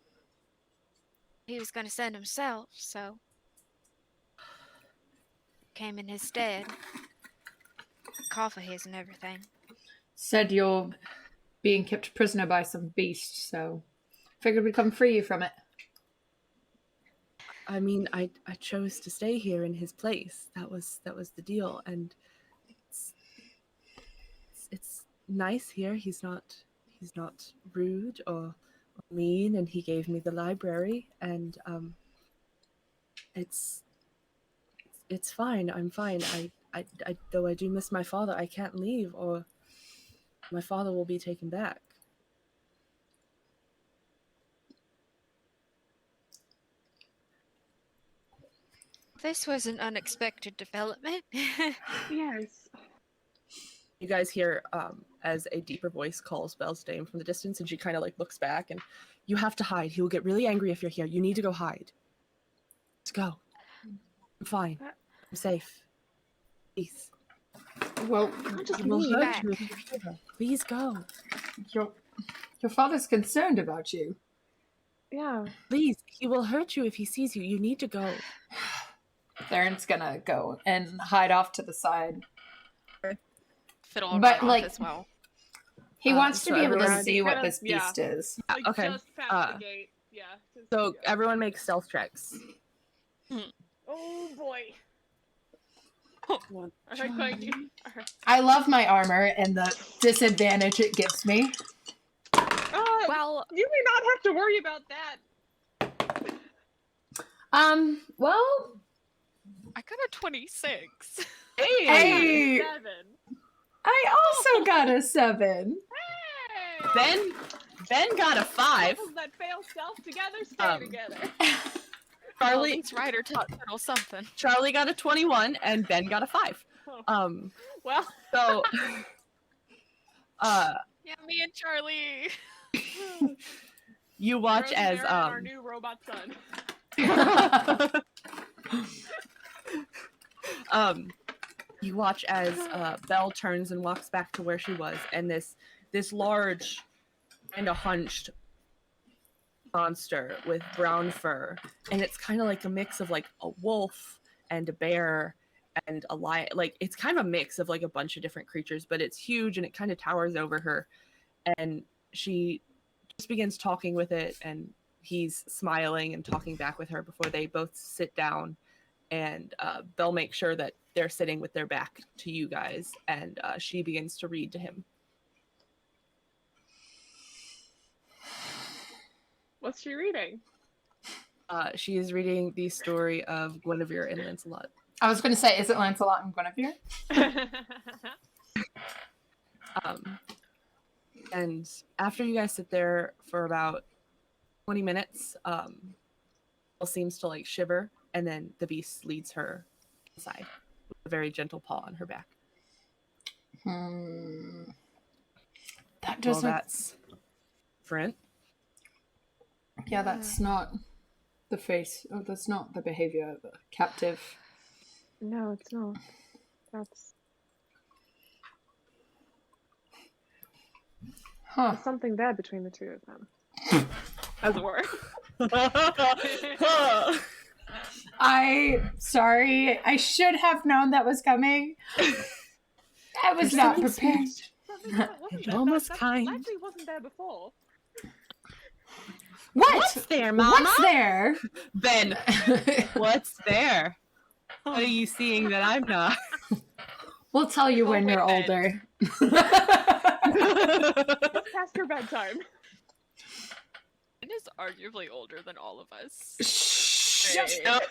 he was going to send himself, so came in his stead. Cough of his and everything. Said you're being kept prisoner by some beast, so figured we'd come free you from it. I mean, I chose to stay here in his place. That was the deal, and it's nice here. He's not rude or mean, and he gave me the library, and it's fine. I'm fine. I though I do miss my father, I can't leave, or my father will be taken back. This was an unexpected development. Yes. You guys hear as a deeper voice calls Belle's name from the distance, and she kind of like looks back, and you have to hide. He will get really angry if you're here. You need to go hide. Let's go. I'm fine. I'm safe. Please. Well, Just He will leave. hurt you if you're here. Please go. your father's concerned about you. Yeah. Please. He will hurt you if he sees you. You need to go. Therron's gonna go and hide off to the side. Fiddle will But, run like, off as well. He wants to so be able to everyone- see what Kinda- this beast is. Like Okay, just past the gate. Yeah. So everyone makes stealth checks. Oh boy. One. Alright, Clanky. Alright. I love my armor and the disadvantage it gives me. Well, You may not have to worry about that. Well, I got a 26. hey, 7. I also got a 7. Hey! Ben got a 5. Couples that fail stealth together stay together. Charlie Ryder taught Fiddle something. Charlie got a 21 and Ben got a 5. Well, So Yeah, me and Charlie. you watch Rose as Baron, our new robot son. you watch as Belle turns and walks back to where she was, and this large, kind of hunched monster with brown fur, and it's kind of like a mix of like a wolf and a bear and a lion. Like it's kind of a mix of like a bunch of different creatures, but it's huge and it kind of towers over her, and she just begins talking with it, and he's smiling and talking back with her before they both sit down, and Belle makes sure that they're sitting with their back to you guys, and she begins to read to him. What's she reading? She is reading the story of Guinevere and Lancelot. I was going to say, is it Lancelot and Guinevere? And after you guys sit there for about 20 minutes, Belle seems to like shiver, and then the beast leads her inside with a very gentle paw on her back. That Well, doesn't. that's different. Yeah, that's not the face. Oh, that's not the behavior of a captive. No, it's not. That's Huh. something bad between the two of them. As it were. Sorry. I should have known that was coming. I was not prepared. You're almost kind. Actually wasn't there before. What's there, Mama? What's there? Ben, what's there? What are you seeing that I'm not? We'll tell you Go when you're with older. It's past your bedtime. Ben is arguably older than all of us. Shh. Nope.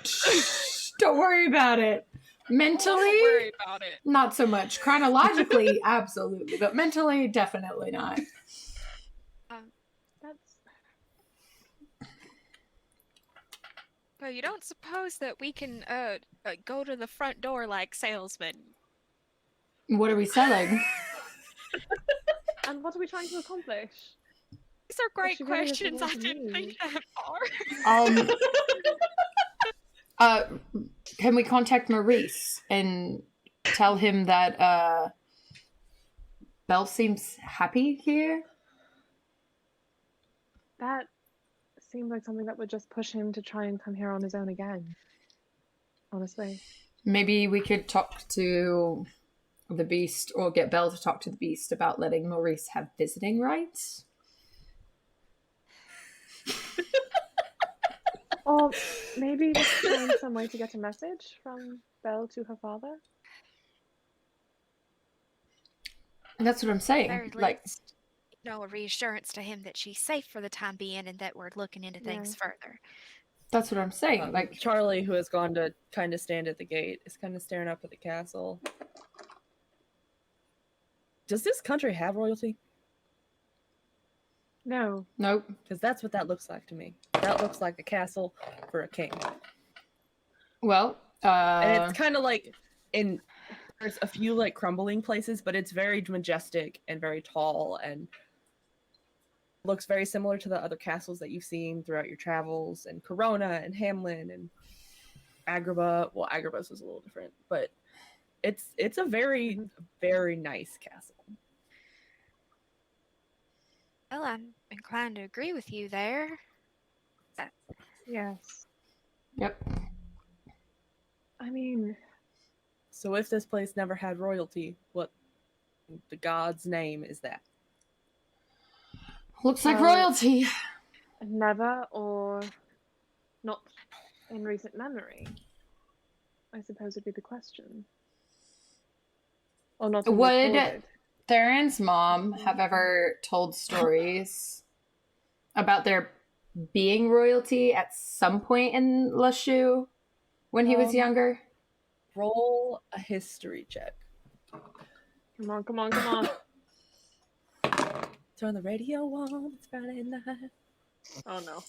Don't worry about it. Mentally, Don't worry about it. not so much. Chronologically, absolutely. But mentally, definitely not. That's But you don't suppose that we can go to the front door like salesmen? What are we selling? and what are we trying to accomplish? These are great she really questions. doesn't I want to didn't think leave. that far. Can we contact Maurice and tell him that Belle seems happy here? That seems like something that would just push him to try and come here on his own again. Honestly. Maybe we could talk to the Beast, or get Belle to talk to the Beast about letting Maurice have visiting rights. Or maybe just find some way to get a message from Belle to her father. That's what I'm saying. Very Like, least, a reassurance to him that she's safe for the time being and that we're looking into things further. that's what I'm saying. Like, Charlie, who has gone to kind of stand at the gate, is kind of staring up at the castle. Does this country have royalty? No. nope. Because that's what that looks like to me. That looks like a castle for a king. Well, And it's kind of like there's a few like crumbling places, but it's very majestic and very tall and looks very similar to the other castles that you've seen throughout your travels, and Corona and Hamlin and Agrabah. Well, Agrabah's was a little different, but it's a very, very nice castle. Well, I'm inclined to agree with you there. Yes. yep. I mean, So if this place never had royalty, what the god's name is that? Looks like Well, royalty. never, or not in recent memory, I suppose would be the question. Or not in Would recorded. Therron's mom have ever told stories about there being royalty at some point in LeShoe when he was younger? Roll a history check. Come on, come on, come on. Turn the radio on. It's Friday night. Oh no.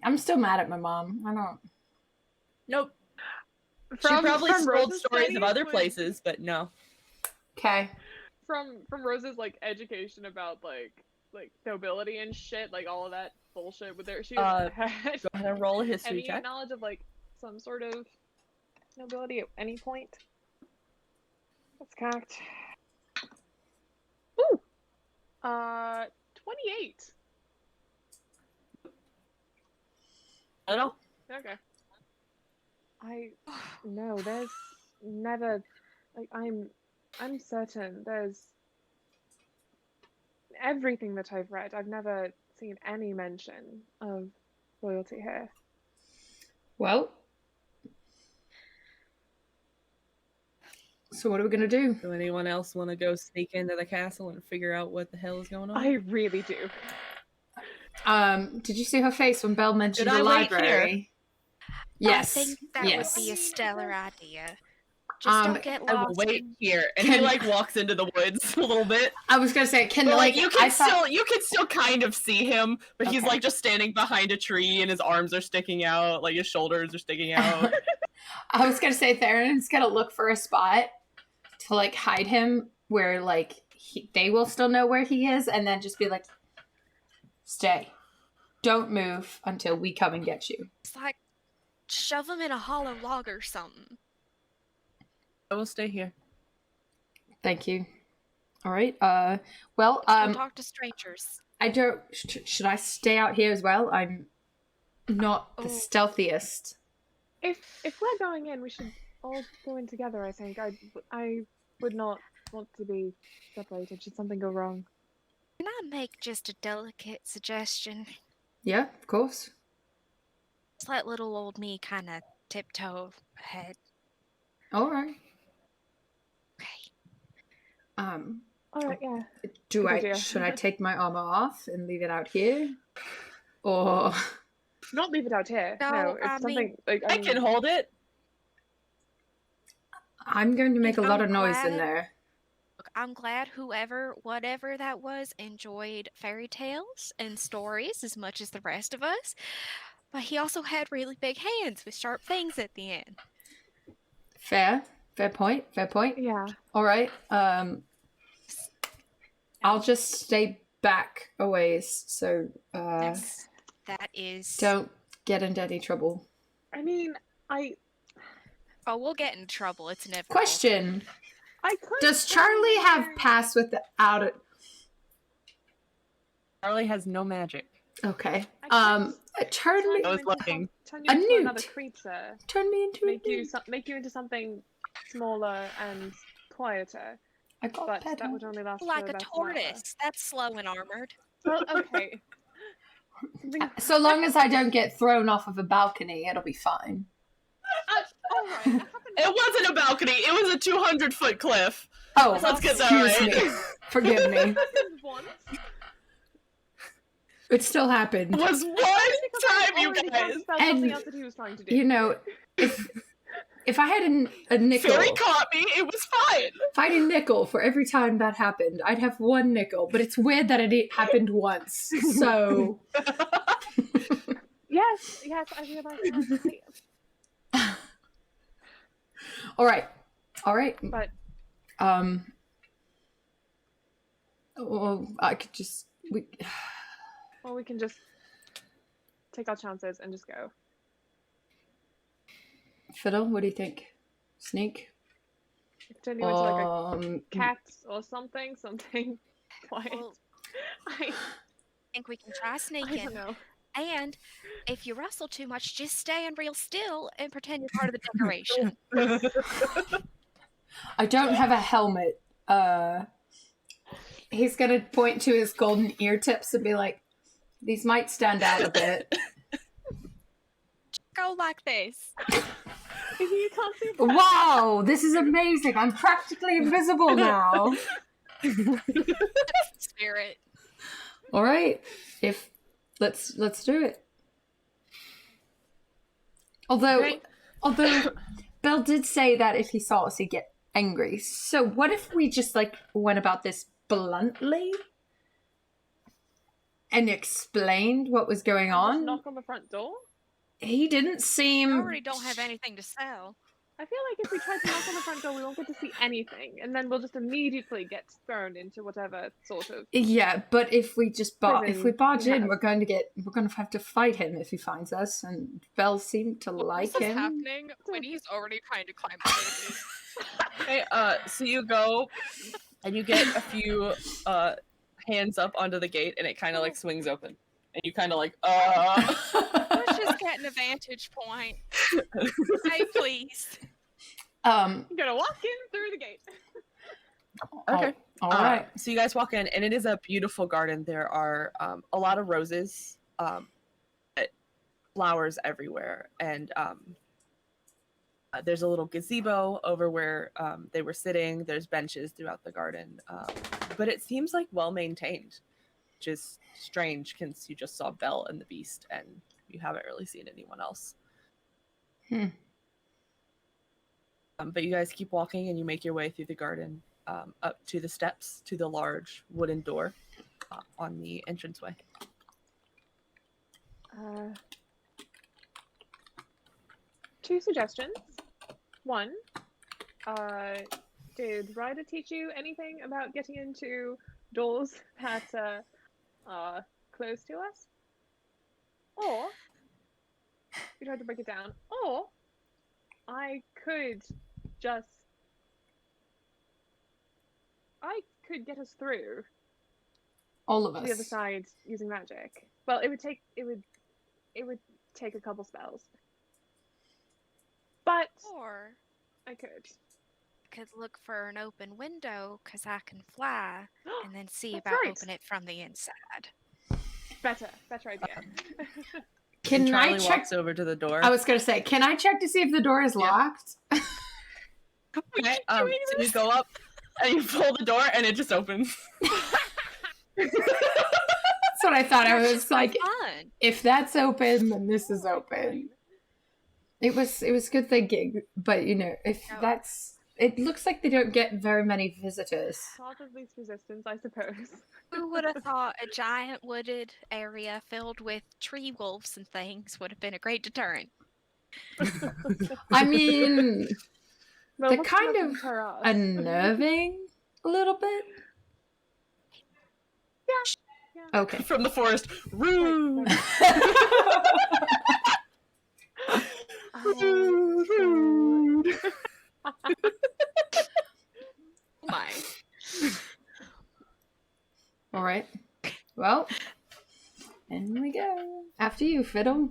I'm still mad at my mom. I don't. Nope. She probably told Rose's stories of studies other with- places, but no. Okay. From Rose's like education about like nobility and shit, like all of that bullshit with she had Go ahead and roll a history any check. knowledge of like some sort of nobility at any point. That's cocked. Ooh! 28. I don't know. Okay. No, there's never, like, I'm certain there's everything that I've read, I've never seen any mention of royalty here. Well. So what are we gonna do? Do anyone else want to go sneak into the castle and figure out what the hell is going on? I really do. Did you see her face when Belle mentioned Did the I wait library? Yes. I think that yes. would be a stellar idea. Just don't get I will lost. wait here, and he like walks into the woods a little bit. I was gonna say, can But, like you can still kind of see him, but he's Okay. like just standing behind a tree, and his arms are sticking out, like his shoulders are sticking out. I was gonna say Theron's gonna look for a spot to like hide him where like they will still know where he is, and then just be like, "Stay, don't move until we come and get you." It's like shove him in a hollow log or something. I will stay here. Thank you. All right. Well, Don't talk to strangers. I don't. Should I stay out here as well? I'm not the Oh. stealthiest. If we're going in, we should all go in together, I think. I would not want to be separated should something go wrong. Can I make just a delicate suggestion? Yeah, of course. Just let little old me kind of tiptoe ahead. All right. Okay. All right, yeah. Should I idea. take my armor off and leave it out here? Or Not leave it out here. No, I it's something like I can hold it. I'm going to make a lot of noise in glad- there. Look, I'm glad whatever that was, enjoyed fairy tales and stories as much as the rest of us. But he also had really big hands with sharp things at the end. Fair point. Yeah. All right. I'll just stay back a ways, so That is. don't get into any trouble. I mean, Oh, we'll get in trouble. It's inevitable. Question: I could. does Charlie have pass without it? Charlie has no magic. Okay. Charlie. I was looking. Turn you A into newt. another creature. Turn me into Make a you newt. make you into something smaller and quieter. I got But that. that would only last Like for a about an hour. tortoise. That's slow and armored. Well, okay. Something- So long as I don't get thrown off of a balcony, it'll be fine. all right. That happened. It wasn't a balcony. It was a 200-foot cliff. Oh, Let's get that excuse right. me. Forgive me. happened once. It still happened. It was one time, you Already guys. talked about And, something else that he was trying to do. You know, if I had a nickel, Fairy caught me. It was fine. if I had a nickel for every time that happened, I'd have one nickel. But it's weird that it happened once. So Yes, I realized that. all right. But Well, I could just we can just take our chances and just go. Fiddle. What do you think? Sneak. Turn you into like a cat or something quiet. Well, I think we can try I sneaking. don't know. And if you rustle too much, just stand real still and pretend you're part of the decoration. I don't have a helmet. He's gonna point to his golden ear tips and be like, "These might stand out a bit." Go like this. You can't see. Wow, this is amazing! I'm practically invisible now. Spirit. All right, let's do it. Although Belle did say that if he saw us, he'd get angry. So what if we just went about this bluntly and explained what was going Just on? knock on the front door. He didn't I seem. already don't have anything to sell. I feel like if we try to knock on the front door, we won't get to see anything, and then we'll just immediately get thrown into whatever sort of. Yeah, but if we just if we barge in, Yeah. we're going to have to fight him if he finds us. And Belle seemed to like This is him. happening when he's already trying to climb the stairs. Okay, so you go and you get a few hands up onto the gate, and it kind of swings open, and you kind of Let's just get an vantage point. Hey, please. You're gonna walk in through the gate. Okay. All right. So you guys walk in, and it is a beautiful garden. There are a lot of roses, flowers everywhere, and there's a little gazebo over where they were sitting. There's benches throughout the garden, but it seems well maintained. Which is strange, since you just saw Belle and the Beast, and you haven't really seen anyone else. But you guys keep walking, and you make your way through the garden up to the steps to the large wooden door on the entranceway. Two suggestions. One, did Ryder teach you anything about getting into doors that are close to us? Or you tried to break it down. Or I could get us through All of to the other us. side using magic. Well, it would take a couple spells. But Or I could. could look for an open window because I can fly, and then see That's about right. open it from the inside. Better idea. Can I Charlie check? walks over to the door. I was gonna say, can I check to see if the door is Yeah. locked? Okay, so you go up and you pull the door and it just opens. That's what I thought. I That's was just so like, fun. if that's open, then this is open. It was good thinking, but you know, if No. that's, it looks like they don't get very many visitors. Path of least resistance, I suppose. Who would have thought a giant wooded area filled with tree wolves and things would have been a great deterrent? I mean, Well, they're what's kind left of deter us? unnerving a little bit. Yeah. Okay. From the forest. Rude! Rude! Oh my. All right. Well, in we go. After you, Fiddle.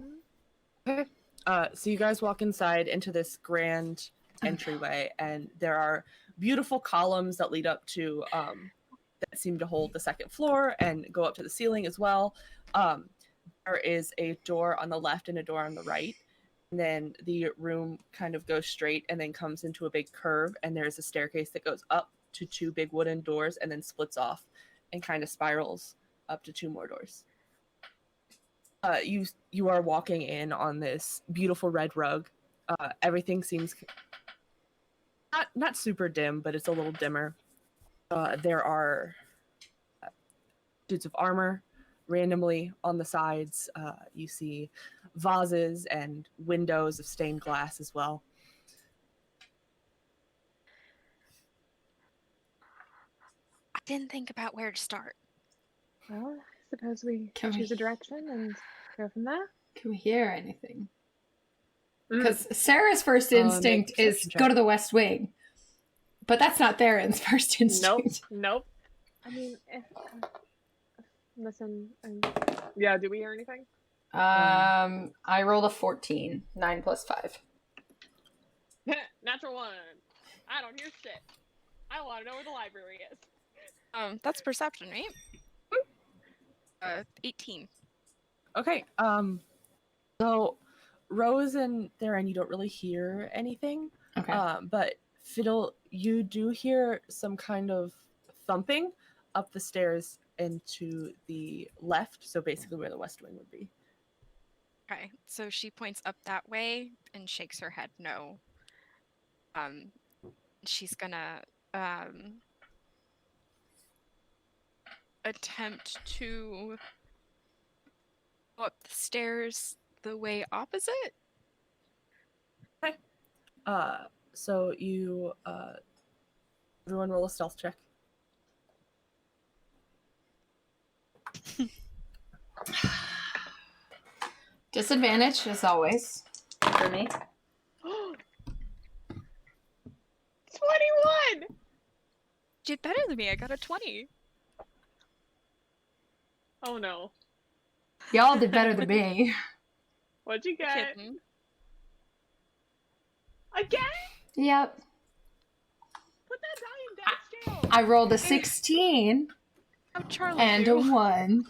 So you guys walk inside into this grand entryway, and there are beautiful columns that lead up to that seem to hold the second floor and go up to the ceiling as well. There is a door on the left and a door on the right, and then the room kind of goes straight and then comes into a big curve, and there's a staircase that goes up to two big wooden doors and then splits off and kind of spirals up to two more doors. You are walking in on this beautiful red rug. Everything seems not super dim, but it's a little dimmer. There are suits of armor randomly on the sides. You see vases and windows of stained glass as well. I didn't think about where to start. Well, I suppose we Can we- choose a direction and go from there. Can we hear anything? Mm. Because Sarah's first instinct make a is perception go check. to the West Wing. But that's not Therron's first instinct. Nope. I mean, listen. Yeah, do we hear anything? I rolled a 14. 9 plus 5. Natural one. I don't hear shit. I want to know where the library is. That's perception, right? 18. Okay. So Rose and Therron, you don't really hear anything. Okay. But Fiddle, you do hear some kind of thumping up the stairs into the left, so basically where the West Wing would be. Okay, so she points up that way and shakes her head no. She's gonna attempt to go up the stairs the way opposite. So you everyone roll a stealth check. Disadvantage, as always, for me. 21! Did better than me. I got a 20. Oh no. Y'all did better than me. What'd you get? Kidding. Again? Yep. Put that die in dice jail. I rolled a 16 How'd Charlie and a do? 1.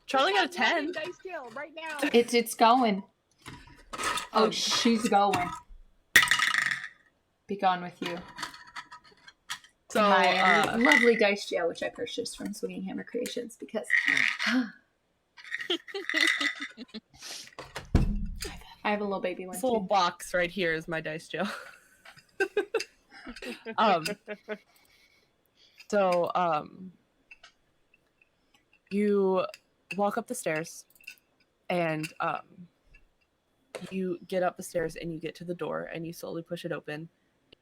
Charlie got a Put that die in 10. dice jail right now. It's going. Oh, Um, she's going. Be gone with you. So My lovely dice jail, which I purchased from Swinging Hammer Creations, because I have a little baby one this little too. box right here is my dice jail. So you walk up the stairs, and you get up the stairs and you get to the door and you slowly push it open.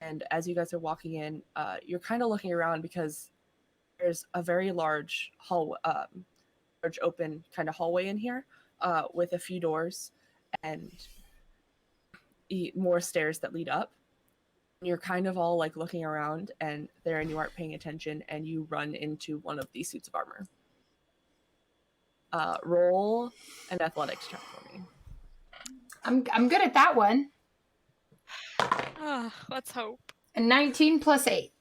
And as you guys are walking in, you're kind of looking around because there's a very large large open kind of hallway in here with a few doors and more stairs that lead up. You're kind of all like looking around, and there, and you aren't paying attention, and you run into one of these suits of armor. Roll an athletics check for me. I'm good at that one. Let's hope. And 19 plus 8.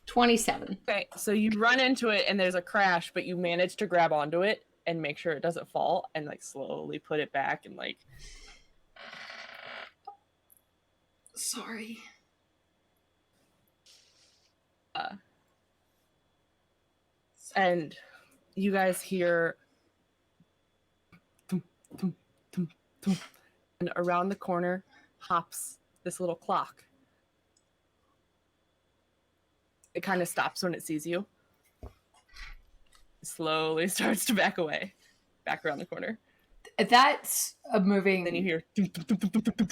27. Okay, so you run into it and there's a crash, but you manage to grab onto it and make sure it doesn't fall and like slowly put it back and like. Sorry. And you guys hear thump, thump, thump, thump, and around the corner hops this little clock. It kind of stops when it sees you. Slowly starts to back away, back around the corner. That's a moving. Then you hear.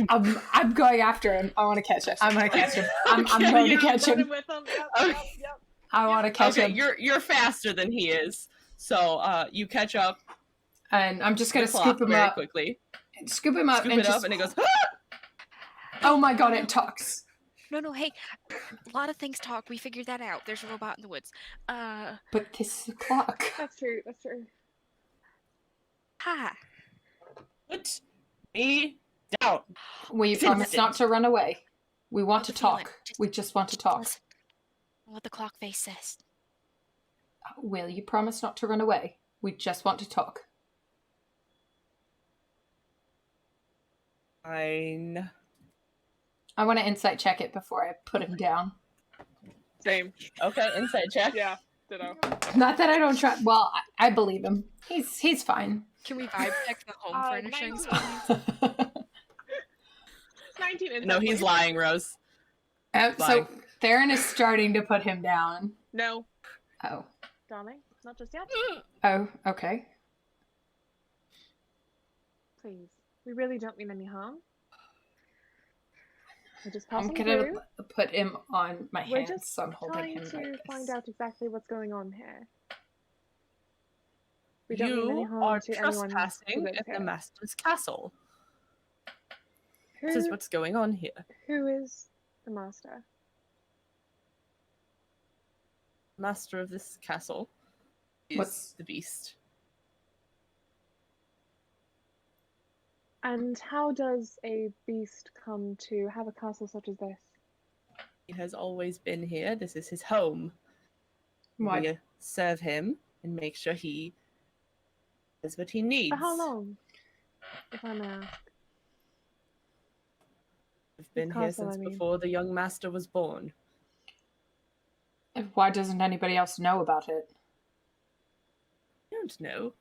I'm going after him. I want to catch him. I'm going to catch him. I'm going to catch him. With him. Yep. I want to catch him. You're faster than he is, so you catch up. And I'm just going to scoop him very up quickly. Scoop him up Scoop and it just. up, and it goes. Oh my god! It talks. No, hey. A lot of things talk. We figured that out. There's a robot in the woods. But this is a clock. That's true. Hi. Put me down. Will you promise not to run away? We want to How's the feeling? talk. We just want to talk. Listen what the clock face says. Will you promise not to run away? We just want to talk. Fine. I want to insight check it before I put him down. Same. Okay, insight check. Yeah. Ditto. Not that I don't try. Well, I believe him. He's fine. Can we vibe check the home furnishings? 19 and No, he's lying, Rose. So Fine. Theron is starting to put him down. No, Oh. darling, not just yet. Oh, okay. Please, we really don't mean any harm. We're just I'm passing gonna through. put him on my We're hands, just so I'm holding trying him to like find this. out exactly what's going on here. We don't mean any You harm are to anyone who trespassing lives at the here. master's castle. This is Who, what's going on here. who is the master? Master of this castle is What's- the beast. And how does a beast come to have a castle such as this? He has always been here. This is his home. Why? We serve him and make sure he has what he needs. For how long, if I may ask? We've been here castle, since I mean. before the young master was born. Why doesn't anybody else know about it? I don't know.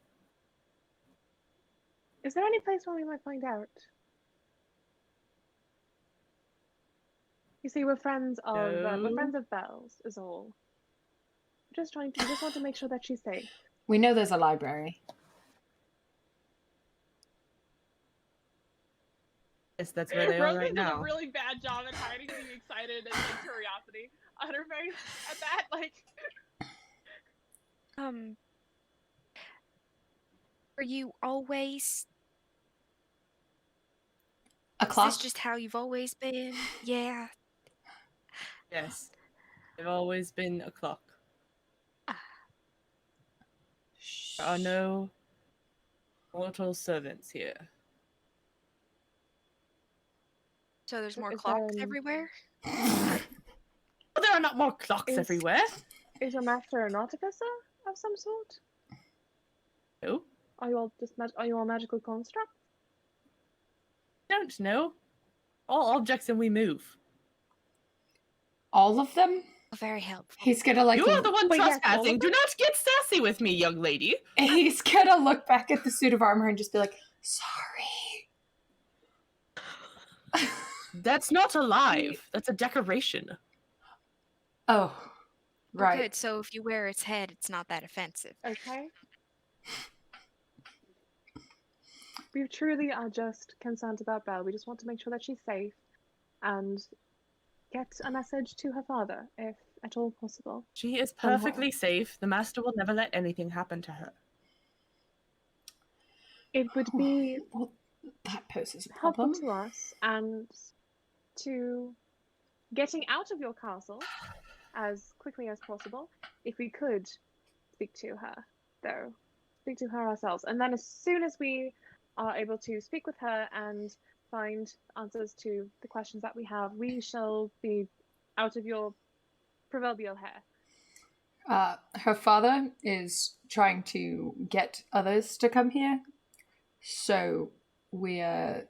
Is there any place where we might find out? You see, we're friends of Belle's, is all. We just want to make sure that she's safe. We know there's a library. Yes, that's where they are Rose right did now. a really bad job at hiding being excited and curiosity on her face at that. Like, Are you always? A Is clock? this just how you've always been? Yeah. Yes. They've always been a clock. There are no mortal servants here. So there's more Is clocks there, everywhere? Well, there are not more clocks Is- everywhere. is your master an artificer of some sort? No, Are you all magical constructs? don't know. All objects and we move. All of them? Very helpful. He's gonna like. You are the one Wait, yes, all of trespassing. Do them? not get sassy with me, young lady. He's gonna look back at the suit of armor and just be like, "Sorry." That's not alive. That's a decoration. Oh, Oh, right. good. So if you wear its head, it's not that offensive. Okay. We truly are just concerned about Belle. We just want to make sure that she's safe and get a message to her father, if at all possible. She is Somehow. perfectly safe. The master will never let anything happen to her. It would be Well, that poses a helpful problem. to us and to getting out of your castle as quickly as possible if we could speak to her, though. Speak to her ourselves. And then as soon as we are able to speak with her and find answers to the questions that we have, we shall be out of your proverbial hair? Her father is trying to get others to come here. So we're,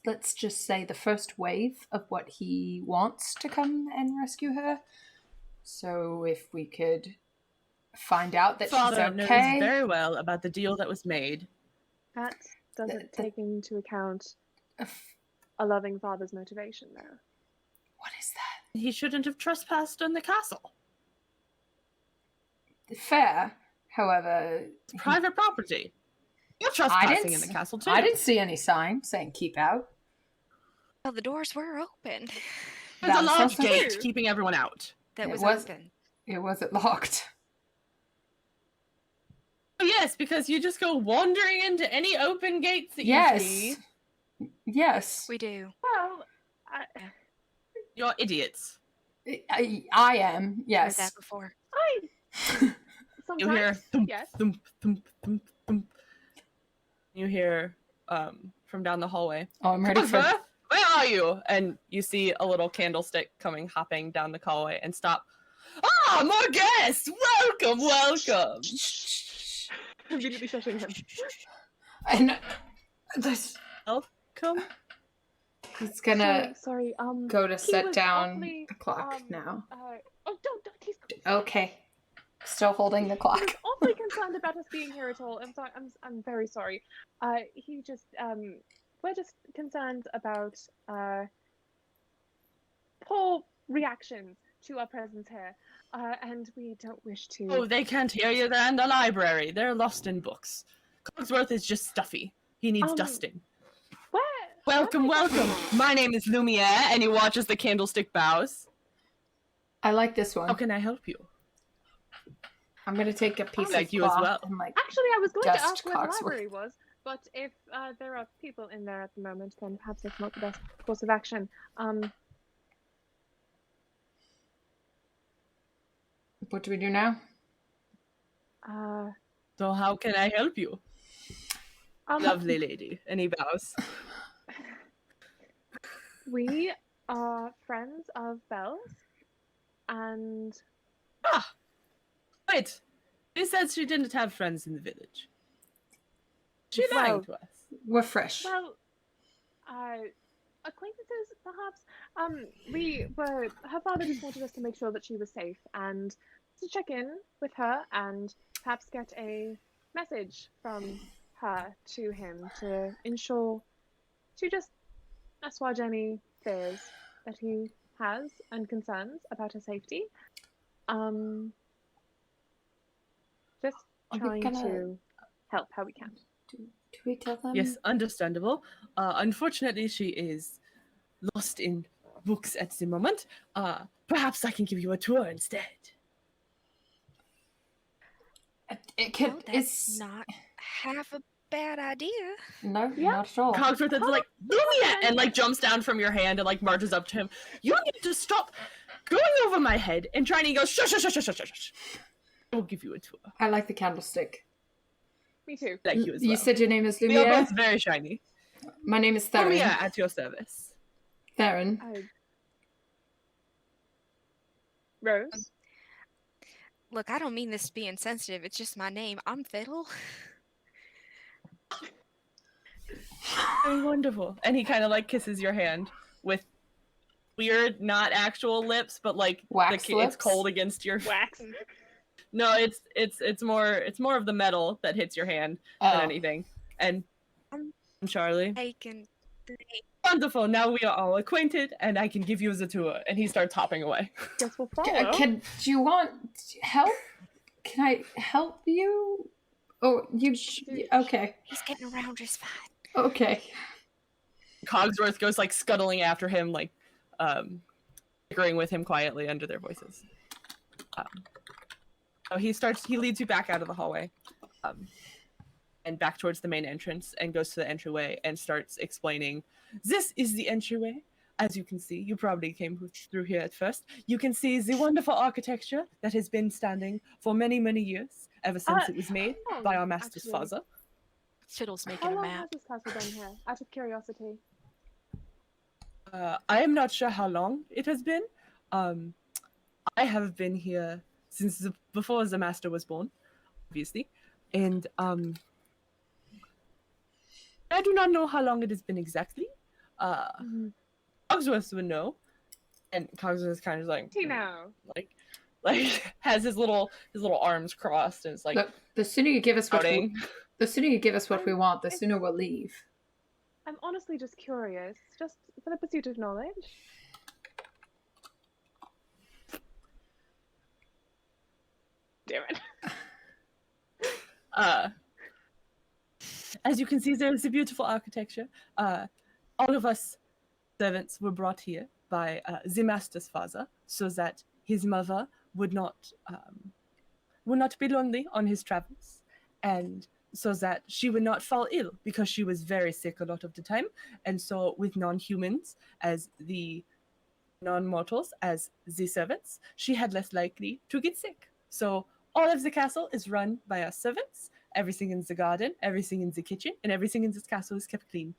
let's just say, the first wave of what he wants to come and rescue her. So if we could find out that Father she's knows okay. very well about the deal that was made. That doesn't take into account F- a loving father's motivation, though. What is that? He shouldn't have trespassed on the castle. Fair, however, It's private property. You're trespassing in the castle too. I didn't see any sign saying keep out. Well, the doors were open. There's That a was large also gate true. keeping everyone out. That It was was- open. It wasn't locked. Oh, yes, because you just go wandering into any open gates that you Yes. see. We do. Well, You're idiots. I am, Heard yes. that before. You hear sometimes, thump, yes. thump, thump, thump, thump. You hear from down the hallway. Oh, I'm ready for... Cogsworth, where are you? And you see a little candlestick coming hopping down the hallway and stop. Ah, more guests! Welcome, welcome. Immediately shushing him. And this, Come. he's gonna Sorry, go to he set was down awfully, the clock now. don't, he's Okay. Still holding the He was clock. awfully concerned about us being here at all. I'm sorry. I'm very sorry. He just we're just concerned about poor reactions to our presence here, and we don't wish to. Oh, they can't hear you. They're in the library. They're lost in books. Cogsworth is just stuffy. He needs dusting. Where? Welcome, where is welcome. My name is Lumiere, and he watches the candlestick bows. I like this one. How can I help you? I'm gonna take a piece like of you as cloth well. and like Actually, I was going to Dust ask where the Cogsworth. library was, but if there are people in there at the moment, then perhaps that's not the best course of action. what do we do now? So how can I help you? Um, Lovely lady. And he bows. We are friends of Belle's, and Ah! Wait. She said she didn't have friends in the village. She lying Well, to us. We're fresh. well, acquaintances, perhaps. Her father just wanted us to make sure that she was safe and to check in with her and perhaps get a message from her to him to ensure to just assuage any fears that he has and concerns about her safety. Just Are we trying gonna- to help how we can. Do we tell them? Yes, understandable. Unfortunately, she is lost in books at the moment. Perhaps I can give you a tour instead. It could. Well, that's it's not half a bad idea. no, Yeah. not at all. Cogsworth is like, Lumia! And like jumps down from your hand and like marches up to him. You need to stop going over my head and trying to go, shush, shush, shush, shush, shush, shush. I will give you a tour. I like the candlestick. Me too. Thank you as well. You said your name is The Lumiere? opal's very shiny. My name is Therron. Lumia at your service. Therron. Rose? Look, I don't mean this to be insensitive. It's just my name. I'm Fiddle. Very wonderful. And he kind of like kisses your hand with weird, not actual lips, but like Wax it's lips? cold against your. Wax. No, it's more of the metal that hits your hand than anything. And Um, Charlie. I can. Wonderful. Now we are all acquainted, and I can give you the tour. And he starts hopping away. Guess we'll follow. Do you want help? Can I help you? Oh, you. Okay. He's getting around just fine. Okay. Cogsworth goes like scuttling after him, like bickering with him quietly under their voices. So he leads you back out of the hallway, and back towards the main entrance, and goes to the entryway and starts explaining. This is the entryway. As you can see, you probably came through here at first. You can see the wonderful architecture that has been standing for many, many years, ever since it was made how by long, our master's actually? father. Fiddle's How making a long has map. this castle been here? Out of curiosity. I am not sure how long it has been, I have been here since before the master was born, obviously, and I do not know how long it has been exactly. Cogsworth would know, and Cogsworth is kind of like, You know. like has his little arms crossed, and it's like, Look, the sooner you give us what outing. we want, the sooner we'll leave. I'm honestly just curious, just for the pursuit of knowledge. Damn it. As you can see, there is a beautiful architecture. All of us servants were brought here by the master's father, so that his mother would not be lonely on his travels, and so that she would not fall ill, because she was very sick a lot of the time. And so with non-humans as the non-mortals as the servants, she had less likely to get sick. So all of the castle is run by us servants. Everything in the garden, everything in the kitchen, and everything in this castle is kept clean.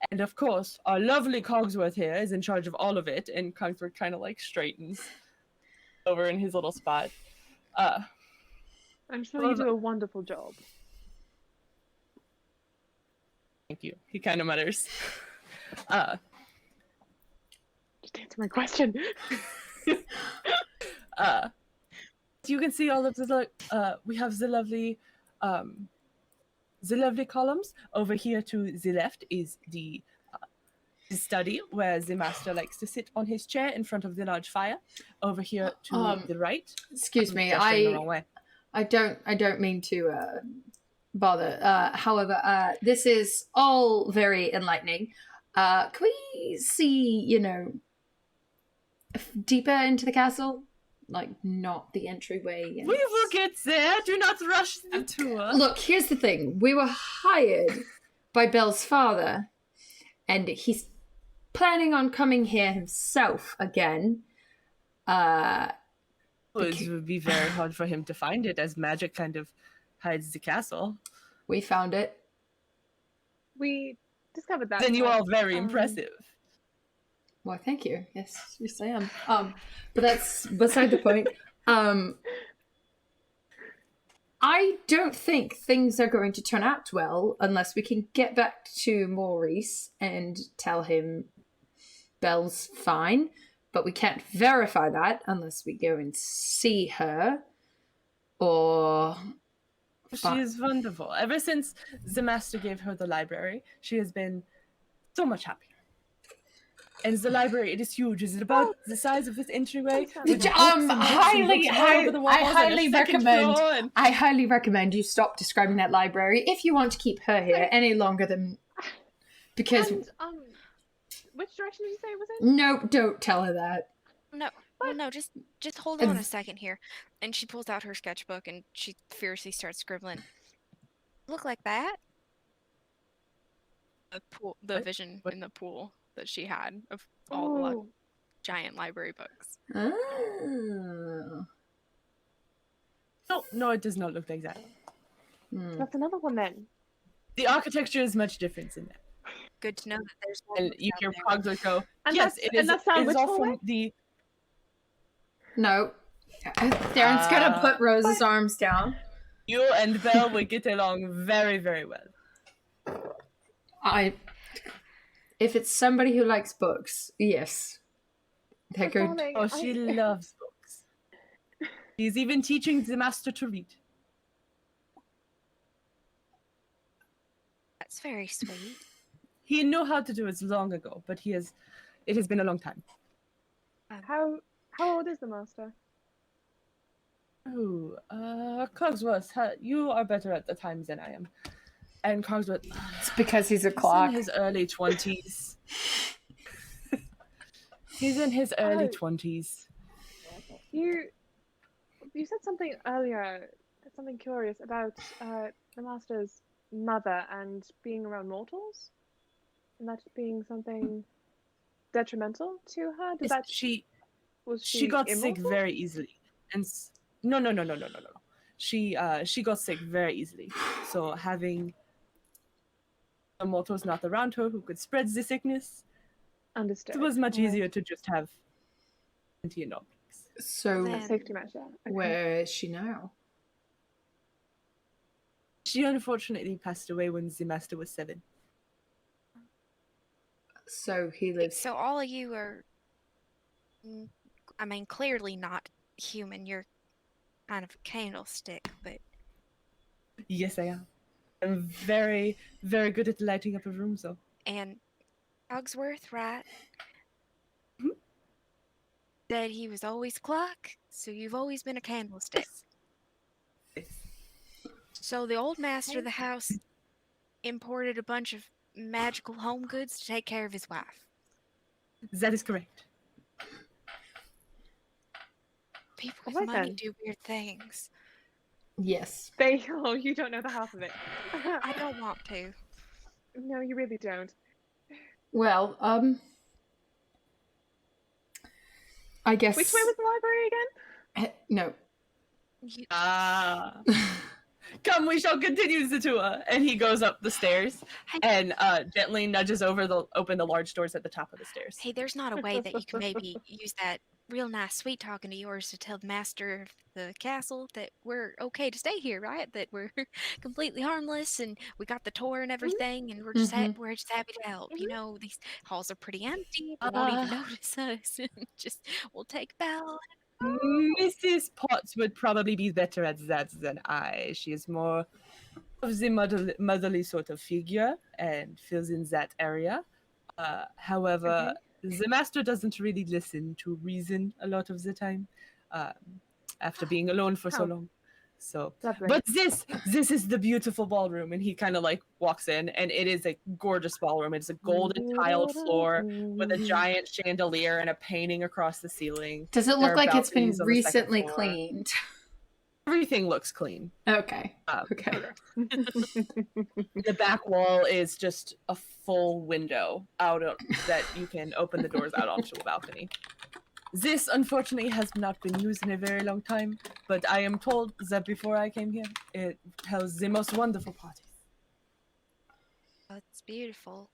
And of course, our lovely Cogsworth here is in charge of all of it, and Cogsworth kind of like straightens over in his little spot. I'm sure you do a wonderful job. Thank you. He kind of mutters. Just answer my question. You can see all of the we have the lovely columns. Over here to the left is the study, where the master likes to sit on his chair in front of the large fire. Over here to the right. Excuse me, the wrong way. I don't mean to bother. However, this is all very enlightening. Can we see, deeper into the castle? Like, not the entryway. And... We will get there. Do not rush the tour. Look, here's the thing. We were hired by Belle's father, and he's planning on coming here himself again. It would be very hard for him to find it, as magic kind of hides the castle. We found it. We discovered that. Then you are very impressive. Well, thank you. Yes, I am. But that's beside the point. I don't think things are going to turn out well unless we can get back to Maurice and tell him Belle's fine. But we can't verify that unless we go and see her. Or... She is wonderful. Ever since the master gave her the library, she has been so much happier. And the library, it is huge. Is it about the size of this entryway? I highly recommend you stop describing that library if you want to keep her here any longer than... Because... And, which direction did you say it was in? No, don't tell her that. No, well, no, just hold on a second here. And she pulls out her sketchbook and she fiercely starts scribbling. Look like that? The vision in the pool that she had of all the giant library books. Oh. No, it does not look like that. That's another one then. The architecture is much different in that. Good to know that there's more. And you hear Cogsworth go, And yes, it is all from the... No. Therron's gonna put Rose's arms down. You and Belle will get along very, very well. If it's somebody who likes books, yes. They're good. Darling, Oh, she loves books. She's even teaching the master to read. That's very sweet. He knew how to do it long ago, but it has been a long time. How old is the master? Oh, Cogsworth, you are better at the times than I am. And Cogsworth... It's because he's a clock. He's in his early 20s. He's in his early 20s. You said something earlier, something curious about the master's mother and being around mortals, and that being something detrimental to her. She got immortal? sick very easily, and no. She got sick very easily. So having the mortals not around her who could spread the sickness, Understood. it was much easier to just have sentient objects. So, Then- Safety measure. Okay. where is she now? She unfortunately passed away when the master was 7. So he lives. So all of you are, I mean, clearly not human. You're kind of a candlestick, but Yes, I am. I'm very, very good at lighting up a room, though. and Cogsworth, right? Mhm. Said he was always clock, so you've always been a candlestick. Yes. So the old master of the house imported a bunch of magical home goods to take care of his wife. That is correct. People with Alright money then. do weird things. Yes. Oh, you don't know the half of it. I don't want to. No, you really don't. Well, I guess. Which way was the library again? No. You, Ah. Come, we shall continue the tour. And he goes up the stairs and gently nudges open the large doors at the top of the stairs. hey, there's not a way that you can maybe use that real nice sweet talking of yours to tell the master of the castle that we're okay to stay here, right? That we're completely harmless and we got the tour and everything, and we're just we're just happy to help. You know, these halls are pretty empty. They won't even notice us. Just we'll take Belle. Mrs. Potts would probably be better at that than I. She is more of the motherly sort of figure and fills in that area. However, the master doesn't really listen to reason a lot of the time after being alone for so Oh. long. So, Lovely. but this is the beautiful ballroom, and he kind of like walks in, and it is a gorgeous ballroom. It's a golden tiled floor with a giant chandelier and a painting across the ceiling. Does it There look are like it's been balconies on the second recently floor. cleaned? Everything looks clean. Okay. Um, Okay. The back wall is just a full window that you can open the doors out onto a balcony. This, unfortunately, has not been used in a very long time, but I am told that before I came here, it held the most wonderful parties. Oh, it's beautiful.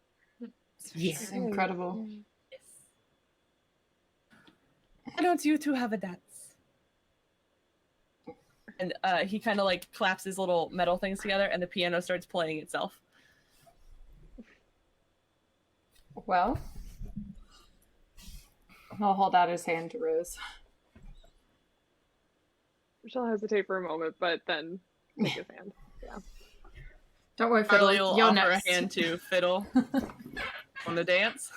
Yes. It's incredible. Yes. Why don't you two have a dance? And he kind of like claps his little metal things together, and the piano starts playing itself. Well, I'll hold out his hand to Rose. She'll hesitate for a moment, but then take his hand. Don't worry, Fiddle. Charlie will You're offer next. a hand to Fiddle on the dance.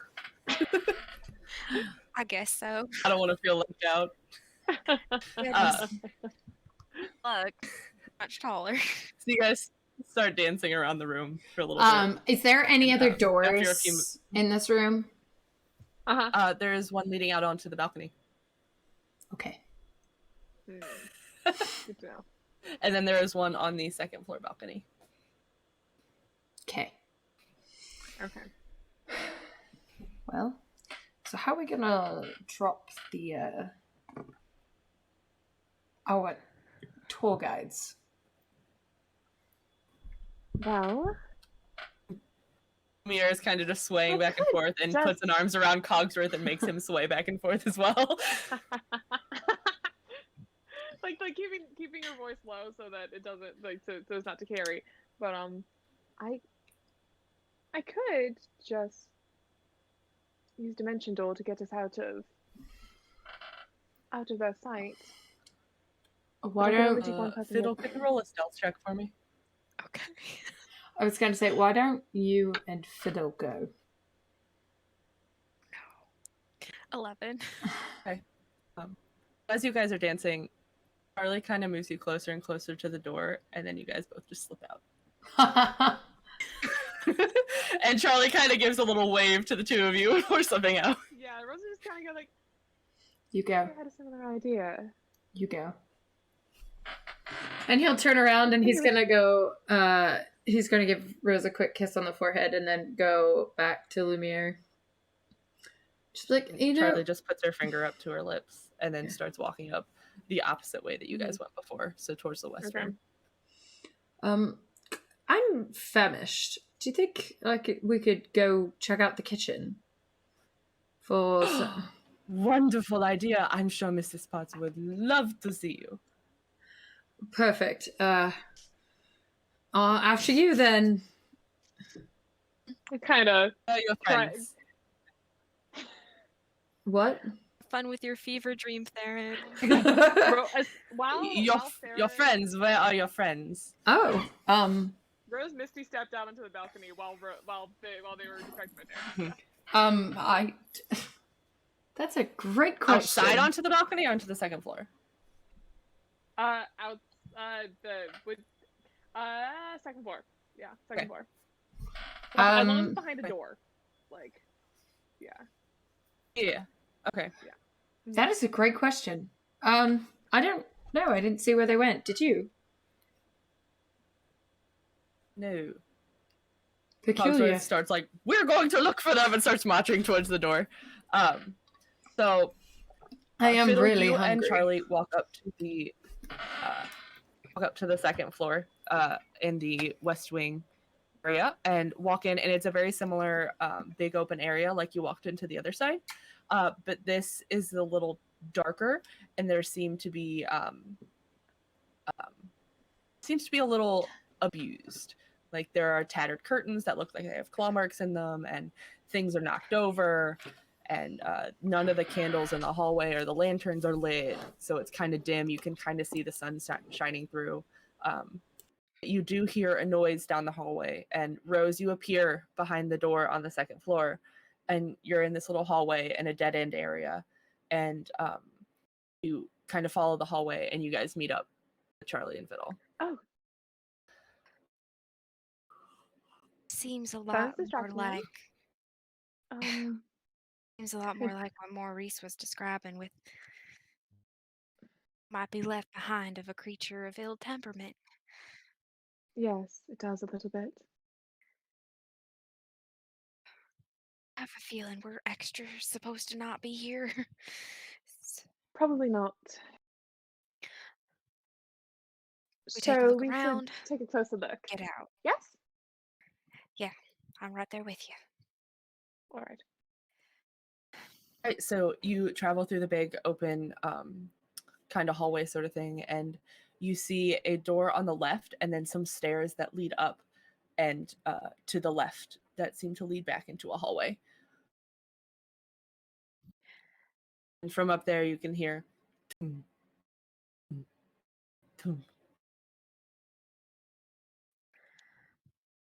I guess so. I don't want to feel left out. Goodness. Look, much taller. So you guys start dancing around the room for a little bit. Is there any other after a few doors in this room? There is one leading out onto the balcony. Okay. Good to know. And then there is one on the second floor balcony. Okay. Okay. Well, so how are we gonna drop the our tour guides? Well, Mir is kind of just swaying I back and could forth and just- puts an arms around Cogsworth and makes him sway back and forth as well. like keeping your voice low so that it doesn't so as not to carry. But I could just use Dimension Door to get us out of their sight. Why But I don't would take one person Fiddle, with- can you roll a stealth check for me? Okay. I was gonna say, why don't you and Fiddle go? 11. As you guys are dancing, Charlie kind of moves you closer and closer to the door, and then you guys both just slip out. And Charlie kind of gives a little wave to the two of you before slipping out. Yeah, Rosa just kind of go like, You I go. had a similar idea. You go. And he'll turn around and he's gonna go. He's gonna give Rose a quick kiss on the forehead and then go back to Lumiere. Just like, you know, Charlie just puts her finger up to her lips and then starts walking up the opposite way that you guys went before, so towards the west Okay. room. I'm famished. Do you think like we could go check out the kitchen for some... Wonderful idea. I'm sure Mrs. Potts would love to see you. Perfect. After you then. I kind of Your try. friends. What? Fun with your fever dream, Therron. Your Therron- friends. Where are your friends? Oh, Rose Misty stepped out onto the balcony while they were distracted by Therron. I. That's a great question. Outside onto the balcony or onto the second floor? Second floor. Yeah, second Okay. floor. As long as it's Um, behind a door. Like, yeah. Yeah. Okay. that is a great question. I don't know. I didn't see where they went. Did you? No. Peculiar. Cogsworth starts like, we're going to look for them, and starts marching towards the door. So I am Fiddle, really you hungry. and Charlie walk up to the second floor in the West Wing area and walk in, and it's a very similar big open area like you walked into the other side. But this is a little darker, and there seems to be a little abused. Like there are tattered curtains that look like they have claw marks in them, and things are knocked over, and none of the candles in the hallway or the lanterns are lit, so it's kind of dim. You can kind of see the sun shining through. You do hear a noise down the hallway, and Rose, you appear behind the door on the second floor, and you're in this little hallway in a dead end area, and you kind of follow the hallway, and you guys meet up with Charlie and Fiddle. Oh, Seems a Sounds lot more distracting, like um, what Maurice was describing with might be left behind of a creature of ill temperament. yes, it does a little bit. I have a feeling we're extra supposed to not be here. Probably not. We take a So look we around. should take a closer look. Get out. Yes? Yeah, I'm right there with you. All right. Right, so you travel through the big open kind of hallway sort of thing, and you see a door on the left and then some stairs that lead up and to the left that seem to lead back into a hallway. And from up there you can hear tum, tum, tum.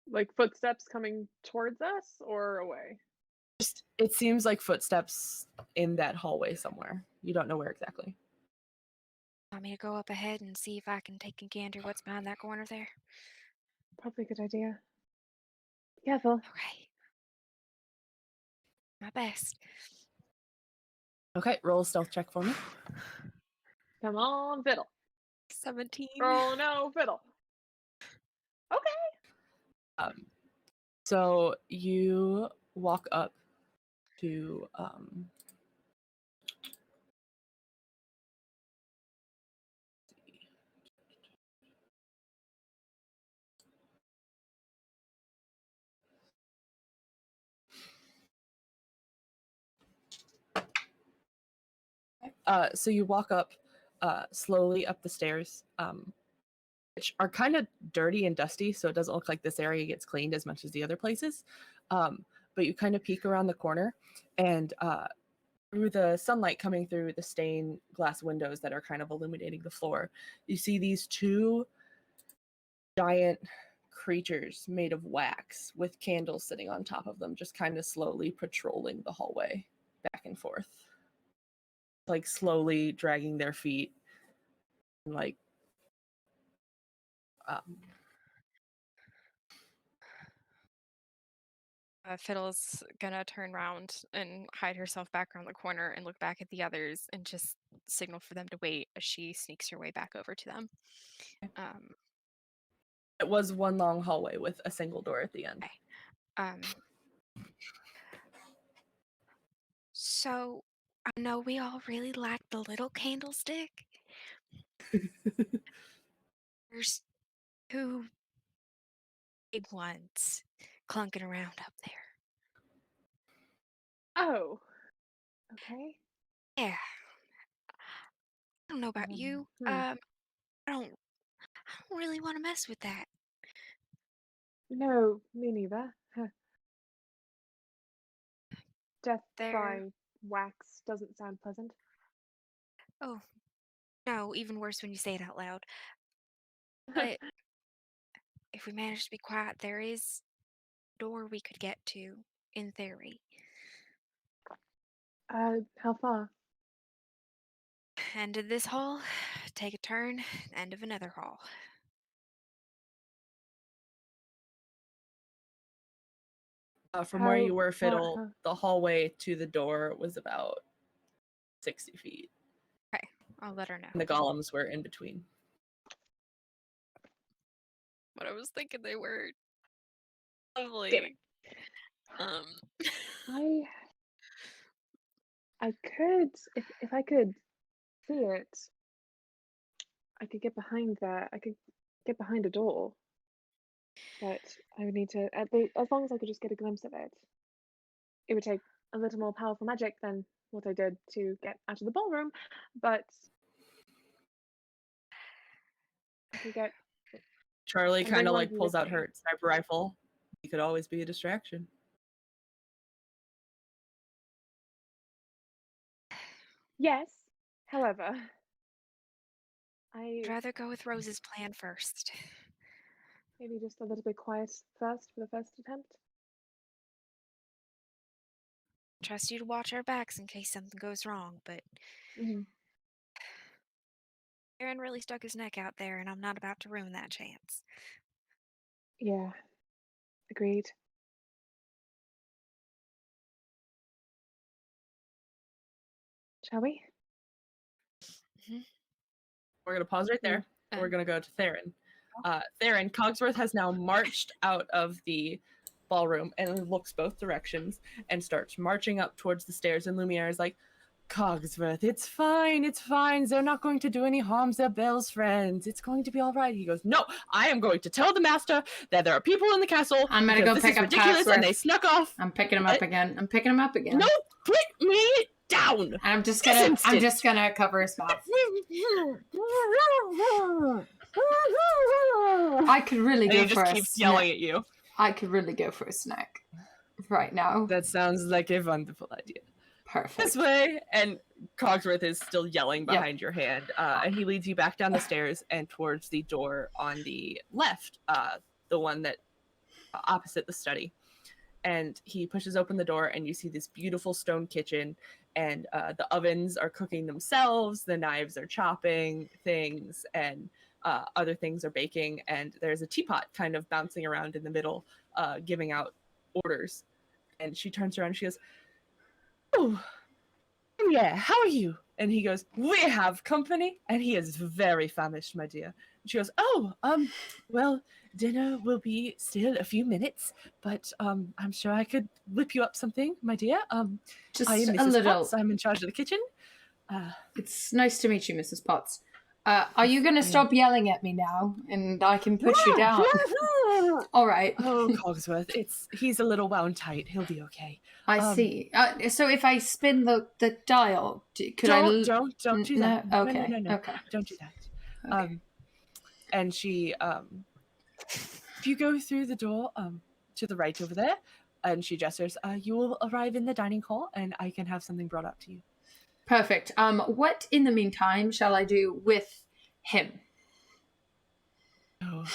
Like footsteps coming towards us or away? Just, it seems like footsteps in that hallway somewhere. You don't know where exactly. Want me to go up ahead and see if I can take a gander what's behind that corner there? Probably a good idea. Careful. Okay. My best. Okay, roll a stealth check for me. Come on, Fiddle. 17. Oh no, Fiddle. Okay. So you walk up to so you walk up slowly up the stairs, which are kind of dirty and dusty, so it doesn't look like this area gets cleaned as much as the other places. But you kind of peek around the corner, and through the sunlight coming through the stained glass windows that are kind of illuminating the floor, you see these two giant creatures made of wax with candles sitting on top of them, just kind of slowly patrolling the hallway back and forth, like slowly dragging their feet and like Fiddle's gonna turn around and hide herself back around the corner and look back at the others and just signal for them to wait as she sneaks her way back over to them. It was one long hallway with a single door at the end. So I know we all really like the little candlestick. There's two big ones clunking around up there. Oh. Okay. Yeah. I don't know about you. I don't really want to mess with that. No, me neither. Death There. by wax doesn't sound pleasant. Oh, no, even worse when you say it out loud. But if we manage to be quiet, there is a door we could get to, in theory. How far? End of this hall, take a turn, end of another hall. From where you How were, far- Fiddle, the hallway to the door was about 60 feet. Okay, I'll let her know. And the golems were in between. But I was thinking they were Damn lovely. I could, if I could see it, I could get behind there. I could get behind a door, but I would need to, as long as I could just get a glimpse of it. It would take a little more powerful magic than what I did to get out of the ballroom, but I could get. Charlie and kind bring of one like of you pulls with out me. her sniper rifle. He could always be a distraction. Yes, however, I'd rather go with Rose's plan first. maybe just a little bit quiet first for the first attempt. Trust you to watch our backs in case something goes wrong, but Therron really stuck his neck out there, and I'm not about to ruin that chance. Yeah, agreed. Shall we? We're going to pause right there. Yeah. We're going to go to Therron. Therron, Cogsworth has now marched out of the ballroom and looks both directions and starts marching up towards the stairs. And Lumiere is like, Cogsworth, it's fine, it's fine. They're not going to do any harm. They're Belle's friends. It's going to be all right. He goes, no, I am going to tell the master that there are people in the castle. I'm gonna go pick up ridiculous, and they snuck off. I'm picking him up again. No, put me down. I'm just gonna cover his mouth. I could really go for a keeps yelling at you. I could really go for a snack right now. That sounds like a wonderful idea. Perfect. This way, and Cogsworth is still yelling behind your hand, and he leads you back down the stairs and towards the door on the left, the one that opposite the study. And he pushes open the door, and you see this beautiful stone kitchen, and the ovens are cooking themselves, the knives are chopping things, and other things are baking, and there's a teapot kind of bouncing around in the middle, giving out orders. And she turns around and she goes, oh, yeah, how are you? And he goes, we have company. And he is very famished, my dear. And she goes, oh, well, dinner will be still a few minutes, but I'm sure I could whip you up something, my dear. Just I am Mrs. a little. Potts. I'm in charge of the kitchen. It's nice to meet you, Mrs. Potts. Are you going to stop yelling at me now, and I can put you down? All right. Oh, Cogsworth, he's a little wound tight. He'll be okay. I see. So if I spin the dial, could don't do that. No? Okay. No. Okay. Don't do that. Okay. And she, if you go through the door, to the right over there, and she gestures, you will arrive in the dining hall, and I can have something brought up to you. Perfect. What in the meantime shall I do with him? Oh,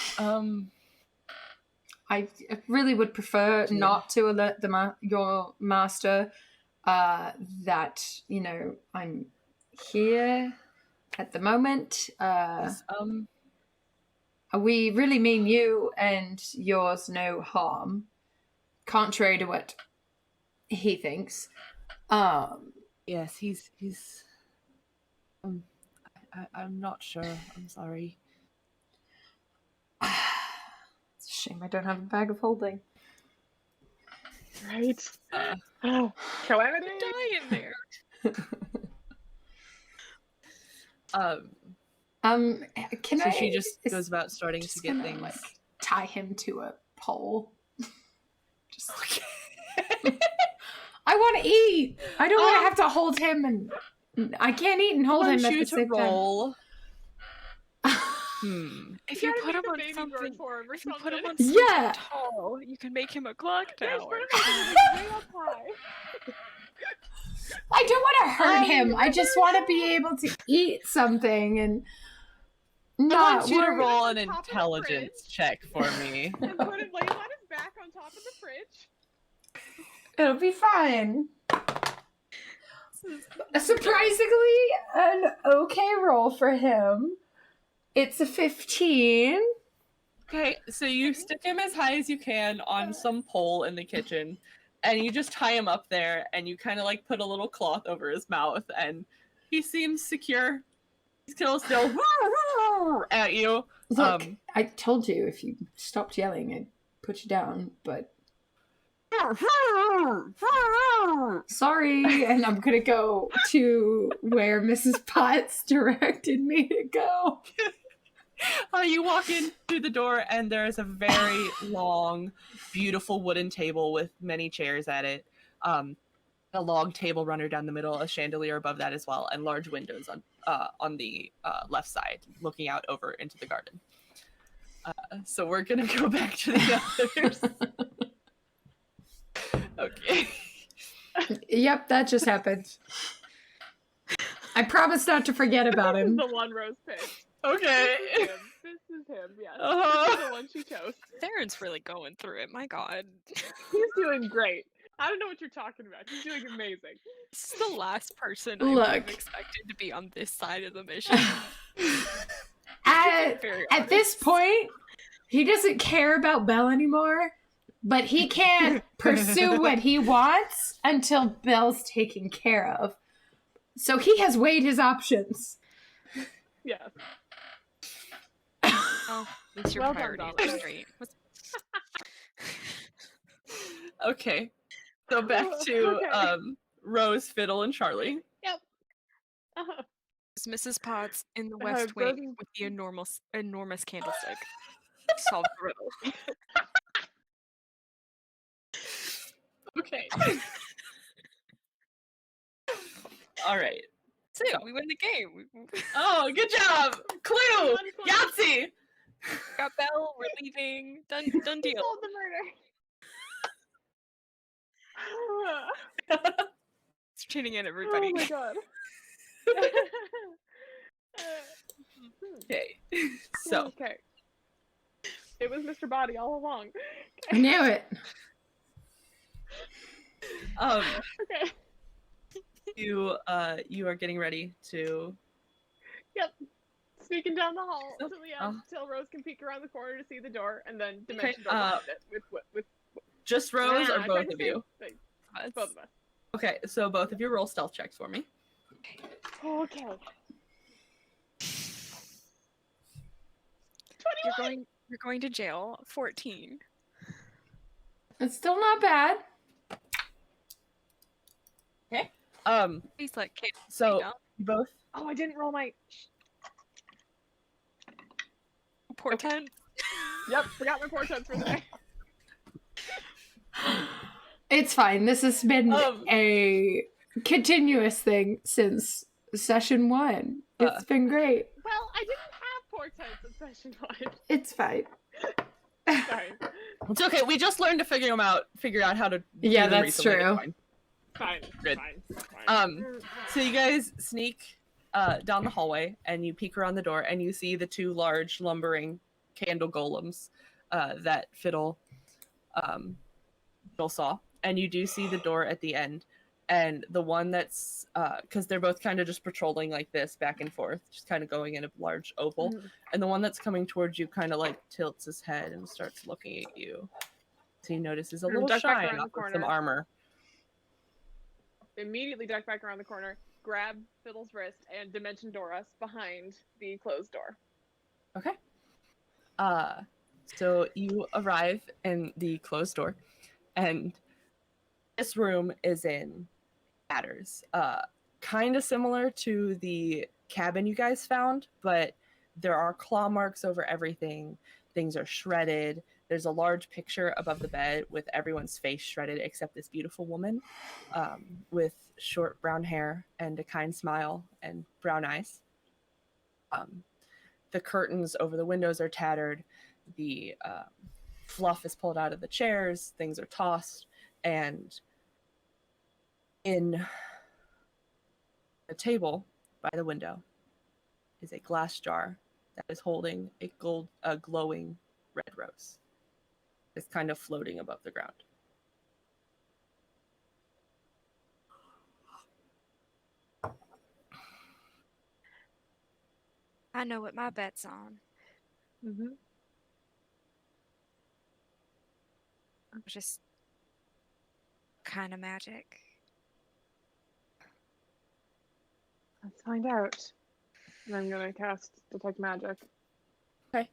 I really would prefer not to alert your master that, I'm here at the moment. We really mean you and yours no harm, contrary to what he thinks. yes, he's I'm not sure. I'm sorry. It's a shame I don't have a bag of holding. Right. Calamity! Die in there. So she just goes about starting to get things. Like, tie him to a pole. Just. I want to eat. I don't want to have to hold him and I can't eat and I hold want him at you the to same roll. If You you gotta put make him the on baby something, grow for him or if you put something. him on something Yeah. tall, you can make him a clock Yes, tower. put him on something way up high. I don't want to hurt him. I just want to be able to eat something and I not want you to worry. roll on an top of the intelligence check for me. And put him, lay him on his back on top of the fridge. It'll be fine. Surprisingly, an okay roll for him. It's a 15. Okay, so you stick him as high as you can on some pole in the kitchen, and you just tie him up there, and you kind of like put a little cloth over his mouth, and he seems secure. He's still at you. Look, I told you if you stopped yelling, I'd put you down, but sorry, and I'm gonna go to where Mrs. Potts directed me to go. You walk in through the door, and there's a very long, beautiful wooden table with many chairs at it. A long table runner down the middle, a chandelier above that as well, and large windows on the left side, looking out over into the garden. So we're gonna go back to the others. Okay. Yep, that just happened. I promise not to forget about This is him. the one Rose picked. Okay. This is him, yes. Uh-huh. This is the one she chose. Therron's really going through it. My God, He's doing great. I don't know what you're talking about. He's doing amazing. this is the last person I would have Look. expected to be on this side of the mission. At Very this honest. point, he doesn't care about Belle anymore, but he can't pursue what he wants until Belle's taken care of. So he has weighed his options. Yes. Oh, at least your Well done, priorities Donna. are straight. Okay. So back to Okay. Rose, Fiddle, and Charlie. Yep. Uh-huh. It's Mrs. Potts in the Uh, West Rose- Wing with the enormous candlestick. Solve the riddle. Okay. All right. That's it. We win the game. We Oh, good job. Clue. One point. Yahtzee. got Belle. We're leaving. Done deal. Solve the murder. It's cheating in everybody. Oh my god. Okay. So Okay. It was Mr. Body all along. I knew it. Okay. you are getting ready to. Yep. Sneaking down the hall Oh, till the end, till Rose can peek around the corner to see the door, and then dimension door uh, behind it with Just Rose Nah, or I tried both to of say you? things. Us. Both of us. Okay, so both of you roll stealth checks for me. Okay. You're going to jail. 14. It's still not bad. He's like, kid. So down. you both. Oh, I didn't roll my. Portent. Yep, forgot my portents for the day. It's fine. This has been Um, a continuous thing since session 1. It's been great. Well, I didn't have portents in session 1. It's fine. Sorry. It's okay. We just learned to figure out how to. Yeah, do them that's recently. It's true. Fine. Good. Fine. So you guys sneak down the hallway, and you peek around the door, and you see the two large lumbering candle golems that Fiddle saw, and you do see the door at the end, and the one that's because they're both kind of just patrolling like this back and forth, just kind of going in a large oval, and the one that's coming towards you kind of like tilts his head and starts looking at you. So he notices a little Duck back shine around the off of some corner. armor. Immediately duck back around the corner, grab Fiddle's wrist, and dimension door us behind the closed door. Okay. So you arrive in the closed door, and this room is in tatters. Kind of similar to the cabin you guys found, but there are claw marks over everything. Things are shredded. There's a large picture above the bed with everyone's face shredded except this beautiful woman with short brown hair and a kind smile and brown eyes. The curtains over the windows are tattered. The fluff is pulled out of the chairs. Things are tossed. And in a table by the window is a glass jar that is holding a glowing red rose. It's kind of floating above the ground. I know what my bet's on. Mm-hmm. Just kind of magic. Let's find out. And I'm gonna cast Detect Magic. Okay.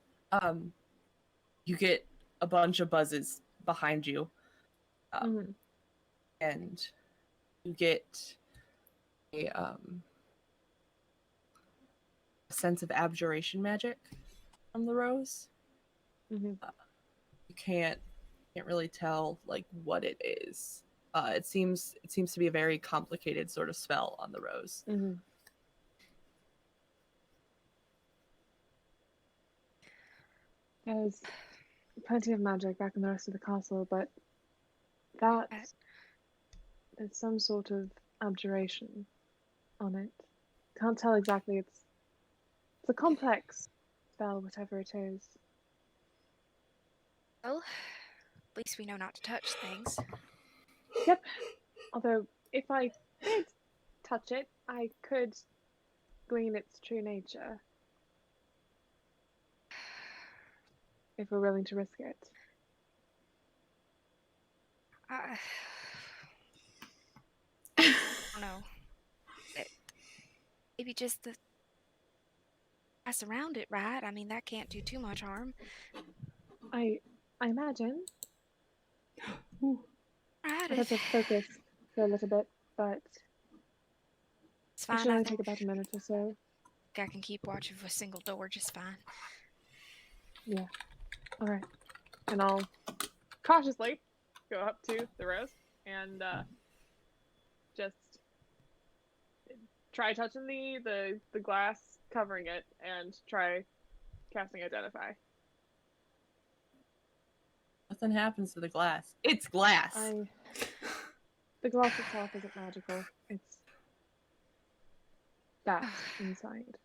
You get a bunch of buzzes behind you. And you get a sense of abjuration magic from the rose. Mm-hmm. You can't really tell like what it is. It seems to be a very complicated sort of spell on the rose. Mm-hmm. There's plenty of magic back in the rest of the castle, but there's some sort of abjuration on it. Can't tell exactly. It's a complex spell, whatever it is. Well, at least we know not to touch things. Yep. Although, if I did touch it, I could glean its true nature. If we're willing to risk it. I don't know. Maybe just the pass around it, right? I mean, that can't do too much harm. I imagine. Right. I had to focus for a little bit, but It's it fine. should I only think take about a minute or so. I can keep watch of a single door just fine. Yeah. Alright. And I'll cautiously go up to the rose and just try touching the glass covering it and try casting Identify. Nothing happens to the glass. It's glass. The glass itself isn't magical. It's that inside.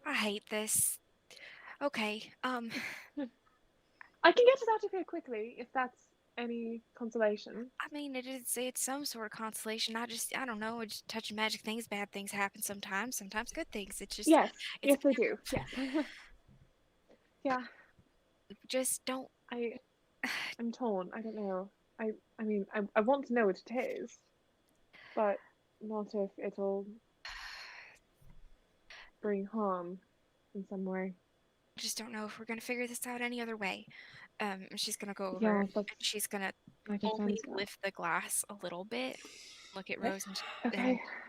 I hate this. Okay, I can get us out of here quickly if that's any consolation. I mean, it's some sort of consolation. I don't know. Just touching magic things, bad things happen sometimes. Sometimes good things. It's just Yes, it's yes, they do. Yes. Yeah. Just don't. I'm torn. I don't know. I mean, I want to know what it is, but not if it'll bring harm in some way. Just don't know if we're gonna figure this out any other way. She's gonna go over. Yeah, and she's gonna only lift the glass a little bit. Look at Rose and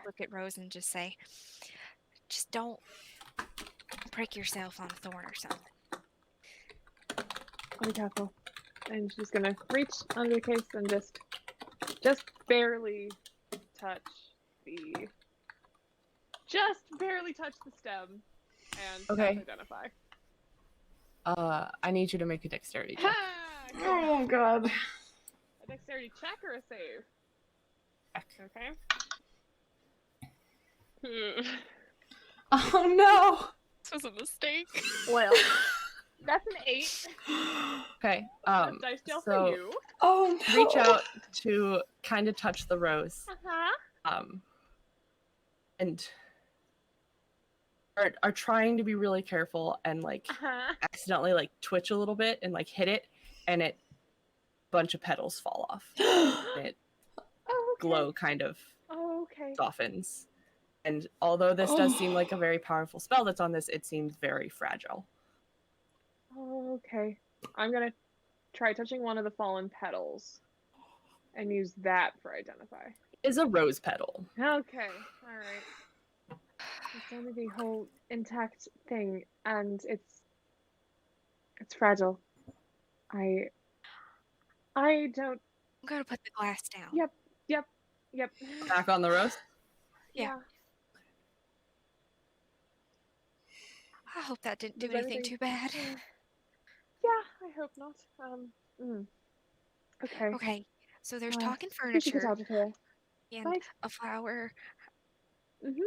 look at Rose and just say, "Just don't prick yourself on a thorn or something." I'll be careful. And she's gonna reach under the case and just barely touch the stem and Okay. Identify. I need you to make a dexterity check. Ha! Oh god. A dexterity check or a save? Check. Okay. Oh no. This was a mistake. Well, that's an 8. Okay. That's dice jail so for you. Oh no. reach out to kind of touch the rose. Uh-huh. And are trying to be really careful and like Uh-huh. accidentally like twitch a little bit and like hit it, and bunch of petals fall off. And it Oh, okay. glow kind of Okay. softens. And although this does seem like a very powerful spell that's on this, it seems very fragile. Okay. I'm gonna try touching one of the fallen petals and use that for Identify. Is a rose petal. Okay. Alright. It's only the whole intact thing, and it's fragile. I don't. I'm gonna put the glass down. Yep. Back on the roast. Yeah. I hope that didn't do Does anything everything- too bad. Yeah, I hope not. Okay. Okay, so there's Uh, talking We should get furniture out of here. and Right? a flower Mm-hmm.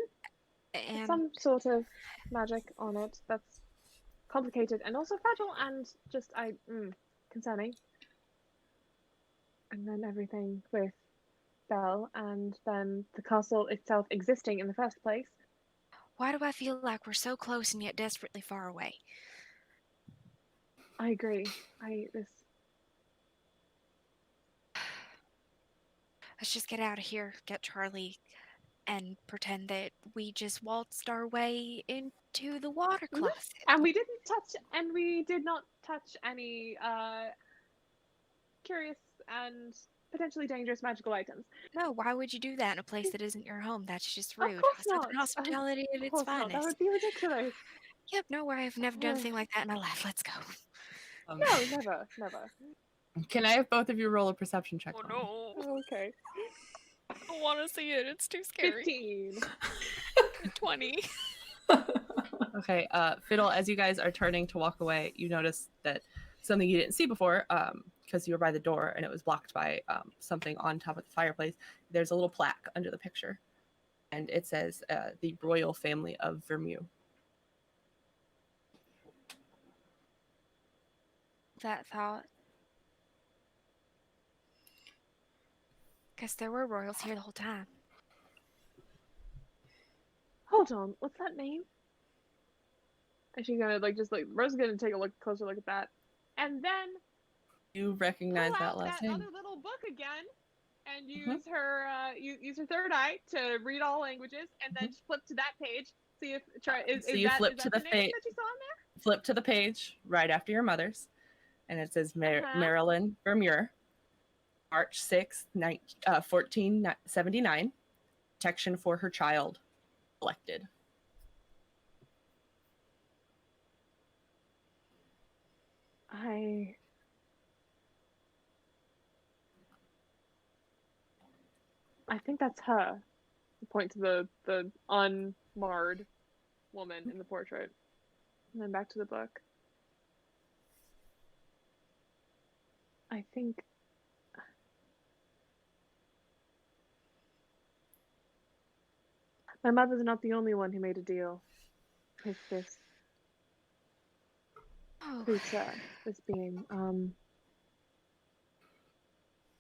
and Some sort of magic on it that's complicated and also fragile and just concerning. And then everything with Belle, and then the castle itself existing in the first place. why do I feel like we're so close and yet desperately far away? I agree. Let's just get out of here, get Charlie, and pretend that we just waltzed our way into the water Mhm. closet. And we did not touch any curious and potentially dangerous magical items. No, why would you do that in a place that isn't your home? That's just rude. Of course Southern not. hospitality at Of its course not. That finest. would be ridiculous. Yep, no, I've never done anything like that in my life. Let's go. No, never. Can I have both of you roll a perception check? Oh on me? no. Okay. I don't want to see it. It's too scary. 15. 20. Okay, Fiddle, as you guys are turning to walk away, you notice that something you didn't see before, because you were by the door and it was blocked by something on top of the fireplace. There's a little plaque under the picture, and it says the royal family of Vermew. That thought. Because there were royals here the whole time. Hold on. What's that name? Is she gonna Rose is gonna take a closer look at that, and then You recognize pull that out last that name? other little book again, and use her use her third eye to read all languages, and then just flip to that page. See if So you flip to the name page. that you saw in there? Flip to the page right after your mother's, and it says Marilyn Vermeer, March 6th, 1479, protection for her child, elected. I think that's her. Point to the unmarred woman in the portrait, and then back to the book. I think my mother's not the only one who made a deal with this creature, this being.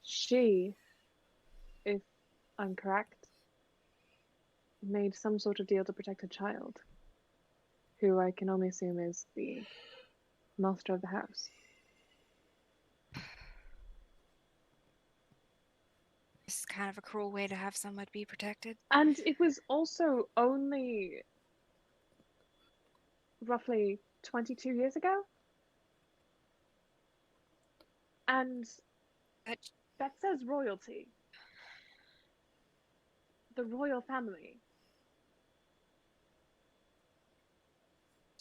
She, if I'm correct, made some sort of deal to protect her child, who I can only assume is the master of the house. It's kind of a cruel way to have someone be protected. And it was also only roughly 22 years ago. And that says royalty. The royal family.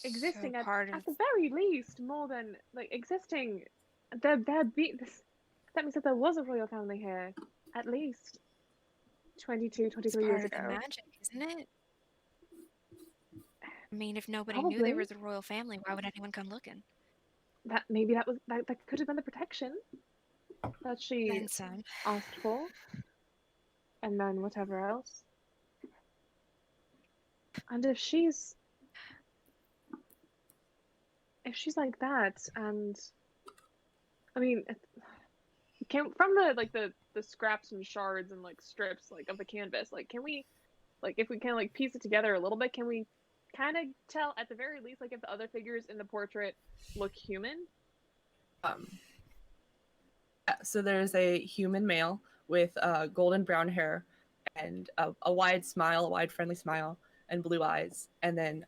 Existing So at of the very least more than existing. That means that there was a royal family here at least 22, 23 years part ago. of the magic, isn't it? I mean, if nobody Probably. knew they were the royal family, why would anyone come looking? That could have been the protection that she Then some. asked for, and then whatever else. And if she's like that, and I mean, it came from the scraps and shards and strips of the canvas. Can we, if we can piece it together a little bit, can we kind of tell at the very least if the other figures in the portrait look human? So there's a human male with golden brown hair and a wide smile, a wide friendly smile, and blue eyes. And then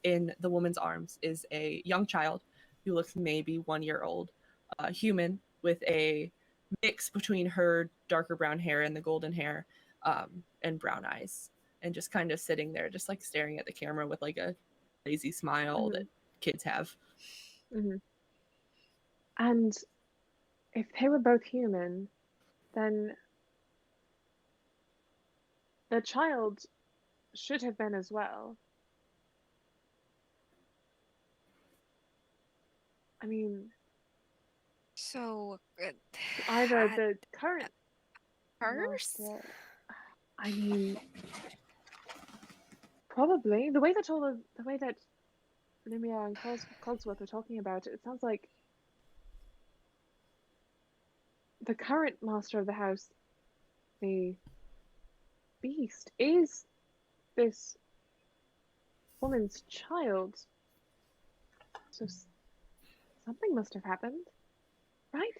in the woman's arms is a young child who looks maybe 1 year old, human with a mix between her darker brown hair and the golden hair, and brown eyes. and just kind of sitting there, just like staring at the camera with like a lazy smile that kids have. And if they were both human, then the child should have been as well. I mean, So, either the current first? master, I mean, probably the way that Lumiere and Cogsworth were talking about it, it sounds like the current master of the house, the beast, is this woman's child. So something must have happened, right?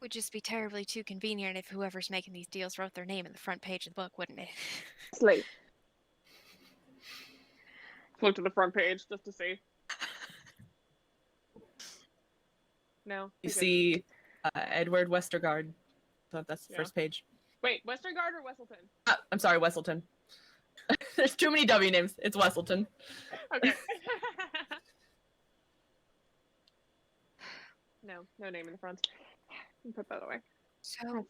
Would just be terribly too convenient if whoever's making these deals wrote their name in the front page of the book, wouldn't it? Sleep. Look to the front page just to see. No. You see Edward Westergaard. So that's the first page. Wait, Westergaard or Wesselton? I'm sorry, Wesselton. There's too many W names. It's Wesselton. Okay. No name in the front. Put that away. So,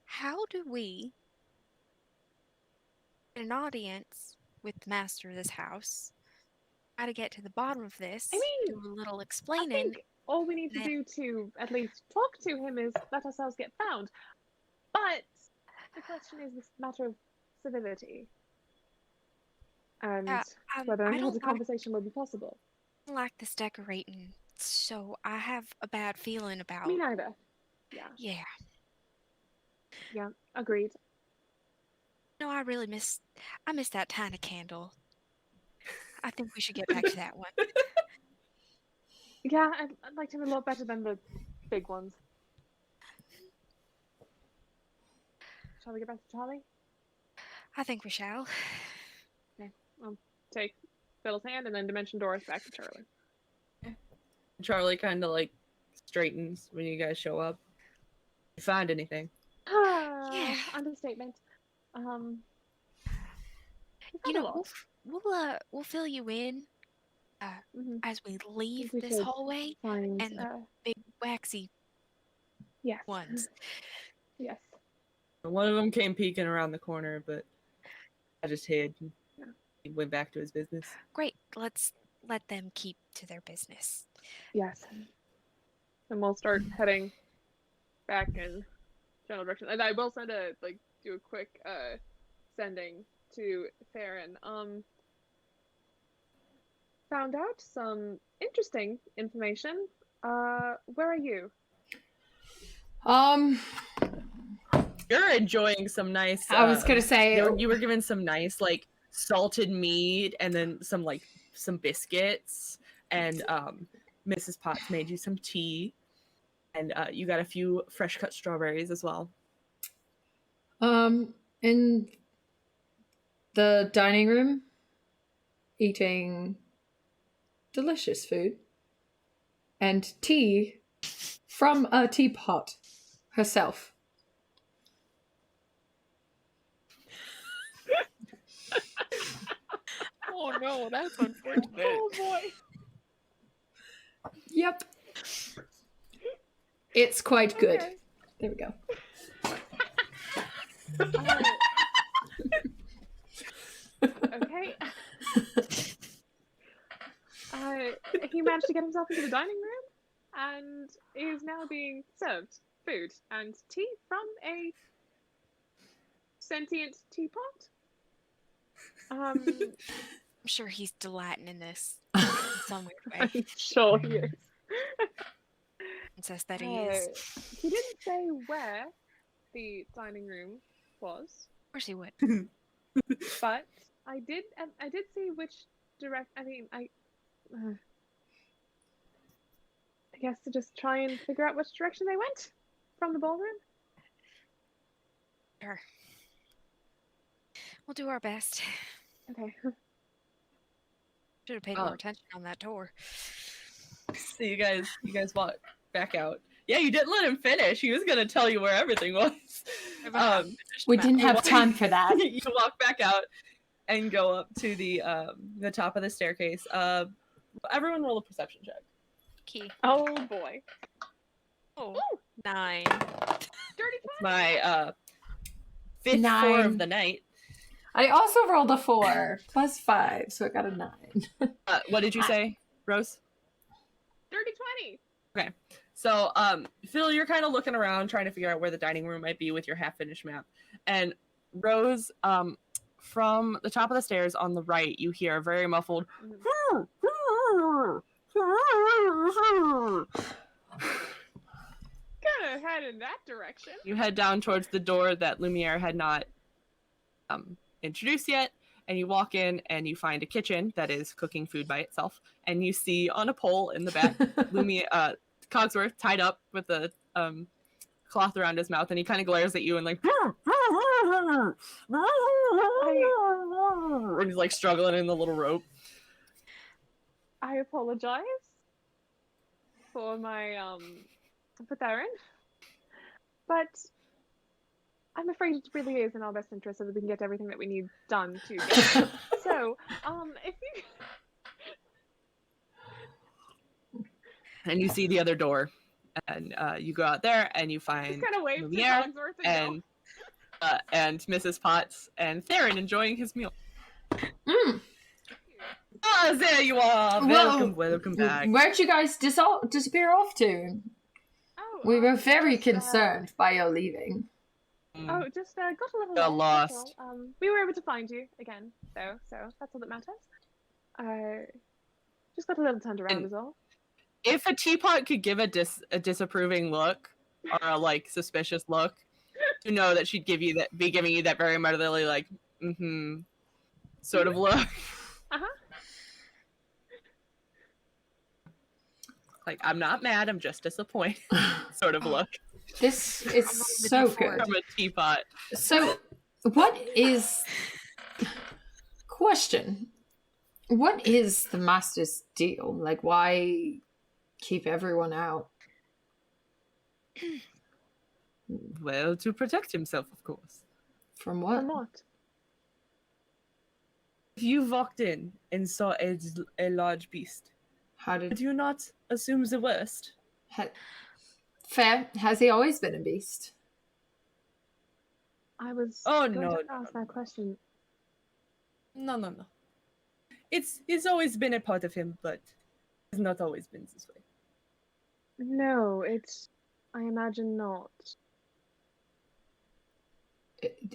how do we get an audience with the master of this house? How to get to the bottom of this? I mean, do a little I explaining. think all we need to do to at least talk to him is let ourselves get found. But the question is this matter of civility and whether or not the conversation will be possible. I don't like this decorating, so I have a bad feeling about. Me neither. Yeah. Yeah. Yeah. Agreed. No, I miss that tiny candle. I think we should get back to that one. Yeah, I liked him a lot better than the big ones. Shall we get back to Charlie? I think we shall. Okay, I'll take Fiddle's hand and then Dimension Doris back to Charlie. Charlie kind of like straightens when you guys show up. You find anything? Yeah. Understatement. You know, we'll fill you in as we leave this hallway and the big waxy ones. Yes. One of them came peeking around the corner, but I just hid. He went back to his business. Great. Let's let them keep to their business. Yes. And we'll start heading back in general direction. And I will do a quick sending to Therron. Found out some interesting information. Where are you? You're enjoying some nice. I was gonna say you were given some nice like salted meat and then some biscuits, and Mrs. Potts made you some tea, and you got a few fresh cut strawberries as well. In the dining room, eating delicious food and tea from a teapot herself. Oh no, that's unfortunate. Oh boy. Yep. It's quite good. Okay. There we go. Okay. He managed to get himself into the dining room and is now being served food and tea from a sentient teapot. I'm sure he's delighting in this in some weird way. I'm sure he is. Princess that he is. He didn't say where the dining room was. Of course he would. But I did see which I guess to just try and figure out which direction they went from the ballroom. Sure. We'll do our best. Okay. Should have paid more attention on that tour. So you guys walk back out. Yeah, you didn't let him finish. He was gonna tell you where everything was. We didn't have time for that. You walk back out and go up to the top of the staircase. Everyone roll a perception check. Key. Oh boy. Oh, 9. Dirty 20. My fifth 4 9. of the night. I also rolled a 4 plus 5, so I got a 9. What did you say, Rose? Dirty 20. So, Phil, you're kind of looking around, trying to figure out where the dining room might be with your half-finished map. And Rose, from the top of the stairs on the right, you hear a very muffled. Kind of head in that direction. You head down towards the door that Lumiere had not introduced yet, and you walk in and you find a kitchen that is cooking food by itself. And you see on a pole in the back, Cogsworth tied up with a cloth around his mouth, and he kind of glares at you and like, and he's like struggling in the little rope. I apologize for my for Therron, but I'm afraid it really is in our best interest so that we can get everything that we need done to get. So, if you And you see the other door, and you go out there and you just find kind of wave to Lumiere Cogsworth and and Mrs. Potts and Therron enjoying his meal. Mm. Ah, there you are. Welcome back. Where'd you guys disappear off to? Oh, We were very just, concerned by your leaving. Oh, just got a little Got that's lost. all. We were able to find you again, though, so that's all that matters. Just got a little turned around, And- is all. If a teapot could give a disapproving look or a like suspicious look, to know that she'd be giving you that very motherly like sort of look. Like, I'm not mad, I'm just disappointed sort of look This is so good. from a teapot. So, what is... Question. What is the Master's deal? Like, why keep everyone out? Well, to protect himself, of course. From what? From what? If you walked in and saw a large beast, How would did... you not assume the worst? Fair. Has he always been a beast? I was Oh, going no, to no, ask that question. No. It's always been a part of him, but it's not always been this way. No, I imagine not.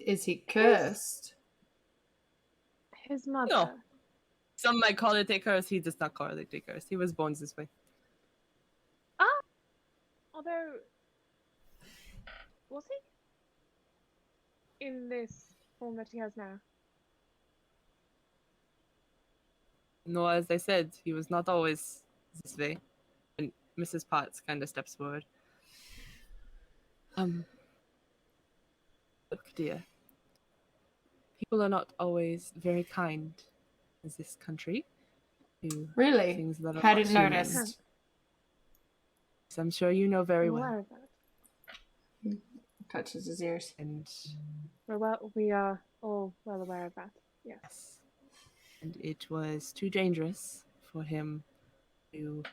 Is he cursed? His mother. No. Some might call it a curse. He does not call it a curse. He was born this way. Although, was he? In this form that he has now? No, as I said, he was not always this way. And Mrs. Potts kind of steps forward. Look, dear. People are not always very kind in this country to Really? things that are Hadn't not human. noticed. So I'm sure you know very I'm well. aware of that. Touches his ears. And We are all well aware of that. Yes. yes. And it was too dangerous for him to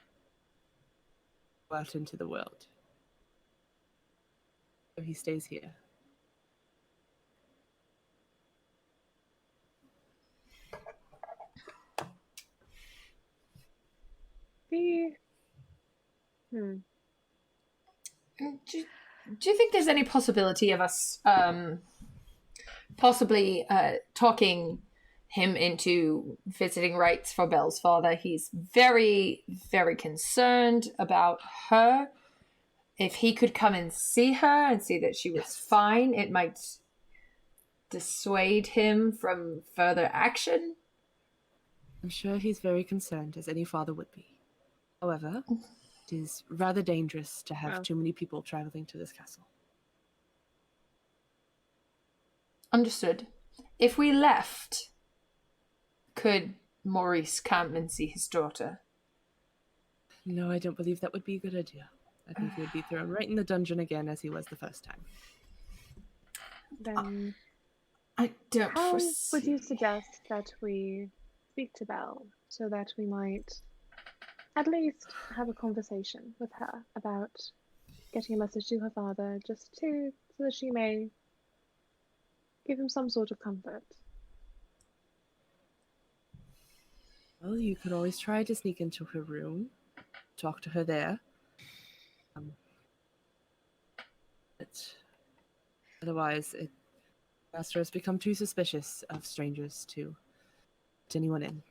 go out into the world. So he stays here. Do you think there's any possibility of us possibly talking him into visiting rites for Belle's father? He's very, very concerned about her. If he could come and see her and see that she was fine, it might dissuade him from further action. I'm sure he's very concerned, as any father would be. However, it is rather dangerous to have too many people traveling to this castle. Understood. If we left, could Maurice come and see his daughter? No, I don't believe that would be a good idea. I think he would be thrown right in the dungeon again as he was the first time. Then I don't how foresee... would you suggest that we speak to Belle so that we might at least have a conversation with her about getting a message to her father, just to so that she may give him some sort of comfort? Well, you could always try to sneak into her room, talk to her there. But otherwise, Master has become too suspicious of strangers to let anyone in.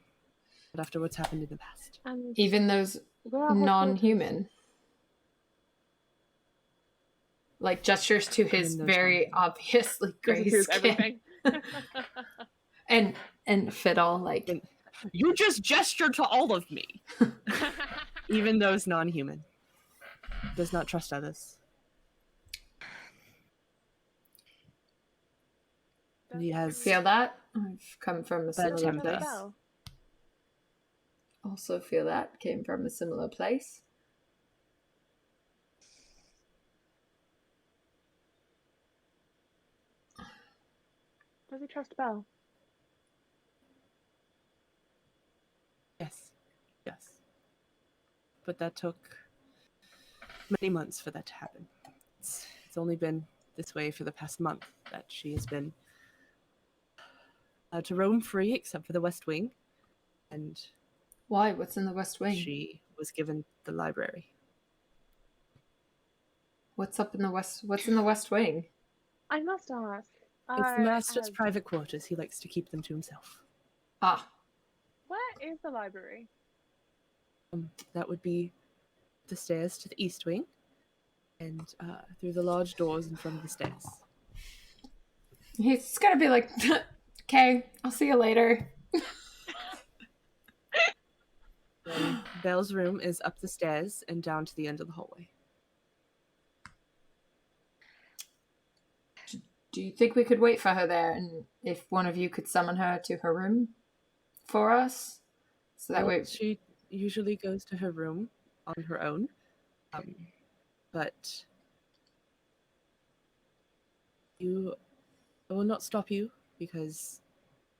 But after what's happened in the past. And Even those where are her non-human. Like, gestures to his those very obviously gray quarters? skin. Everything. And Fiddle, like... You just gestured to all of me! Even those non-human. Does not trust others. He has... Feel that? I've come from a similar temper. place. Belle. Also feel that came from a similar place. Does he trust Belle? Yes. Yes. But that took many months for that to happen. It's only been this way for the past month that she has been allowed to roam free except for the West Wing. And Why? What's in the West Wing? she was given the library. What's in the West Wing? I must ask. It's the Master's private quarters. He likes to keep them to himself. Ah. Where is the library? That would be the stairs to the East Wing, and through the large doors in front of the stairs. He's gonna be like, okay, I'll see you later. Belle's room is up the stairs and down to the end of the hallway. Do you think we could wait for her there, and if one of you could summon her to her room for us? So that way... She usually goes to her room on her own, but I will not stop you because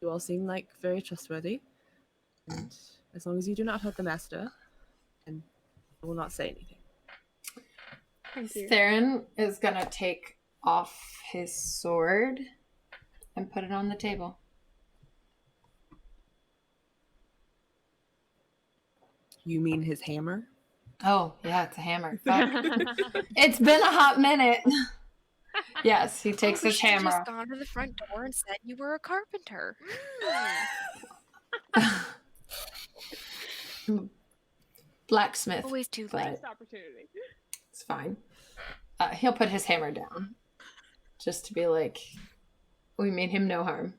you all seem like very trustworthy, and as long as you do not hurt the Master, and I will not say anything. Thank you. Therron is gonna take off his sword and put it on the table. You mean his hammer? Oh, yeah, it's a hammer. Fuck. It's been a hot minute. Yes, he takes his hammer. Just gone to the front door and said you were a carpenter. Blacksmith. Always too but late. Missed opportunity. It's fine. He'll put his hammer down. Just to be like, we mean him no harm.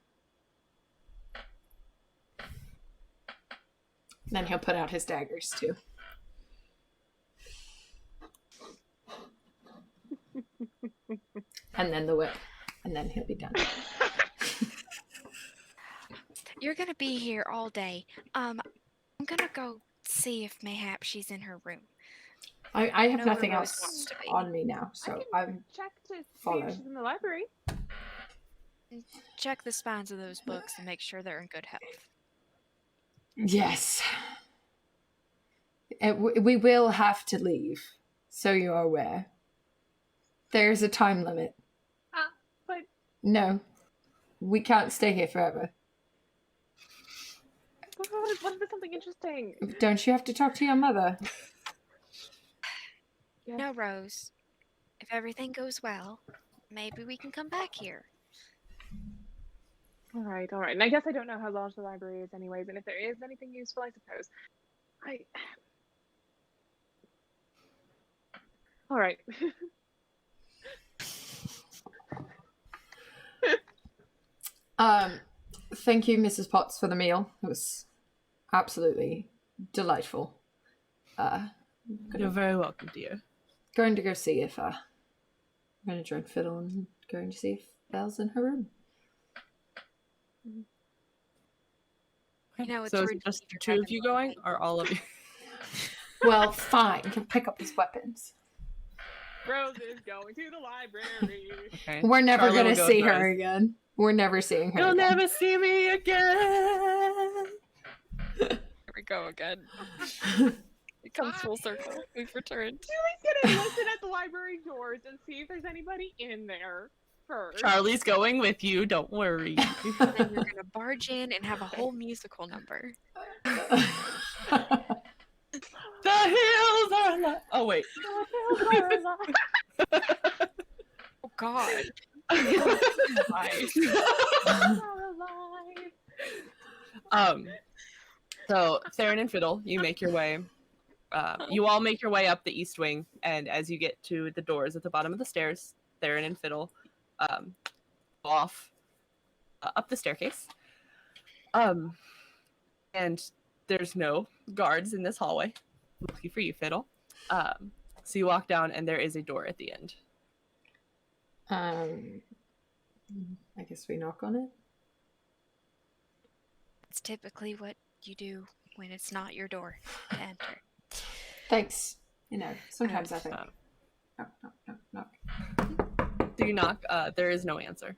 Then he'll put out his daggers too. And then the whip. And then he'll be done. You're gonna be here all day. I'm gonna go see if mayhap she's in her room. I have No nothing one always else wants to be. on me now, so I'm Check to see follow. if she's in the library. Check the spines of those books and make sure they're in good health. yes. We will have to leave, so you're aware. There's a time limit. But No, we can't stay here forever. what if there's something interesting? Don't you have to talk to your mother? Yes. No, Rose. If everything goes well, maybe we can come back here. All right. And I guess I don't know how large the library is anyways, and if there is anything useful, I suppose. All right. Thank you, Mrs. Potts, for the meal. It was absolutely delightful. You're very welcome, dear. Going to go see if I'm going to join Fiddle and going to see if Belle's in her room. You know, it's So is rude it to just leave your two of cabin you alone. going, or all of you? Well, fine. Can pick up his weapons. Rose is going to the library. Okay. We're never Charlie going will to go see her first. again. We're never seeing her You'll again. never see me again. Here we go again. It comes full circle. We've returned. Julie's gonna listen at the library doors and see if there's anybody in there first. Charlie's going with you. Don't worry. And then you're gonna barge in and have a whole musical number. The hills are alive. Oh wait. Oh God. So Therron and Fiddle, you make your way. You all make your way up the east wing, and as you get to the doors at the bottom of the stairs, Therron and Fiddle go off up the staircase. And there's no guards in this hallway. Lucky for you, Fiddle. So you walk down, and there is a door at the end. I guess we knock on it. It's typically what you do when it's not your door to enter. Thanks. You know, sometimes I think. Uh, Knock, knock, knock, knock. Do you knock? There is no answer.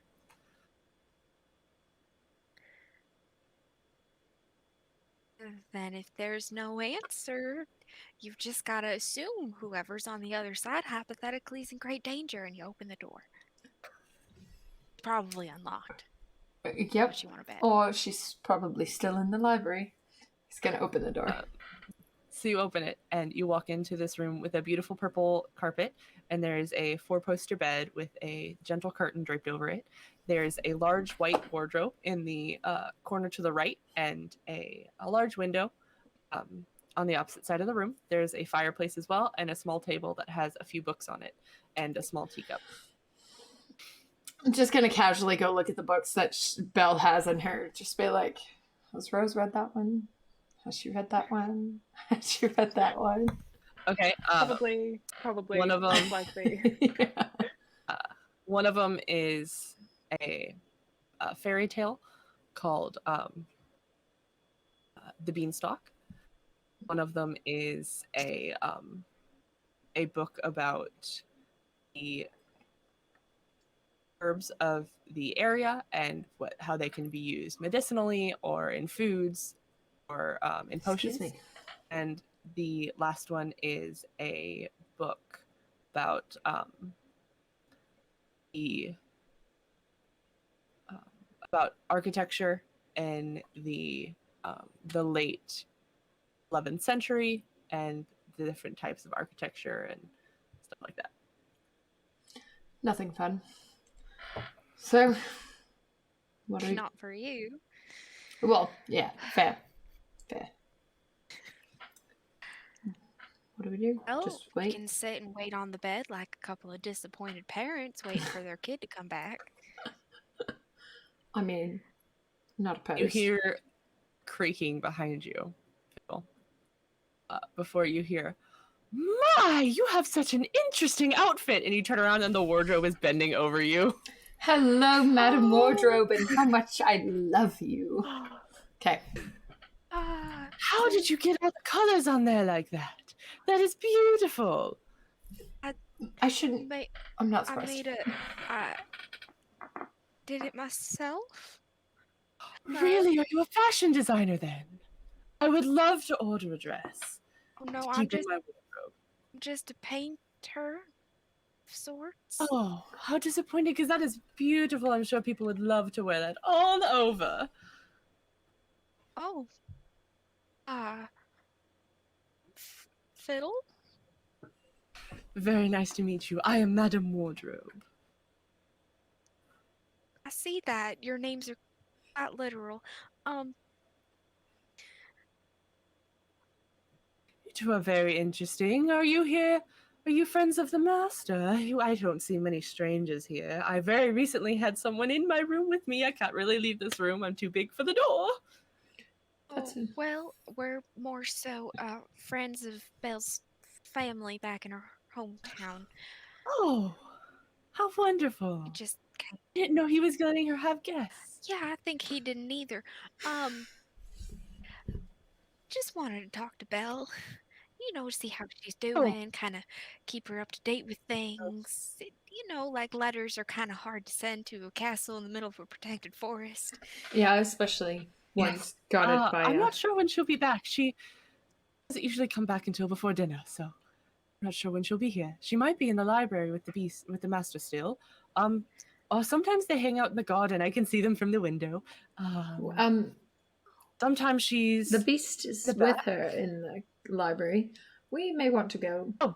Then if there's no answer, you've just got to assume whoever's on the other side hypothetically is in great danger, and you open the door. Probably unlocked. Yep. What you want to bet? Or she's probably still in the library. He's gonna open the door. So you open it, and you walk into this room with a beautiful purple carpet, and there is a 4-poster bed with a gentle curtain draped over it. There's a large white wardrobe in the corner to the right, and a large window on the opposite side of the room. There's a fireplace as well, and a small table that has a few books on it, and a small teacup. I'm just gonna casually go look at the books that Belle has in her. Just be like, has Rose read that one? Has she read that one? Has she read that one? Okay. Probably. One of them. Likely. Yeah. One of them is a fairy tale called The Beanstalk. One of them is a book about the herbs of the area and how they can be used medicinally or in foods or in potions. Excuse me. And the last one is a book about about architecture in the late 11th century and the different types of architecture and stuff like that. Nothing fun. So, what do we... Not for you. Well, yeah, fair. What do we do? Well, Just we wait? can sit and wait on the bed like a couple of disappointed parents waiting for their kid to come back. I mean, not opposed. You hear creaking behind you, Phil, before you hear, "My, you have such an interesting outfit!" And you turn around and the wardrobe is bending over you. Hello, Madam Wardrobe, and how much I love you. Okay. How did you get all the colors on there like that? That is beautiful. I shouldn't... I'm not I supposed made to. did it myself. Really? Are you a fashion designer then? I would love to order a dress. Oh no, to I'm keep in my wardrobe. just a painter of sorts. Oh, how disappointing, because that is beautiful. I'm sure people would love to wear that all over. Oh. Fiddle? Very nice to meet you. I am Madame Wardrobe. I see that. Your names are quite literal. You two are very interesting. Are you here? Are you friends of the master? I don't see many strangers here. I very recently had someone in my room with me. I can't really leave this room. I'm too big for the door. Well, we're more so friends of Belle's family back in her hometown. Oh, how wonderful. We just I didn't know he was letting her have guests. yeah, I think he didn't either. Just wanted to talk to Belle. see how she's doing, kind of keep her up to date with things. Like letters are kind of hard to send to a castle in the middle of a protected forest. Yeah, especially one's guarded by I'm not sure when she'll be back. She doesn't usually come back until before dinner, so I'm not sure when she'll be here. She might be in the library with the master still. Or sometimes they hang out in the garden. I can see them from the window. Sometimes she's... The beast is with her in the library. We may want to go. Oh.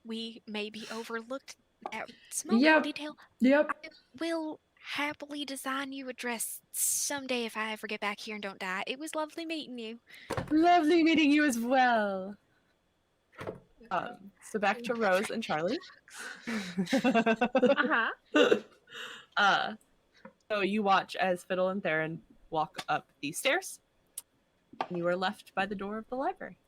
We maybe overlooked that small detail. Yep. I will happily design you a dress someday if I ever get back here and don't die. It was lovely meeting you. Lovely meeting you as well. So back to Rose and Charlie. So you watch as Fiddle and Therron walk up the stairs. And you are left by the door of the library.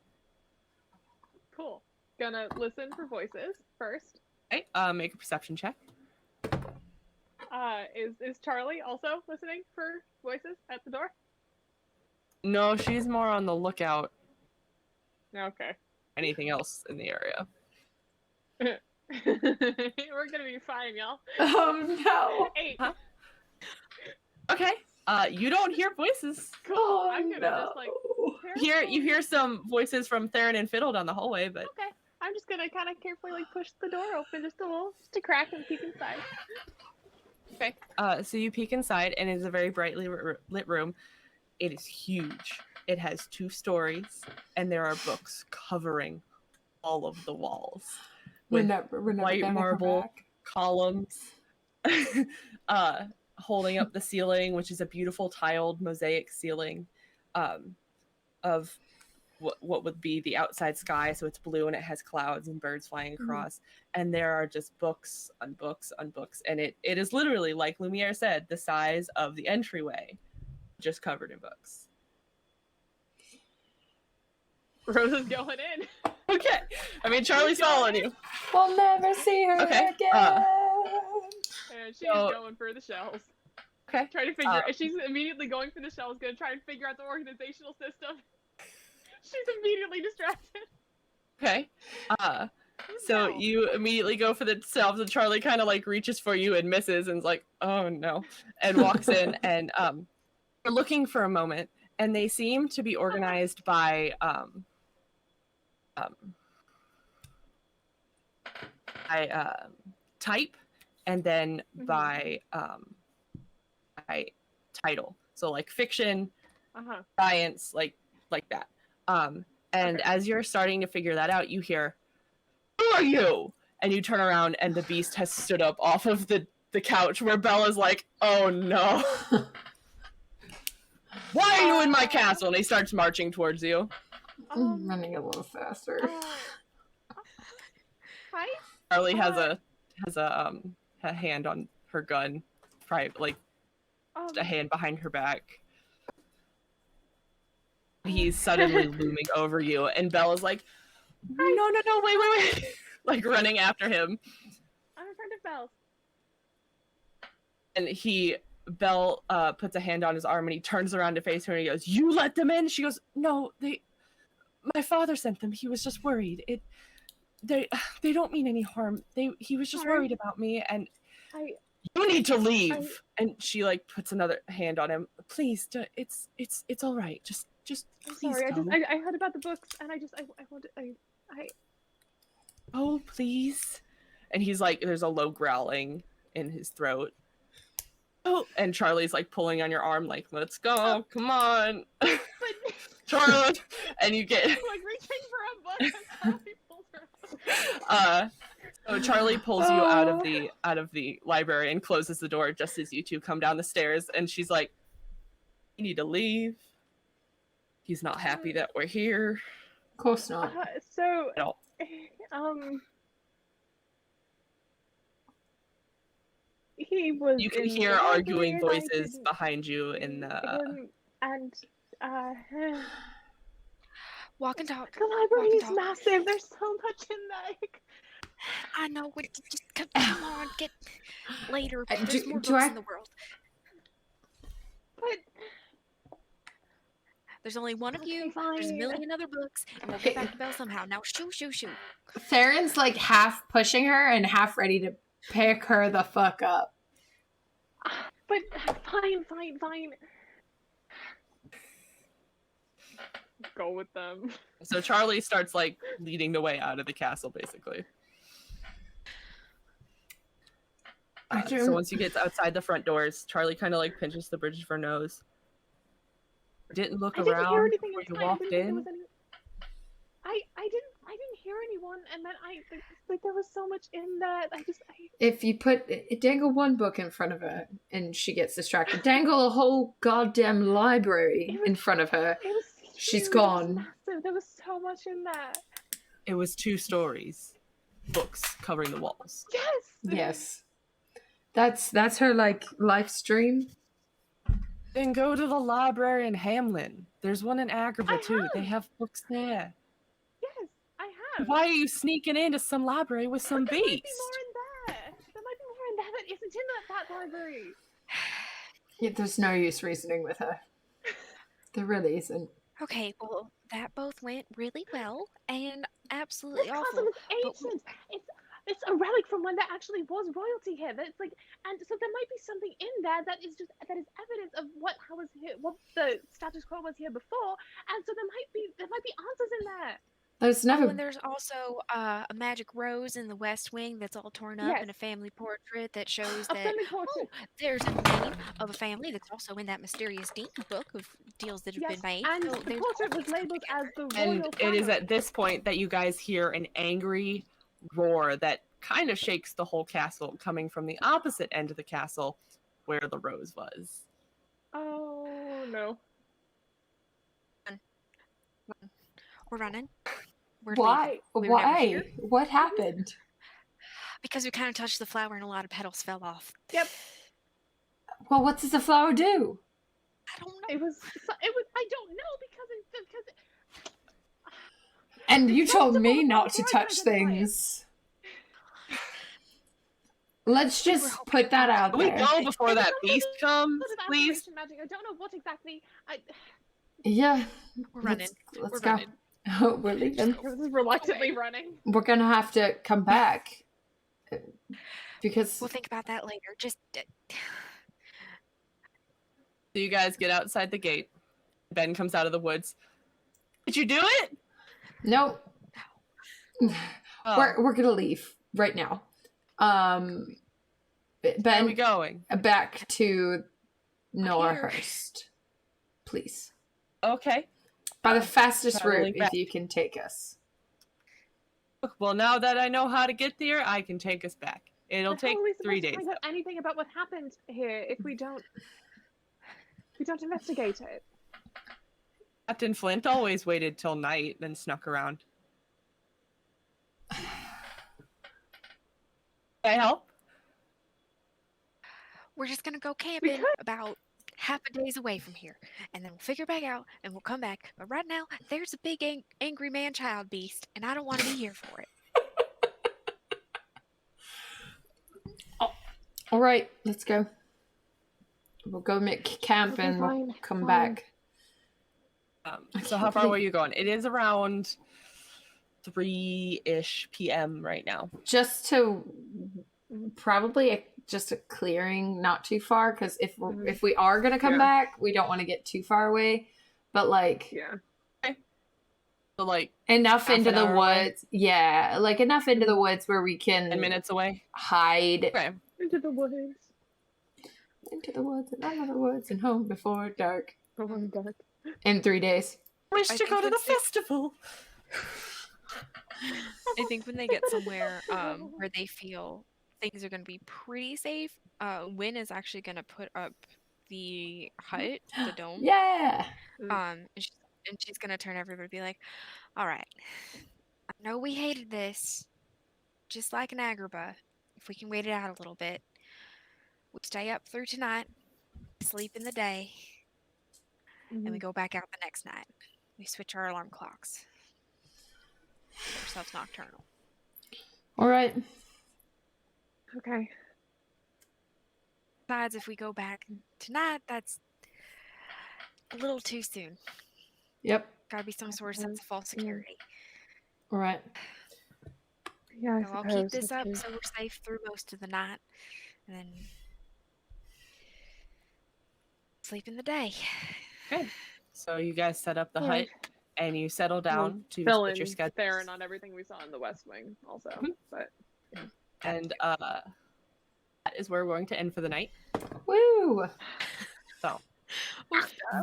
Cool. Gonna listen for voices first. Okay, make a perception check. Is Charlie also listening for voices at the door? No, she's more on the lookout. Okay. Anything else in the area? We're gonna be fine, y'all. Oh no. 8. Huh? Okay. You don't hear voices. Cool. Oh, I'm gonna just like You hear some voices from Therron and Fiddle down the hallway, but okay. I'm just gonna kind of carefully like push the door open just a crack and peek inside. okay. So you peek inside, and it's a very brightly lit room. It is huge. It has 2 stories, and there are books covering all of the walls. We're With never white gonna come marble back. columns holding up the ceiling, which is a beautiful tiled mosaic ceiling of what would be the outside sky. So it's blue and it has clouds and birds flying across. And there are just books on books on books. And it is literally, like Lumiere said, the size of the entryway, just covered in books. Rose is going in. Okay. I mean, Charlie's following you. We'll never see her Okay, again. And she's going for the shelves. Okay. Trying to figure. She's immediately going for the shelves. Gonna try and figure out the organizational system. She's immediately distracted. Okay. So you immediately go for the shelves, and Charlie kind of like reaches for you and misses, and's like, "Oh no!" and walks in, and you're looking for a moment, and they seem to be organized by type, and then by title. So like fiction, science, like that. And as you're starting to figure that out, you hear, "Who are you?" And you turn around, and the beast has stood up off of the couch, where Bella's like, "Oh no." "Why are you in my castle?" And he starts marching towards you. I'm running a little faster. Hi. Charlie has a hand on her gun, like a hand behind her back. He's suddenly looming over you, and Bella's like, "No, wait!" like running after him. I'm a friend of Belle's. And Belle puts a hand on his arm, and he turns around to face her, and he goes, "You let them in?" She goes, "No, my father sent them. He was just worried. They don't mean any harm. He was just worried about me, and you need to leave." And she like puts another hand on him. "Please, it's all right. Just please sorry, go." I heard about the books, and I wanted, "Oh, please." And he's like, there's a low growling in his throat. "Oh," and Charlie's like pulling on your arm, like, "Let's go, come on." Charlotte, and you get like reaching for a book, and Charlie pulls her. So Charlie pulls you out of the library and closes the door just as you two come down the stairs, and she's like, "You need to leave. He's not happy that we're here." Of course not. So, At all. he was. You can in hear the arguing library, and I voices didn't- behind you in the. Walk and talk. The library is Walk and talk. massive. There's so much in there. I know. Just come on. Get later. There's more do books I- in the world. But There's only one of okay, you. fine. There's a million other books, and we'll get back to Belle somehow. Now, shoo, shoo, shoo. Therron's like half pushing her and half ready to pick her the fuck up. But fine. Go with them. So Charlie starts like leading the way out of the castle, basically. So once you get outside the front doors, Charlie kind of like pinches the bridge of her nose. Didn't look I didn't around hear anything. before It's you fine. I walked didn't think there in. was any. I didn't hear anyone, and then like there was so much in that. If you dangle one book in front of her and she gets distracted, dangle a whole goddamn library in front of her. It was She's huge, gone. It was massive. There was so much in that. It was 2 stories, books covering the walls. Yes. Yes. That's her like life stream. Then go to the library in Hamlin. There's one in Agrabah I too. have. They have books there. Yes, I have. Why are you sneaking into some library with some There might be beast? more in there. There might be more in there that isn't in that library. Yeah, there's no use reasoning with her. There really isn't. Okay, well, that both went really well and absolutely This awful. castle is ancient. It's a relic from when there actually was royalty here. That's like, and so there might be something in there that is evidence of what the status quo was here before, and so there might be answers in there. There's never. Oh, and there's also a magic rose in the west wing that's all torn up, Yes. and a family portrait that shows A that family portrait. there's a name of a family that's also in that mysterious book of deals that have Yes, been made. and So the there's portrait all was these come labeled together. as the And royal it is family. at this point that you guys hear an angry roar that kind of shakes the whole castle, coming from the opposite end of the castle where the rose was. Oh no. We're running. We're Why? leaving. We were never Why? here What happened? because we kind of touched the flower and a lot of petals fell off. Yep. Well, what does the flower do? I don't know. It was. I don't know because And you It's told not me supposed not to to work touch like a plant. things. Let's We were just hoping put that out Can we there. go before It's that some beast comes, sort of please? apparition magic. I don't know what exactly. Yeah. We're running. Let's We're go. running. We're leaving. I was reluctantly running. We're gonna have to come back because We'll think about that later. Just So you guys get outside the gate. Ben comes out of the woods. Did you do it? no, Oh, we're gonna leave right now. where are we Ben, going? back to Here. Norhurst, please. Okay. By the fastest traveling route, back. if you can take us. Well, now that I know how to get there, I can take us back. It'll But how take are we 3 supposed to days. find out anything about what happened here if we don't investigate it? Captain Flint always waited till night, then snuck around. Can I help? we're just gonna go camping could. about half a day's away from here, and then we'll figure back out, and we'll come back. But right now, there's a big angry man-child beast, and I don't want to be here for it. All right, let's go. We'll go make camp Okay, and we'll fine, come fine. back. So how far away are you going? It is around 3-ish p.m. right now. Just to probably just a clearing, not too far, because if we are gonna come Yeah. back, we don't want to get too far away. But like Yeah. So like enough half into an the hour away? woods, yeah, like enough into the woods where we can 10 minutes away. hide Okay. Into the woods. into the woods and out of the woods and home before dark Oh my god. in 3 days. Wish I to go think to the that's it. festival. I think when they get somewhere where they feel things are going to be pretty safe, Wynn is actually going to put up the hut, the dome. Yeah. And she's going to turn everybody and be like, all right, I know we hated this, just like in Agrabah. If we can wait it out a little bit, we stay up through tonight, sleep in the day, and we go back out the next night. We switch our alarm clocks. Get ourselves nocturnal. All right. Okay. Besides, if we go back tonight, that's a little too soon. Yep. Gotta be some sort of sense of false security. All right. Yeah, So I'll keep this up so we're safe through most of the night. And then sleep in the day. Good. So you guys set up the All hut right. and you settle down to fill split in your schedule. Therron on everything we saw in the West Wing, also. But And that is where we're going to end for the night. Woo! So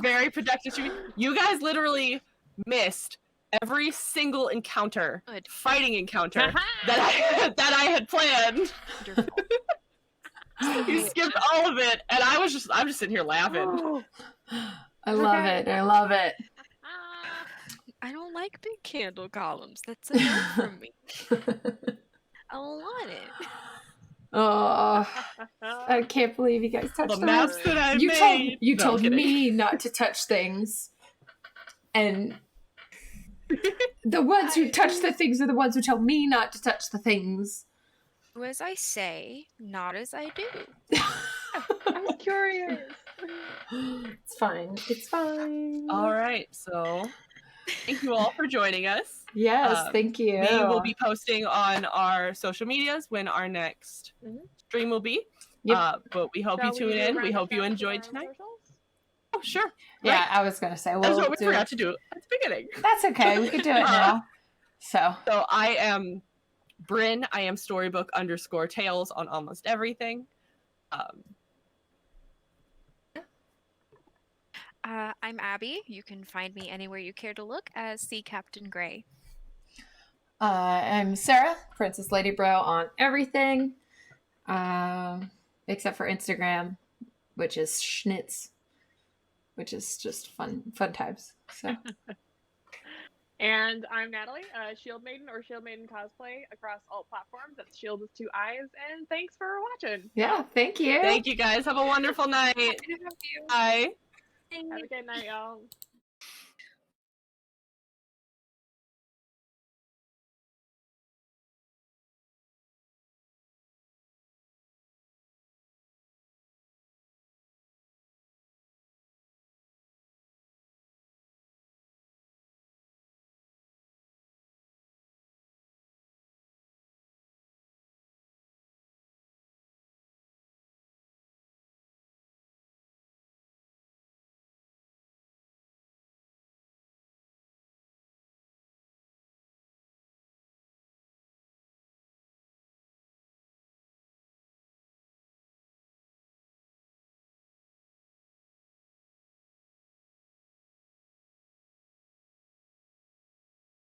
very productive. You guys literally missed every single encounter, Good. fighting encounter that I had planned. Wonderful. You skipped all of it, and I'm just sitting here laughing. I love it. I love it. I don't like big candle columns. That's a no from me. I don't want it. Oh, I can't believe you guys touched The them. maps that I You made. you No, told kidding. me not to touch things, and the ones who touch the things are the ones who tell me not to touch the things. Do as I say, not as I do. I was curious. It's fine. It's fine. All right, so thank you all for joining us. Yes, thank you. We will be posting on our social medias when our next stream will be. Yep. But we hope you tune in. We hope you enjoyed tonight. Oh, sure. Yeah, Right. I was gonna say That's what we do forgot it. to do at the beginning. That's okay. We could do it now. So So I am Bryn. I am storybook_tales on almost everything. I'm Abby. You can find me anywhere you care to look as Seacaptaingray. I'm Sarah, Princessladybro on everything, except for Instagram, which is Schnitz, which is just fun times. So. And I'm Natalie, Shiieldmaiden or Shiieldmaiden cosplay across all platforms. That's Shield with 2 eyes. And thanks for watching. Yeah, thank you. Thank you guys. Have a wonderful night. Bye. Have a good night, y'all.